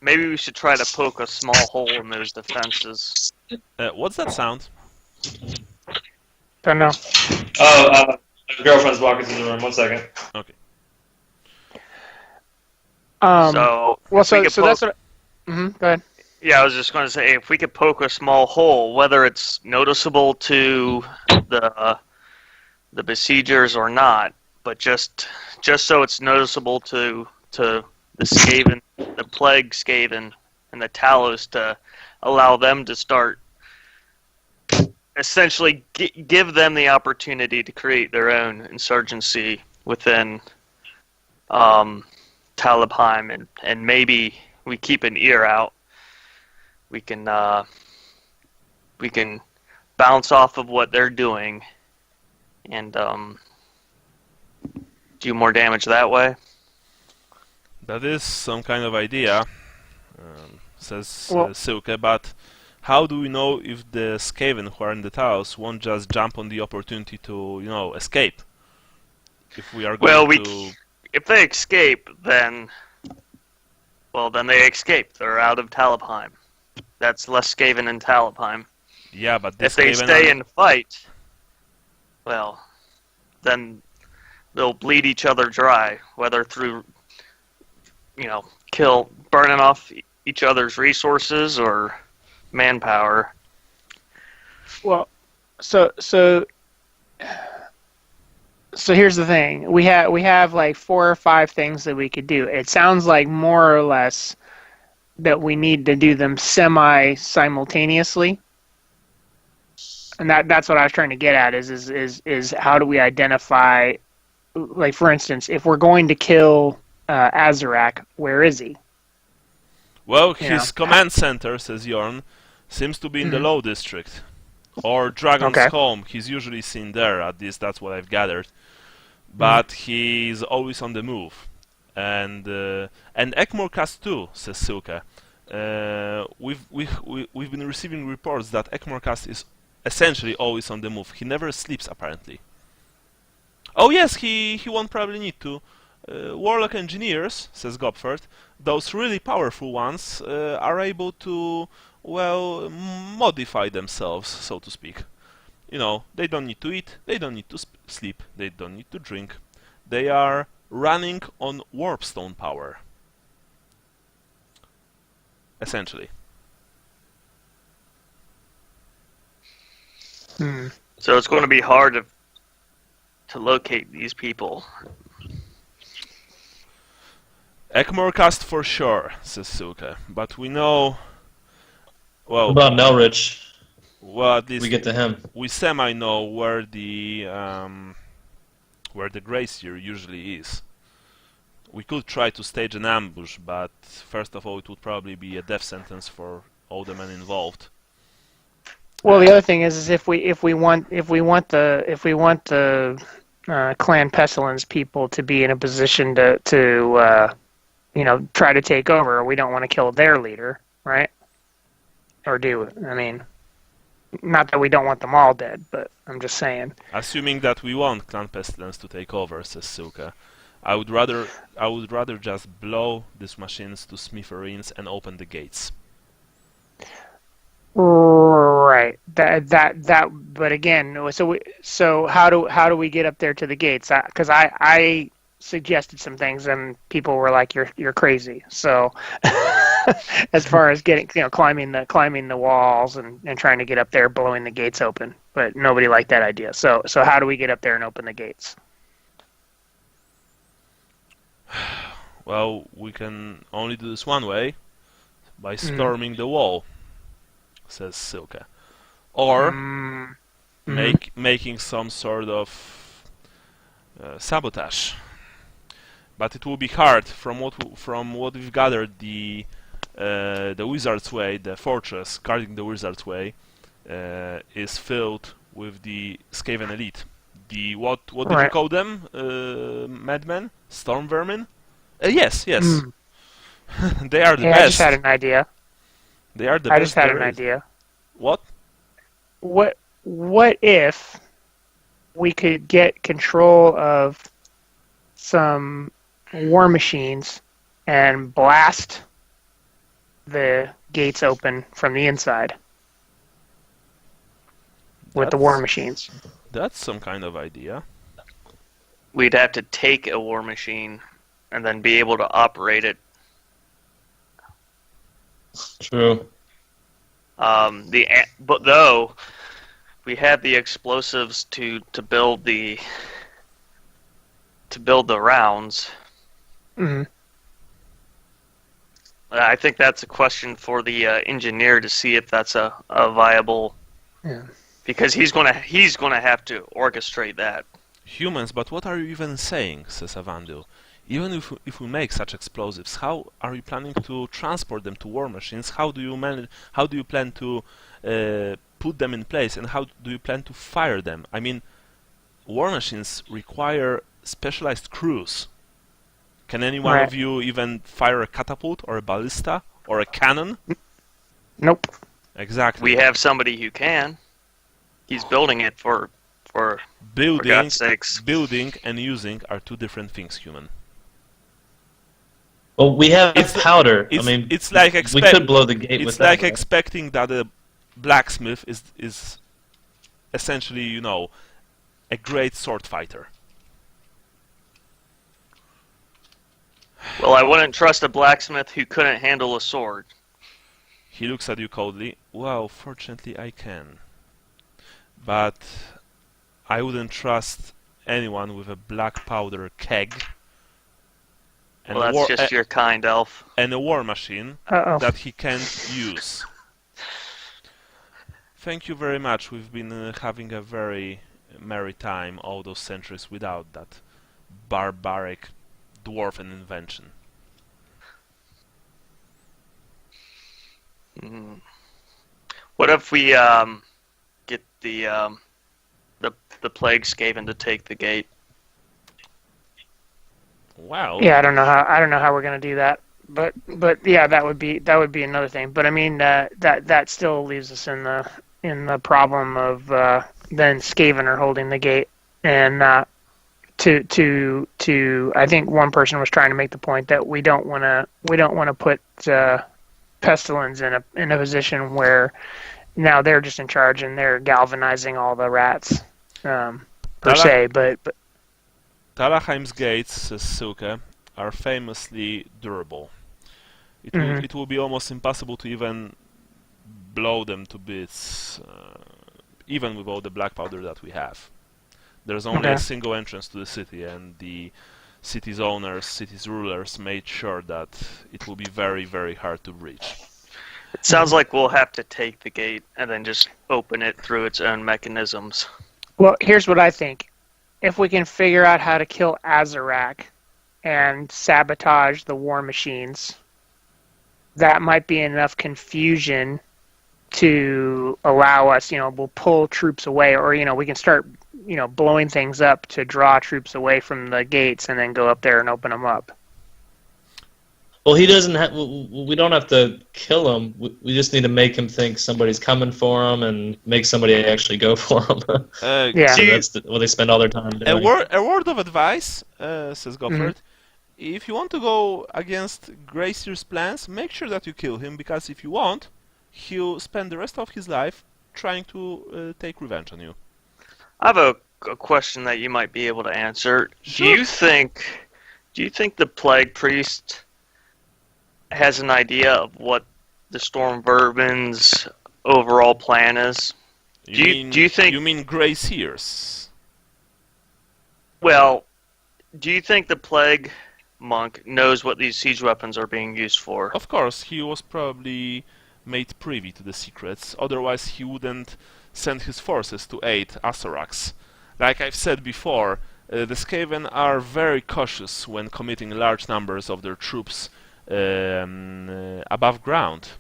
Maybe we should try to poke a small hole in those defenses. What's that sound? Don't know. Oh, my girlfriend's walking through the room. 1 second. Okay. So that's what. Go ahead. Yeah, I was just going to say, if we could poke a small hole, whether it's noticeable to the besiegers or not, but just so it's noticeable to the Skaven, the Plague Skaven, and the Talos, to allow them to start, essentially give them the opportunity to create their own insurgency within Talabheim, and maybe we keep an ear out. We can bounce off of what they're doing and do more damage that way. That is some kind of idea, says Silke, but how do we know if the Skaven who are in the Talos won't just jump on the opportunity to, escape? If we are going if they escape, then they escape. They're out of Talabheim. That's less Skaven in Talabheim. Yeah, but if they stay and fight, well, then they'll bleed each other dry, whether through, burning off each other's resources or manpower. Well, so here's the thing. We have like 4 or 5 things that we could do. It sounds like more or less that we need to do them simultaneously. And that's what I was trying to get at is how do we identify, like, for instance, if we're going to kill Azarak, where is he? Well, his command center, says Jorn, seems to be in the Low District. Or Dragon's Home. He's usually seen there, at least that's what I've gathered. But he's always on the move. And Ekmorkast too, says Silke. We've been receiving reports that Ekmorkast is essentially always on the move. He never sleeps, apparently. Oh yes, he won't probably need to. Warlock engineers, says Gopfert, those really powerful ones, are able to, modify themselves, so to speak. They don't need to eat, they don't need to sleep, they don't need to drink. They are running on warpstone power. Essentially. So it's going to be hard to locate these people. Ekmorkast for sure, says Silke. But we know... Well, what about Melrich? Well, at least we get to him. We semi-know where the Grey Seer usually is. We could try to stage an ambush, but first of all, it would probably be a death sentence for all the men involved. Well, the other thing is if we want the Clan Pestilence people to be in a position to try to take over, we don't want to kill their leader, right? Or do it? I mean, not that we don't want them all dead, but I'm just saying. Assuming that we want Clan Pestilence to take over, says Silke, I would rather just blow these machines to smithereens and open the gates. Right. That. But again, so how do we get up there to the gates? Because I suggested some things and people were like, "You're crazy." So, as far as getting climbing the walls and trying to get up there, blowing the gates open, but nobody liked that idea. So how do we get up there and open the gates? Well, we can only do this one way, by storming the wall, says Silke. or Mm-hmm. making some sort of sabotage. But it will be hard. From what we've gathered, the Wizard's Way, the fortress guarding the Wizard's Way, is filled with the Skaven elite. The what did you call them? Madmen? Storm vermin? Yes. Mm. They are the Hey, best. I just had an idea. They are the I best. just had an idea. What? What if we could get control of some war machines and blast the gates open from the inside with the war machines? That's some kind of idea. We'd have to take a war machine and then be able to operate it. True. But though we had the explosives to build the rounds. Mm-hmm. I think that's a question for the engineer to see if that's a viable. Yeah. Because he's gonna have to orchestrate that. Humans, but what are you even saying? Says Avandu. Even if we make such explosives, how are you planning to transport them to war machines? How do you plan to put them in place, and how do you plan to fire them? I mean, war machines require specialized crews. Can any one of you even fire a catapult or a ballista or a cannon? Nope. Exactly. We have somebody who can. He's building it for God's sakes. Building and using are two different things, human. Well, we have powder. I mean, it's like we could blow the gate with it's that. like expecting that a blacksmith is essentially, a great sword fighter. Well, I wouldn't trust a blacksmith who couldn't handle a sword. He looks at you coldly. Well, fortunately I can. But I wouldn't trust anyone with a black powder keg. And well, that's just your kind, elf. And a war machine that he can't use. Thank you very much. We've been having a very merry time all those centuries without that barbaric dwarven invention. What if we get the plague Skaven to take the gate? Wow. Yeah, I don't know how we're gonna do that, but yeah, that would be another thing. But I mean, that still leaves us in the problem of then Skaven are holding the gate, and to I think one person was trying to make the point that we don't want to put Pestilence in a position where now they're just in charge and they're galvanizing all the rats per se, but Talabheim's gates, says Suke, are famously durable. It will be almost impossible to even blow them to bits, even with all the black powder that we have. There's only a single entrance to the city, and the city's owners, city's rulers made sure that it will be very, very hard to breach. It sounds like we'll have to take the gate and then just open it through its own mechanisms. Well, here's what I think. If we can figure out how to kill Azarak and sabotage the war machines, that might be enough confusion to allow us, we'll pull troops away, or, we can start, blowing things up to draw troops away from the gates and then go up there and open them up. Well, he doesn't have. We don't have to kill him. We just need to make him think somebody's coming for him and make somebody actually go for him. Yeah. So that's what they spend all their time doing. A word of advice, says Goffert. If you want to go against Gracier's plans, make sure that you kill him, because if you won't, he'll spend the rest of his life trying to take revenge on you. I have a question that you might be able to answer. Sure. Do you think the Plague Priest has an idea of what the Storm Vermin's overall plan is? Do you think? You mean Gracier's? Well, do you think the Plague Monk knows what these siege weapons are being used for? Of course, he was probably made privy to the secrets. Otherwise, he wouldn't send his forces to aid Xathrodox. Like I've said before, the Skaven are very cautious when committing large numbers of their troops above ground.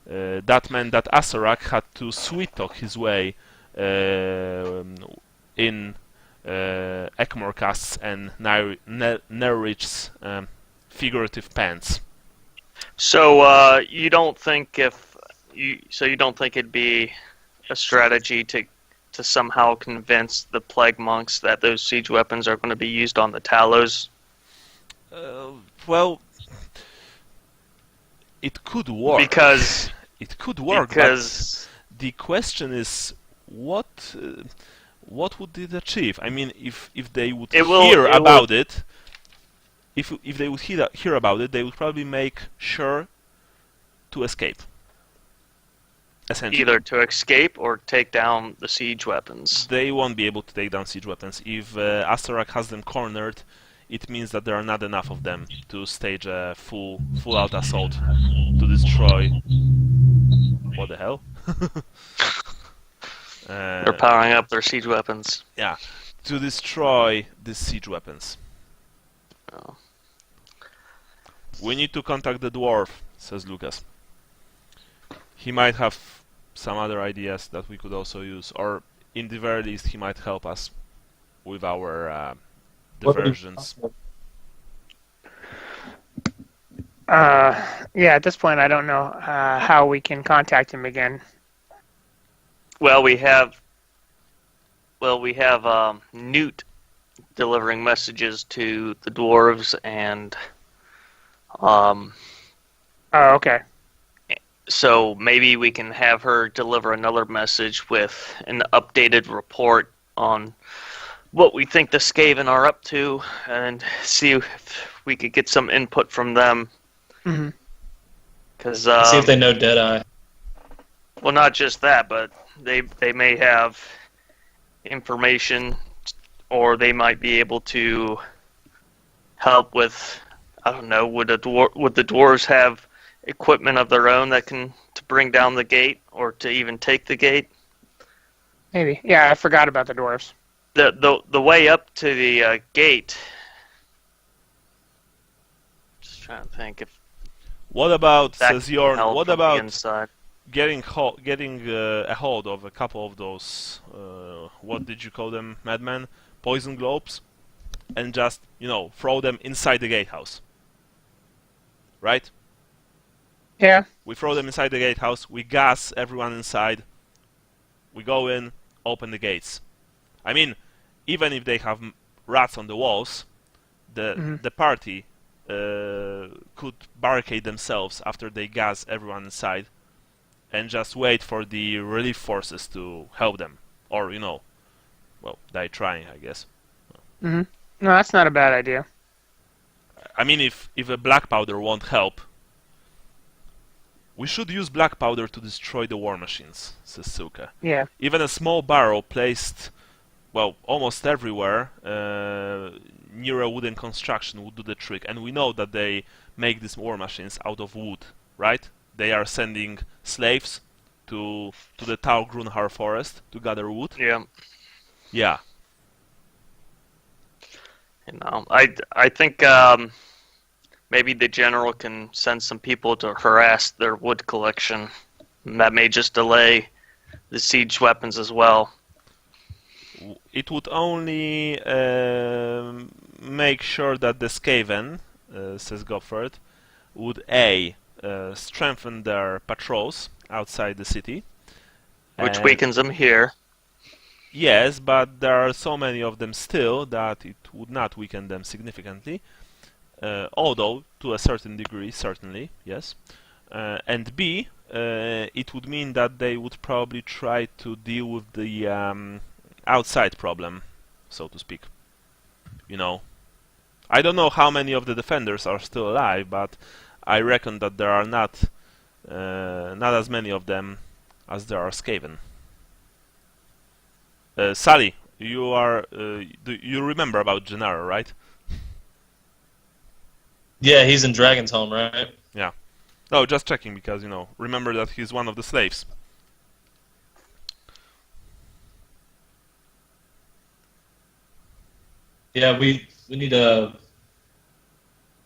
That meant that Xathrodox had to sweet-talk his way in Ekmorkast's and Nerrich's figurative pants. So you don't think it'd be a strategy to somehow convince the plague monks that those siege weapons are going to be used on the Talos? Well, it could work. It could work, but the question is, what would it achieve? I mean, if they would hear about it, if they would hear about it, they would probably make sure to escape. Essentially. Either to escape or take down the siege weapons. They won't be able to take down siege weapons. If Xathrodox has them cornered, it means that there are not enough of them to stage a full-out assault to destroy... What the hell? They're powering up their siege weapons. Yeah, to destroy the siege weapons. Oh. We need to contact the dwarf, says Lucas. He might have some other ideas that we could also use, or in the very least he might help us with our diversions. Yeah, at this point I don't know how we can contact him again. Well, we have Newt delivering messages to the dwarves and Oh, okay. So maybe we can have her deliver another message with an updated report on what we think the Skaven are up to, and see if we could get some input from them. Mm-hmm. Cause, see if they know Deadeye. Well, not just that, but they may have information, or they might be able to help with, I don't know, would the dwarves have equipment of their own that to bring down the gate, or to even take the gate? Maybe. Yeah, I forgot about the dwarves. The way up to the gate. Just trying to think if. What about, says Jorn, what about inside? getting a hold of a couple of those, what did you call them, madmen? Poison globes? And just, throw them inside the gatehouse. Right? Yeah. We throw them inside the gatehouse, we gas everyone inside, we go in, open the gates. I mean, even if they have rats on the walls, the party could barricade themselves after they gas everyone inside and just wait for the relief forces to help them. Or, die trying, I guess. Mm-hmm. No, that's not a bad idea. I mean, if a black powder won't help, we should use black powder to destroy the war machines, says Silke. Yeah. Even a small barrel placed, almost everywhere, near a wooden construction would do the trick. And we know that they make these war machines out of wood, right? They are sending slaves to the Tau Grunhar forest to gather wood. Yeah. Yeah. I think maybe the general can send some people to harass their wood collection. And that may just delay the siege weapons as well. It would only make sure that the Skaven, says Gofford, would strengthen their patrols outside the city. Which weakens them here. Yes, but there are so many of them still that it would not weaken them significantly. Although, to a certain degree, certainly, yes. And B, it would mean that they would probably try to deal with the outside problem, so to speak. I don't know how many of the defenders are still alive, but I reckon that there are not as many of them as there are Skaven. Sally, you remember about Gennaro, right? Yeah, he's in Dragon's Home, right? Yeah. No, just checking because, remember that he's one of the slaves. Yeah, we need to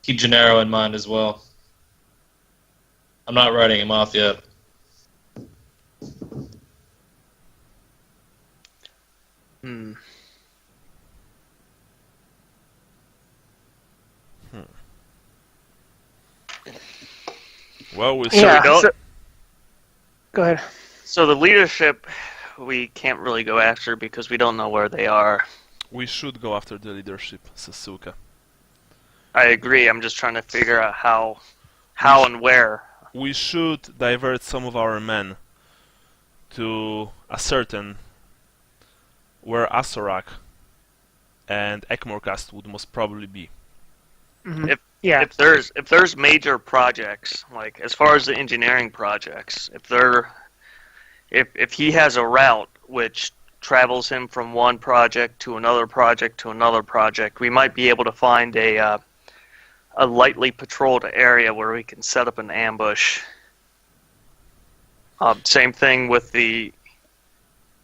keep Gennaro in mind as well. I'm not writing him off yet. Well, we'll Yeah. see. Go ahead. So the leadership, we can't really go after because we don't know where they are. We should go after the leadership, Sasuke. I agree. I'm just trying to figure out how and where. We should divert some of our men to ascertain where Asorak and Ekmorkast would most probably be. Mm-hmm. If there's major projects, like as far as the engineering projects, if he has a route which travels him from one project to another project to another project, we might be able to find a lightly patrolled area where we can set up an ambush. Same thing with the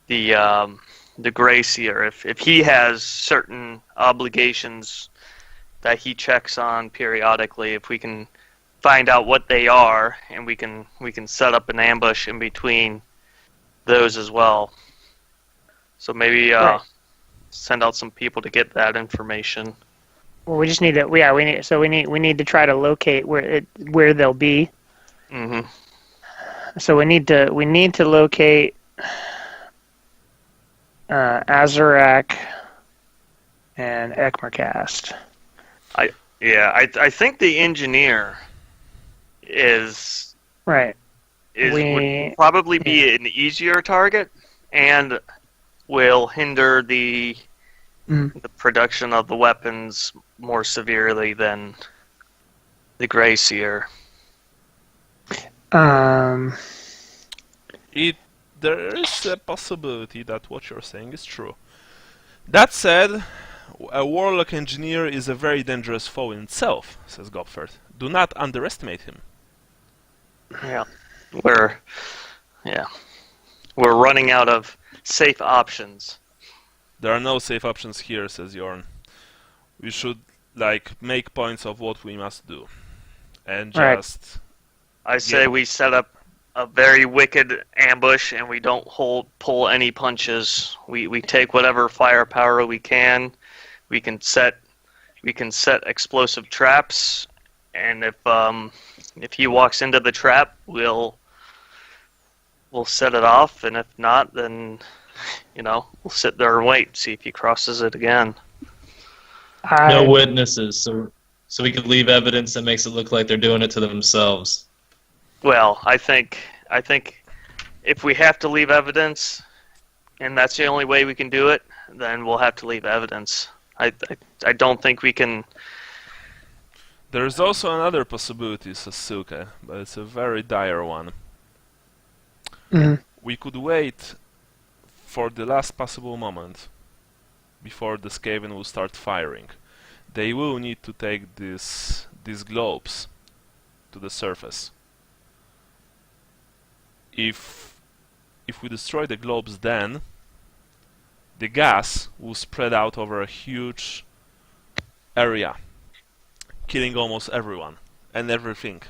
Gracier. If he has certain obligations that he checks on periodically, if we can find out what they are, and we can set up an ambush in between those as well. So maybe send out some people to get that information. Well, we just need to. Yeah, we need to try to locate where they'll be. Mm-hmm. So we need to locate Azarak and Ekmercast. I think the engineer is right. Would probably be an easier target and will hinder the production of the weapons more severely than the Gracier. There is a possibility that what you're saying is true. That said, a warlock engineer is a very dangerous foe in itself, says Gopfert. Do not underestimate him. Yeah. We're running out of safe options. There are no safe options here, says Jorn. We should make points of what we must do. And just I say we set up a very wicked ambush and we don't pull any punches. We take whatever firepower we can. We can set explosive traps, and if he walks into the trap, we'll set it off, and if not, then we'll sit there and wait, see if he crosses it again. No witnesses, so we could leave evidence that makes it look like they're doing it to themselves. Well, I think if we have to leave evidence, and that's the only way we can do it, then we'll have to leave evidence. I don't think we can. There is also another possibility, Sasuke, but it's a very dire one. Mm-hmm. We could wait for the last possible moment before the Skaven will start firing. They will need to take these globes to the surface. If we destroy the globes, then the gas will spread out over a huge area, killing almost everyone and everything.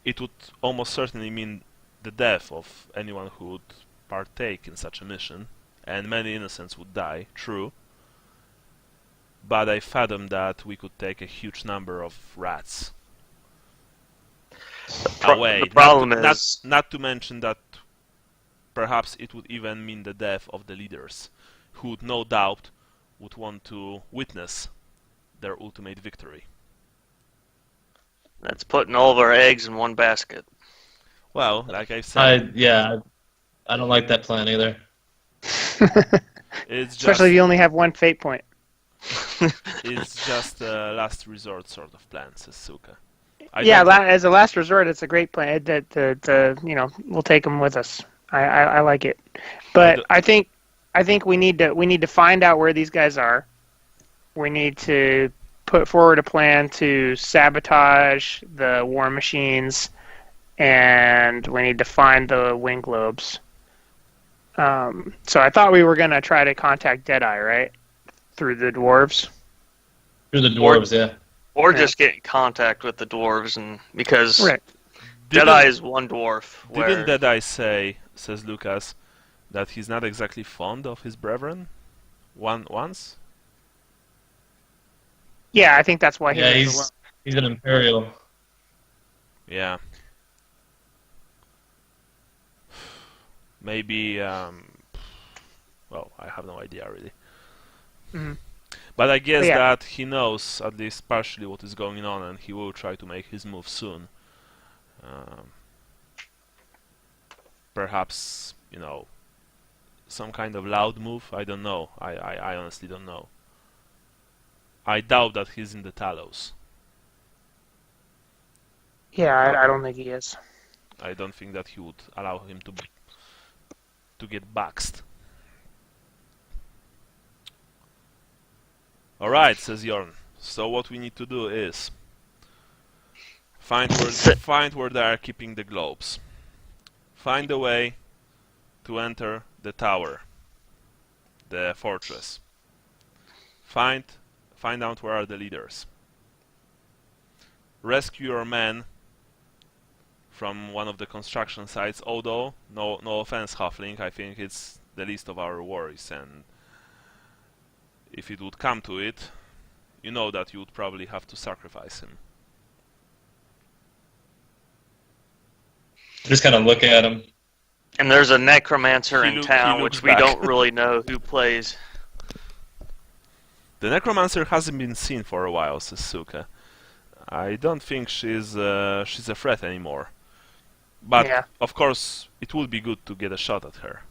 It would almost certainly mean the death of anyone who would partake in such a mission, and many innocents would die, true. But I fathom that we could take a huge number of rats away. The problem is not to mention that perhaps it would even mean the death of the leaders, who no doubt would want to witness their ultimate victory. That's putting all of our eggs in one basket. Well, like I said, I don't like that plan either. Especially if you only have one fate point. It's just a last resort sort of plan, says Suka. As a last resort, it's a great plan. We'll take them with us. I like it, but I think we need to find out where these guys are. We need to put forward a plan to sabotage the war machines, and we need to find the wing globes. So I thought we were gonna try to contact Deadeye, right? through the dwarves. Through the dwarves, yeah. Or just get in contact with the dwarves, and because Right. Deadeye is one dwarf. Didn't Deadeye say, says Lucas, that he's not exactly fond of his brethren? Once? Yeah, I think that's why he was alone. He's an Imperial. Yeah. Maybe, well, I have no idea really. Mm-hmm. But I guess Yeah. that he knows at least partially what is going on, and he will try to make his move soon. Perhaps, you know, some kind of loud move. I don't know. I honestly don't know. I doubt that he's in the Talos. Yeah, I don't think he is. I don't think that he would allow him to get boxed. Alright, says Jorn. So what we need to do is find where they are keeping the globes. Find a way to enter the tower, the fortress. Find out where are the leaders. Rescue your men from one of the construction sites, although, no offense, Halfling, I think it's the least of our worries, and if it would come to it, you know that you would probably have to sacrifice him. Just kind of look at him. And there's a necromancer in town, he which looks we back. don't really know who plays. The necromancer hasn't been seen for a while, says Suka. I don't think she's a threat anymore. But, Yeah. of course, it would be good to get a shot at her.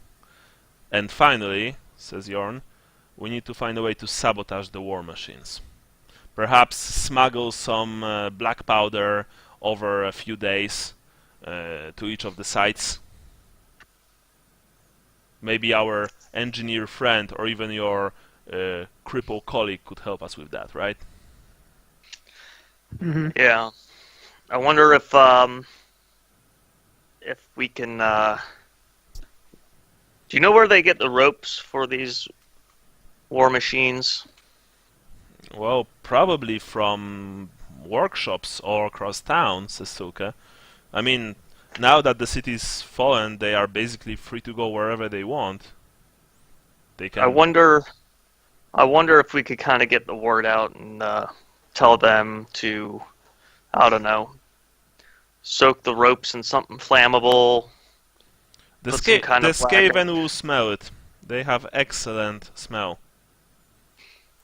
And finally, says Jorn, we need to find a way to sabotage the war machines. Perhaps smuggle some black powder over a few days to each of the sites. Maybe our engineer friend or even your cripple colleague could help us with that, right? Mm-hmm. Yeah. I wonder if we can. Do you know where they get the ropes for these war machines? Well, probably from workshops all across town, says Suka. I mean, now that the city's fallen, they are basically free to go wherever they want. They can. I wonder if we could kind of get the word out and tell them to, I don't know, soak the ropes in something flammable. The put some kind of Skaven will smell it. They have excellent smell,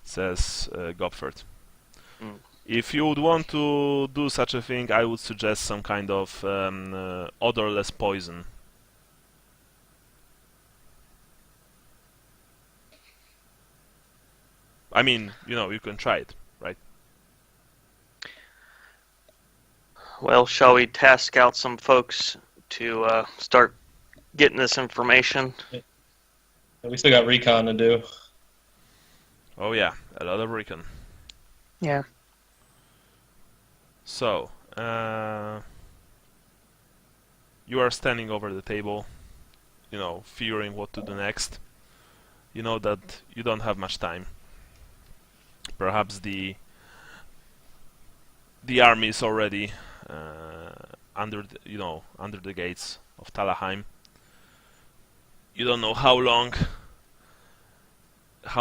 says Gopfert. Mm. If you would want to do such a thing, I would suggest some kind of odorless poison. I mean, you know, you can try it, right? Well, shall we task out some folks to start getting this information? We still got recon to do. Oh yeah, a lot of recon. Yeah. So, you are standing over the table, you know, figuring what to do next. You know that you don't have much time. Perhaps the army is already under the gates of Talabheim. You don't know how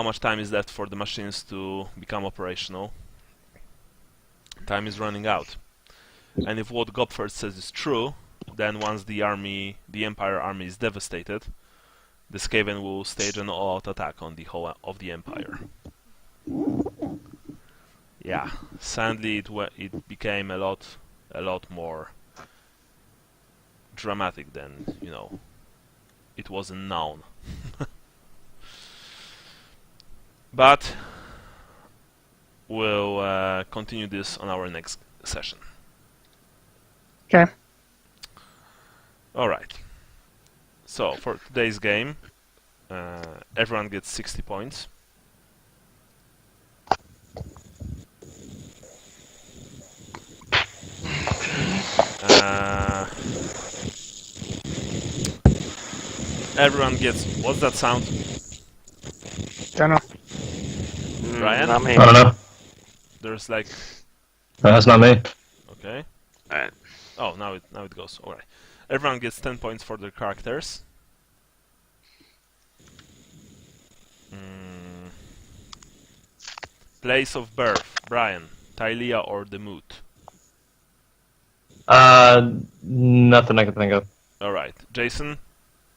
much time is left for the machines to become operational. Time is running out. And if what Gopfert says is true, then once the Empire army is devastated, the Skaven will stage an all-out attack on the whole of the Empire. Yeah, sadly it became a lot more dramatic than, you know, it wasn't known. But we'll continue this on our next session. Okay. Alright. So, for today's game, everyone gets 60 points. Everyone gets... What's that sound? Don't know. Brian? Not me. I don't know. There's like... That's not me. Okay. Alright. Oh, now it goes. Alright. Everyone gets 10 points for their characters. Place of birth. Brian. Tylea or Demut? Nothing I can think of. Alright. Jason?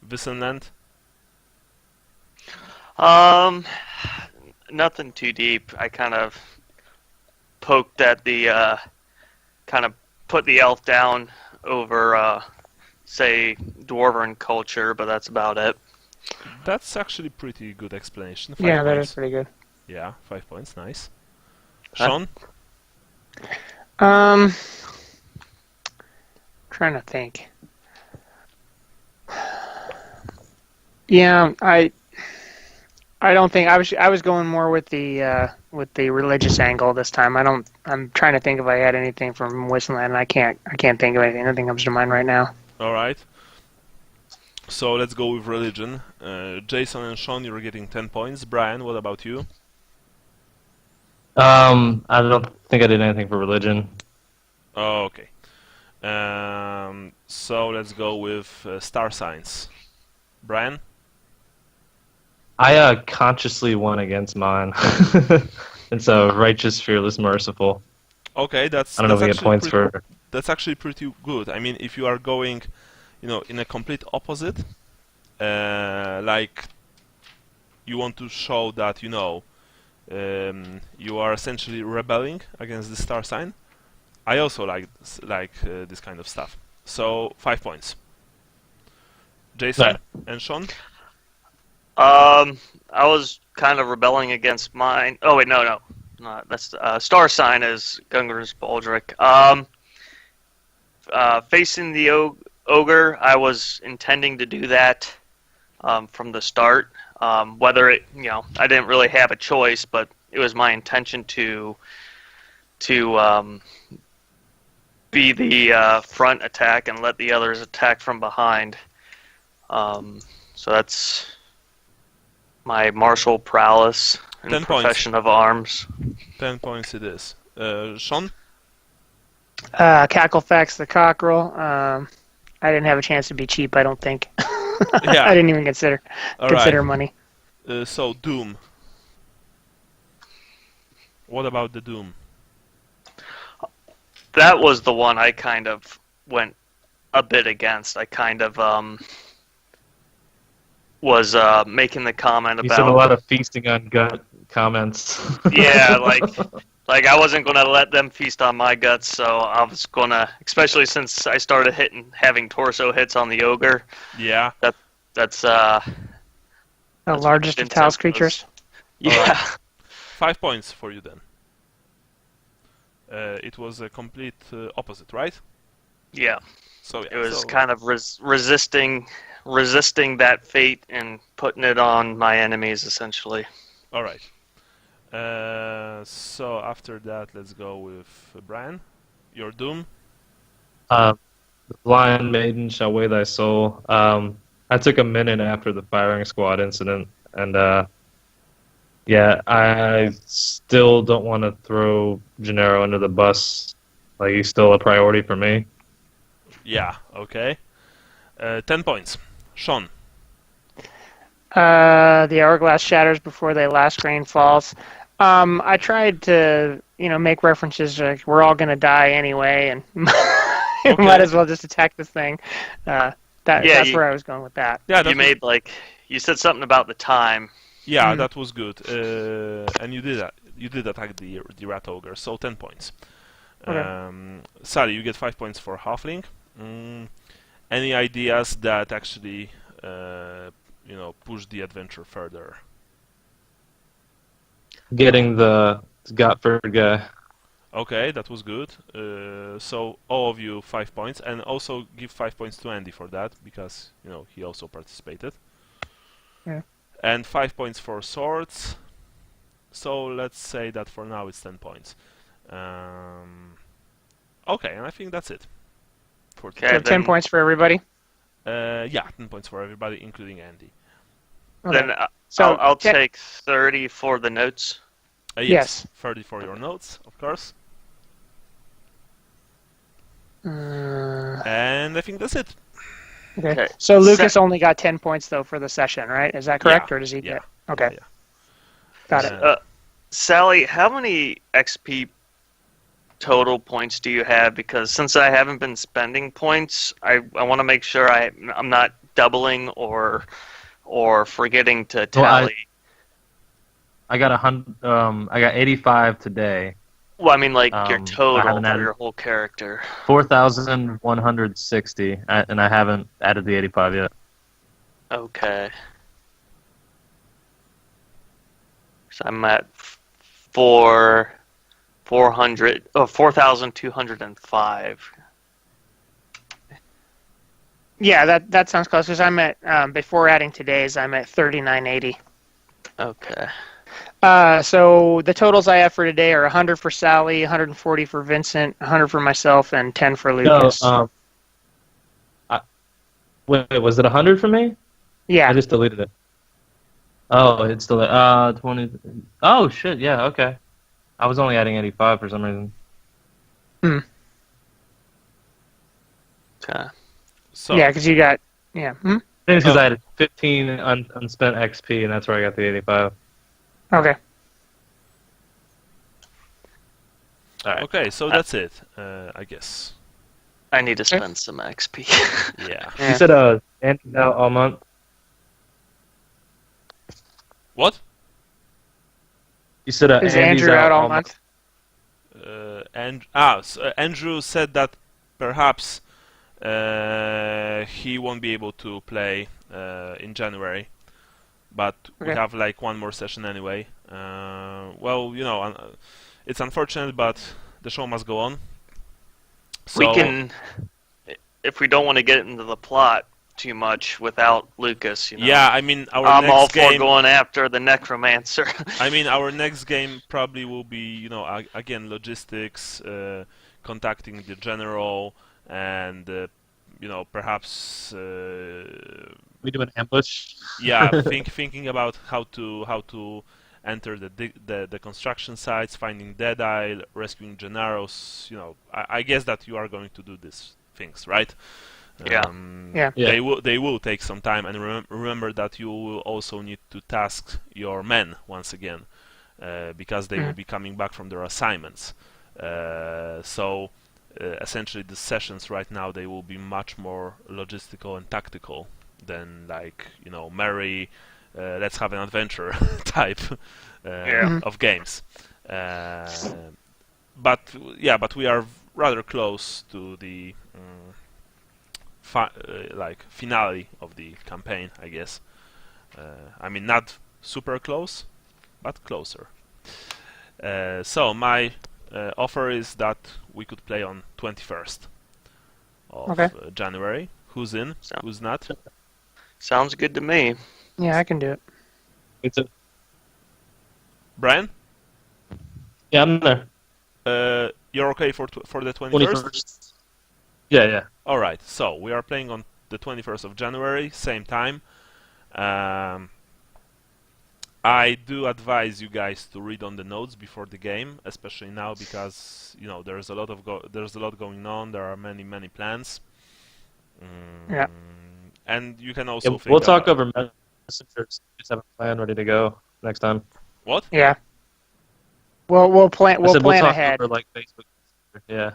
Visenland? Nothing too deep. I kind of poked at the, kind of put the elf down over, say, dwarven culture, but that's about it. That's actually pretty good explanation. 5 Yeah, that points. is pretty good. Yeah, 5 points. Nice. Sean? Trying to think. Yeah, I don't think I was going more with the religious angle this time. I'm trying to think if I had anything from Wasteland, and I can't think of anything. Nothing comes to mind right now. All right. So let's go with religion. Jason and Sean, you're getting 10 points. Brian, what about you? I don't think I did anything for religion. Oh, okay. So let's go with star signs. Brian? I consciously won against mine. And so righteous, fearless, merciful. Okay, that's. I don't know if we that's get points actually for. That's actually pretty good. I mean, if you are going, in a complete opposite, like you want to show that you are essentially rebelling against the star sign. I also like this kind of stuff. So 5 points. Jason Right. and Sean. I was kind of rebelling against mine. Oh wait, no, not that's star sign is Gungr's Baldric. Facing the ogre, I was intending to do that from the start. Whether I didn't really have a choice, but it was my intention to be the front attack and let the others attack from behind. So that's my martial prowess and 10 points. profession of arms. 10 points it is. Sean. Cacklefax the cockerel. I didn't have a chance to be cheap. I don't think. Yeah. I didn't even consider All right. money. So Doom. What about the Doom? That was the one I kind of went a bit against. I kind of was making the comment You about said a lot of feasting on gut comments. yeah, like I wasn't gonna let them feast on my guts, so I was gonna, especially since I started having torso hits on the ogre. Yeah. That's The largest of Taos creatures. Yeah. 5 points for you then. It was a complete opposite, right? Yeah. So yeah, It was kind of resisting that fate and putting it on my enemies, essentially. All right. So after that, let's go with Brian. Your Doom. The blind maiden shall weigh thy soul. I took a minute after the firing squad incident, and yeah, I still don't want to throw Gennaro under the bus. Like, he's still a priority for me. Yeah. Okay. 10 points. Sean. The hourglass shatters before the last grain falls. I tried to, make references like we're all gonna die anyway, and might as well just attack this thing. That's where I was going with that. Yeah. You said something about the time. Yeah, that was good. And you did that. You did attack the Rat Ogre, so 10 points. Okay. Sally, you get 5 points for Halfling. Any ideas that actually, push the adventure further? Getting the Gottfried guy. Okay, that was good. So all of you 5 points, and also give 5 points to Andy for that because he also participated. Yeah. And 5 points for swords. So let's say that for now it's 10 points. Okay, and I think that's it. So 10 points for everybody. Yeah, 10 points for everybody, including Andy. Okay. Then So I'll take 30 for the notes. Yes. 30 for your notes, of course. And I think that's it. Okay. So Lucas only got 10 points though for the session, right? Is that correct, or does he get? Okay. Yeah. Got it. Sally, how many XP total points do you have? Because since I haven't been spending points, I want to make sure I'm not doubling or forgetting to tally. I got 100. I got 85 today. Well, I mean, like your total for added your whole character. 4,160, and I haven't added the 85 yet. Okay. So I'm at 4,205. Yeah, that sounds close. Because I'm at before adding today's, I'm at 3,980. Okay. So the totals I have for today are 100 for Sally, 140 for Vincent, 100 for myself, and 10 for Lucas. Wait, was it 100 for me? Yeah. I just deleted it. Oh, it's still there. 20. Oh shit! Yeah, okay. I was only adding 85 for some reason. Okay. So yeah, because you got I think it's because I had 15 unspent XP, and that's where I got the 85. Okay. All right. Okay, so that's it, I guess. I need to spend some XP. Yeah. You said Andy's out all month. What? You said Is Andrew out all month? Andrew said that perhaps he won't be able to play in January, but we have like one more session anyway. Well, you know, it's unfortunate, but the show must go on. So, we can, if we don't want to get into the plot too much without Lucas, you know. Yeah, I mean, I'm all for going after the necromancer. I mean, our next game probably will be, you know, again, logistics, contacting the general, and you know, perhaps we do an ambush. Yeah, thinking about how to enter the construction sites, finding Deadeye, rescuing Gennaros. You know, I guess that you are going to do these things, right? Yeah. They will take some time, and remember that you will also need to task your men once again, because they will be coming back from their assignments. So essentially, the sessions right now, they will be much more logistical and tactical than, like, you know, merry, let's have an adventure type of games. But we are rather close to the finale of the campaign, I guess. I mean, not super close, but closer. So my offer is that we could play on 21st of January. Who's in? Who's not? Sounds good to me. Yeah, I can do it. It's a Brian? Yeah, I'm there. You're okay for the 21st? Yeah. All right. So we are playing on the 21st of January, same time. I do advise you guys to read on the notes before the game, especially now because, you know, there's a lot going on. There are many plans. Yeah. And you can also think we'll talk over messengers. Just have a plan ready to go next time. What? Yeah. We'll plan. We'll plan talk ahead. over, like, Facebook. Yeah.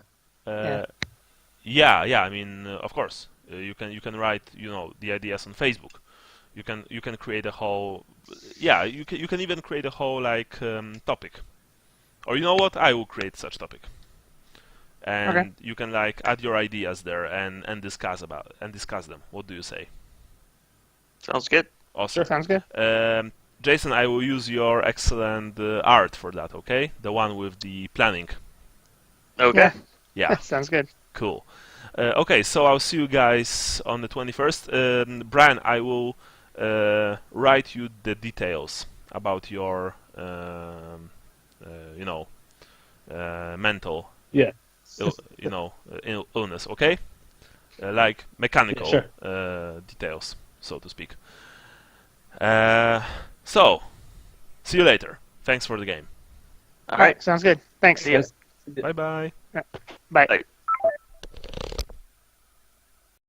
Yeah. I mean, of course, you can write, you know, the ideas on Facebook. You can create a whole. Yeah, you can even create a whole, like, topic. Or you know what? I will create such topic. And you can, like, add your ideas there and discuss them. What do you say? Sounds good. Awesome. Sure, sounds good. Jason, I will use your excellent art for that. Okay, the one with the planning. Okay. Yeah. Sounds good. Cool. Okay, so I'll see you guys on the 21st. Brian, I will write you the details about your, mental, illness. Okay, like mechanical details, so to speak. So, see you later. Thanks for the game. All right. Sounds good. Thanks. See ya. Bye-bye. Bye. Bye.